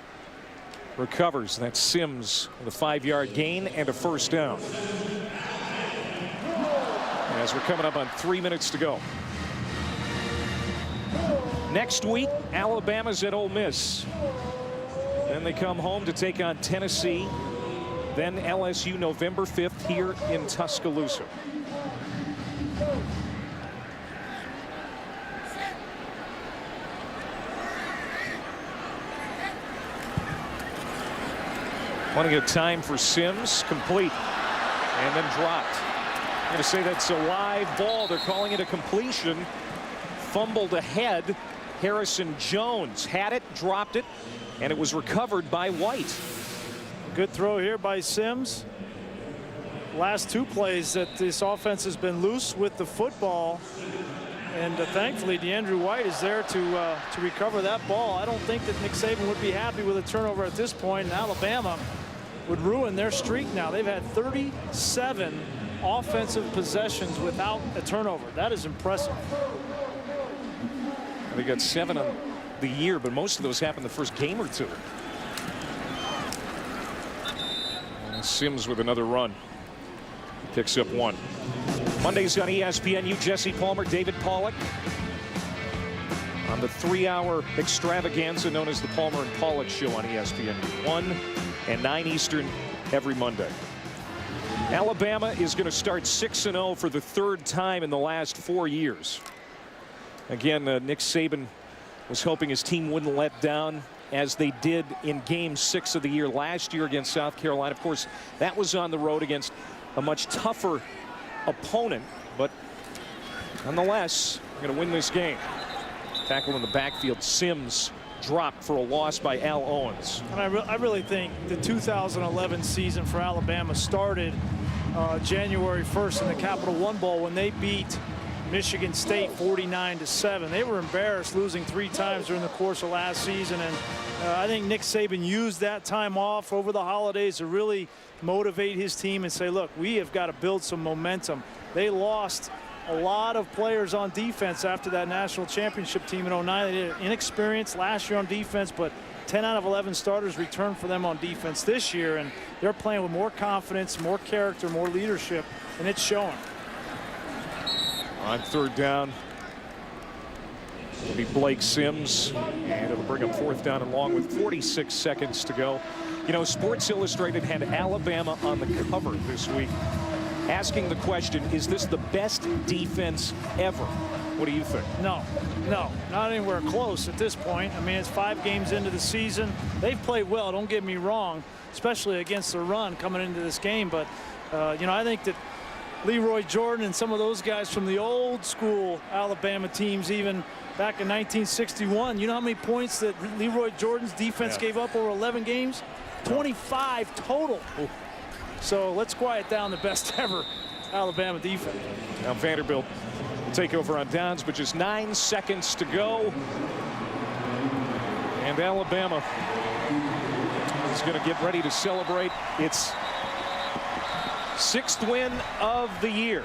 recovers. That's Sims with a 5-yard gain and a first down. As we're coming up on 3 minutes to go. Next week, Alabama's at Ole Miss. Then they come home to take on Tennessee. Then LSU November 5th here in Tuscaloosa. Plenty of time for Sims. Complete. And then dropped. I'm going to say that's a live ball. They're calling it a completion. Fumbled ahead. Harrison Jones had it, dropped it, and it was recovered by White. Good throw here by Sims. Last 2 plays that this offense has been loose with the football. And thankfully, DeAndrew White is there to recover that ball. I don't think that Nick Saban would be happy with a turnover at this point. And Alabama would ruin their streak now. They've had 37 offensive possessions without a turnover. That is impressive. They got 7 on the year, but most of those happened the first game or 2. And Sims with another run. Picks up 1. Mondays on ESPNU, Jesse Palmer, David Pollack. On the 3-hour extravaganza known as the Palmer and Pollack Show on ESPNU. 1 and 9 Eastern every Monday. Alabama is going to start 6-0 for the 3rd time in the last 4 years. Again, Nick Saban was hoping his team wouldn't let down as they did in Game 6 of the year last year against South Carolina. Of course, that was on the road against a much tougher opponent, but nonetheless, we're going to win this game. Tackle in the backfield. Sims dropped for a loss by Al Owens. And I really think the 2011 season for Alabama started January 1st in the Capital One Bowl when they beat Michigan State 49-7. They were embarrassed, losing 3 times during the course of last season, and I think Nick Saban used that time off over the holidays to really motivate his team and say, look, we have got to build some momentum. They lost a lot of players on defense after that national championship team in 09. They did inexperienced last year on defense, but 10 out of 11 starters returned for them on defense this year, and they're playing with more confidence, more character, more leadership, and it's showing. On 3rd down, it'll be Blake Sims, and it'll bring up 4th down and long with 46 seconds to go. You know, Sports Illustrated had Alabama on the cover this week, asking the question, is this the best defense ever? What do you think? No, not anywhere close at this point. I mean, it's 5 games into the season. They've played well, don't get me wrong, especially against the run coming into this game. But, you know, I think that Leroy Jordan and some of those guys from the old school Alabama teams, even back in 1961, you know how many points that Leroy Jordan's defense gave up over 11 games? 25 total. So let's quiet down the best ever Alabama defense. Now Vanderbilt will take over on downs, but just 9 seconds to go. And Alabama is going to get ready to celebrate its 6th win of the year.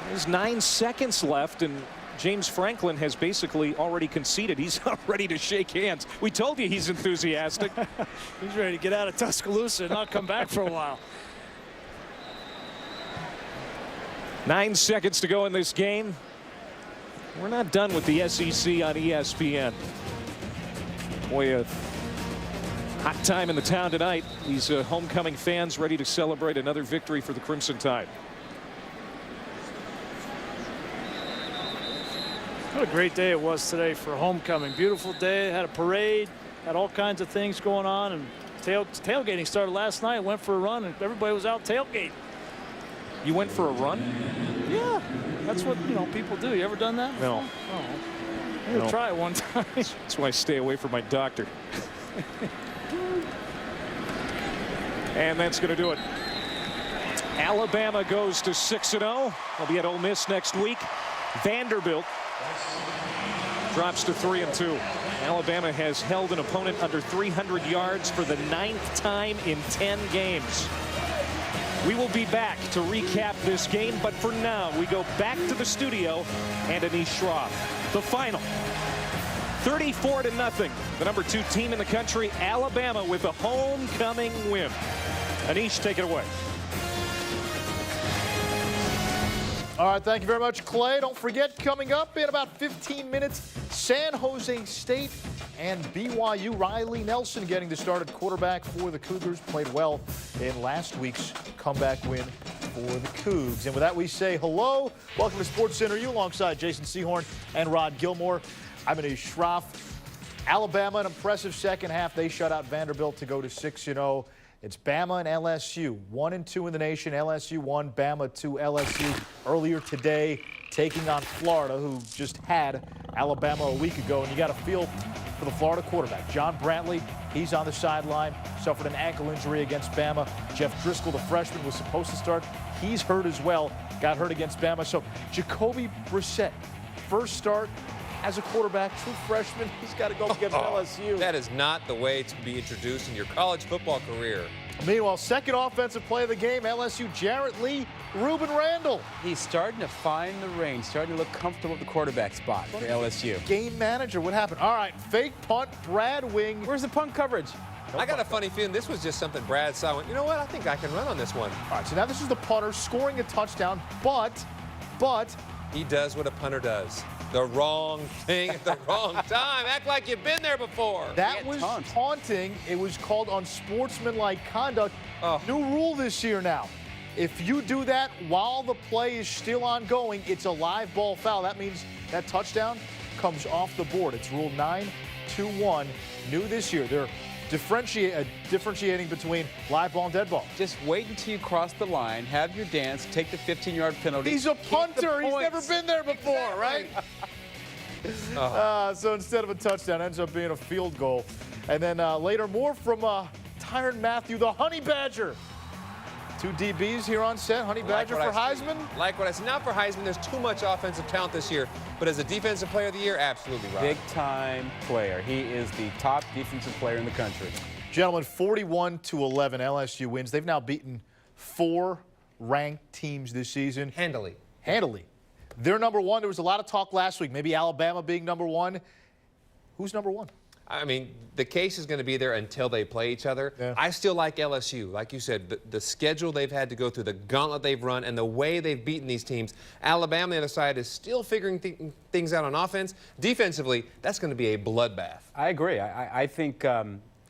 There's 9 seconds left, and James Franklin has basically already conceded. He's ready to shake hands. We told you he's enthusiastic. He's ready to get out of Tuscaloosa and not come back for a while. 9 seconds to go in this game. We're not done with the SEC on ESPN. Boy, hot time in the town tonight. These homecoming fans ready to celebrate another victory for the Crimson Tide. What a great day it was today for homecoming. Beautiful day. Had a parade, had all kinds of things going on, and tailgating started last night. Went for a run, and everybody was out tailgating. You went for a run? Yeah, that's what, you know, people do. You ever done that? No. Oh, I'm gonna try it one time. That's why I stay away from my doctor. And that's going to do it. Alabama goes to 6-0. They'll be at Ole Miss next week. Vanderbilt drops to 3-2. Alabama has held an opponent under 300 yards for the 9th time in 10 games. We will be back to recap this game, but for now, we go back to the studio and Anish Shroff. The final, 34-0. The number 2 team in the country, Alabama, with a homecoming win. Anish, take it away. All right, thank you very much, Clay. Don't forget, coming up in about 15 minutes, San Jose State and BYU. Riley Nelson getting the start at quarterback for the Cougars. Played well in last week's comeback win for the Cougs. And with that, we say hello. Welcome to Sports Center U alongside Jason Sehorn and Rod Gilmore. I'm Anish Shroff. Alabama, an impressive second half. They shut out Vanderbilt to go to 6-0. It's Bama and LSU, 1-2 in the nation. LSU 1, Bama 2. LSU earlier today taking on Florida, who just had Alabama a week ago. And you got a feel for the Florida quarterback. John Brantley, he's on the sideline, suffered an ankle injury against Bama. Jeff Driscoll, the freshman, was supposed to start. He's hurt as well, got hurt against Bama. So Jacoby Brissett, first start as a quarterback, true freshman. He's got to go against LSU. That is not the way to be introduced in your college football career. Meanwhile, second offensive play of the game, LSU, Jarrett Lee, Ruben Randall. He's starting to find the range, starting to look comfortable at the quarterback spot for LSU. Game manager, what happened? All right, fake punt, Brad Wing. Where's the punt coverage? I got a funny feeling this was just something Brad saw. Went, you know what? I think I can run on this one. All right, so now this is the punter scoring a touchdown, but he does what a punter does. The wrong thing at the wrong time. Act like you've been there before. That was taunting. It was called unsportsmanlike conduct. New rule this year now. If you do that while the play is still ongoing, it's a live ball foul. That means that touchdown comes off the board. It's Rule 9-2-1. New this year. They're differentiating between live ball and dead ball. Just wait until you cross the line, have your dance, take the 15-yard penalty. He's a punter. He's never been there before, right? So instead of a touchdown, ends up being a field goal. And then later, more from Tyrann Mathieu, the Honey Badger. 2 DBs here on set. Honey Badger for Heisman? Like what I said. Not for Heisman. There's too much offensive talent this year. But as a defensive player of the year, absolutely right. Big-time player. He is the top defensive player in the country. Gentlemen, 41-11 LSU wins. They've now beaten 4 ranked teams this season. Handily. They're number 1. There was a lot of talk last week. Maybe Alabama being number 1. Who's number 1? I mean, the case is going to be there until they play each other. Yeah. I still like LSU. Like you said, the schedule they've had to go through, the gauntlet they've run, and the way they've beaten these teams. Alabama, on the other side, is still figuring things out on offense. Defensively, that's going to be a bloodbath. I agree. I think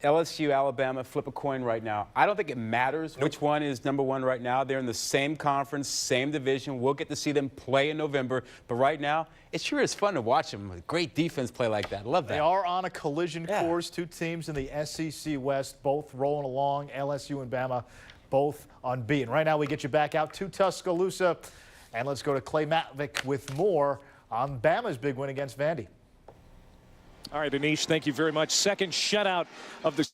LSU, Alabama, flip a coin right now. I don't think it matters which one is number 1 right now. They're in the same conference, same division. We'll get to see them play in November. But right now, it sure is fun to watch them with great defense play like that. Love that. They are on a collision course. 2 teams in the SEC West, both rolling along. LSU and Bama, both unbeaten. Right now, we get you back out to Tuscaloosa. And let's go to Clay Matvick with more on Bama's big win against Vandy. All right, Anish, thank you very much. Second shutout of the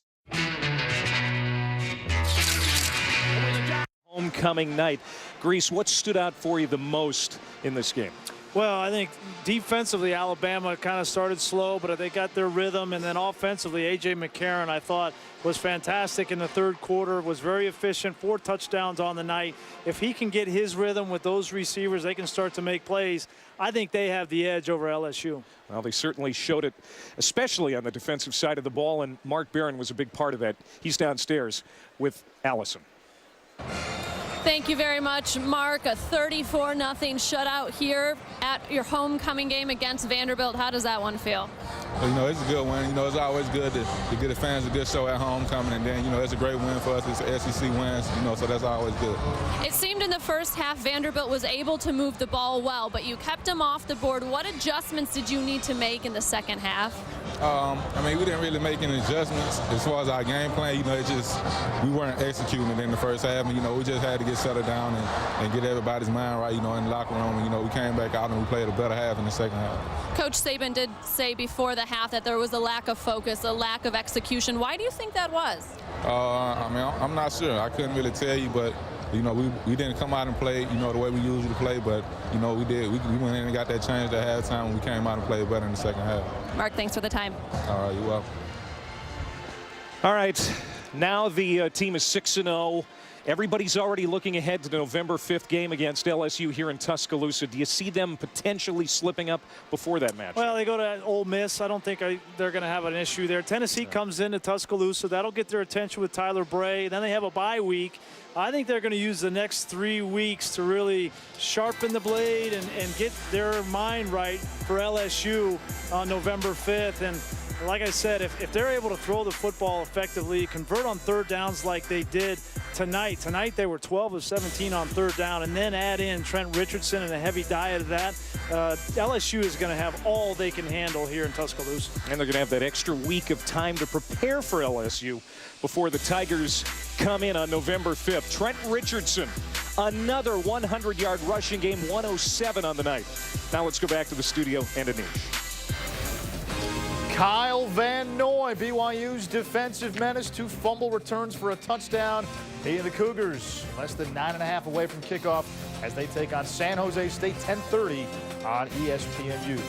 homecoming night. Grease, what stood out for you the most in this game? Well, I think defensively, Alabama kind of started slow, but they got their rhythm. And then offensively, A.J. McCarron, I thought, was fantastic in the third quarter, was very efficient, 4 touchdowns on the night. If he can get his rhythm with those receivers, they can start to make plays. I think they have the edge over LSU. Well, they certainly showed it, especially on the defensive side of the ball, and Mark Barron was a big part of that. He's downstairs with Allison. Thank you very much, Mark. A 34-0 shutout here at your homecoming game against Vanderbilt. How does that one feel? Well, you know, it's a good win. You know, it's always good to give the fans a good show at homecoming, and then, you know, it's a great win for us. It's the SEC wins, you know, so that's always good. It seemed in the first half Vanderbilt was able to move the ball well, but you kept them off the board. What adjustments did you need to make in the second half? I mean, we didn't really make any adjustments as far as our game plan. You know, it just, we weren't executing it in the first half, and, you know, we just had to get settled down and get everybody's mind right, you know, in the locker room. And, you know, we came back out and we played a better half in the second half. Coach Saban did say before the half that there was a lack of focus, a lack of execution. Why do you think that was? I mean, I'm not sure. I couldn't really tell you, but, you know, we didn't come out and play, you know, the way we usually play, but, you know, we did. We went in and got that change at halftime, and we came out and played better in the second half. Mark, thanks for the time. All right, you're welcome. All right, now the team is 6-0. Everybody's already looking ahead to the November 5th game against LSU here in Tuscaloosa. Do you see them potentially slipping up before that match? Well, they go to Ole Miss. I don't think they're going to have an issue there. Tennessee comes into Tuscaloosa. That'll get their attention with Tyler Bray. Then they have a bye week. I think they're going to use the next 3 weeks to really sharpen the blade and get their mind right for LSU on November 5th. And like I said, if they're able to throw the football effectively, convert on third downs like they did tonight. Tonight they were 12 of 17 on third down, and then add in Trent Richardson and a heavy diet of that. LSU is going to have all they can handle here in Tuscaloosa. And they're going to have that extra week of time to prepare for LSU before the Tigers come in on November 5th. Trent Richardson, another 100-yard rushing game, 107 on the night. Now let's go back to the studio and Anish. Kyle Van Noy, BYU's defensive menace, 2 fumble returns for a touchdown. He and the Cougars less than 9.5 away from kickoff as they take on San Jose State, 10:30 on ESPNU.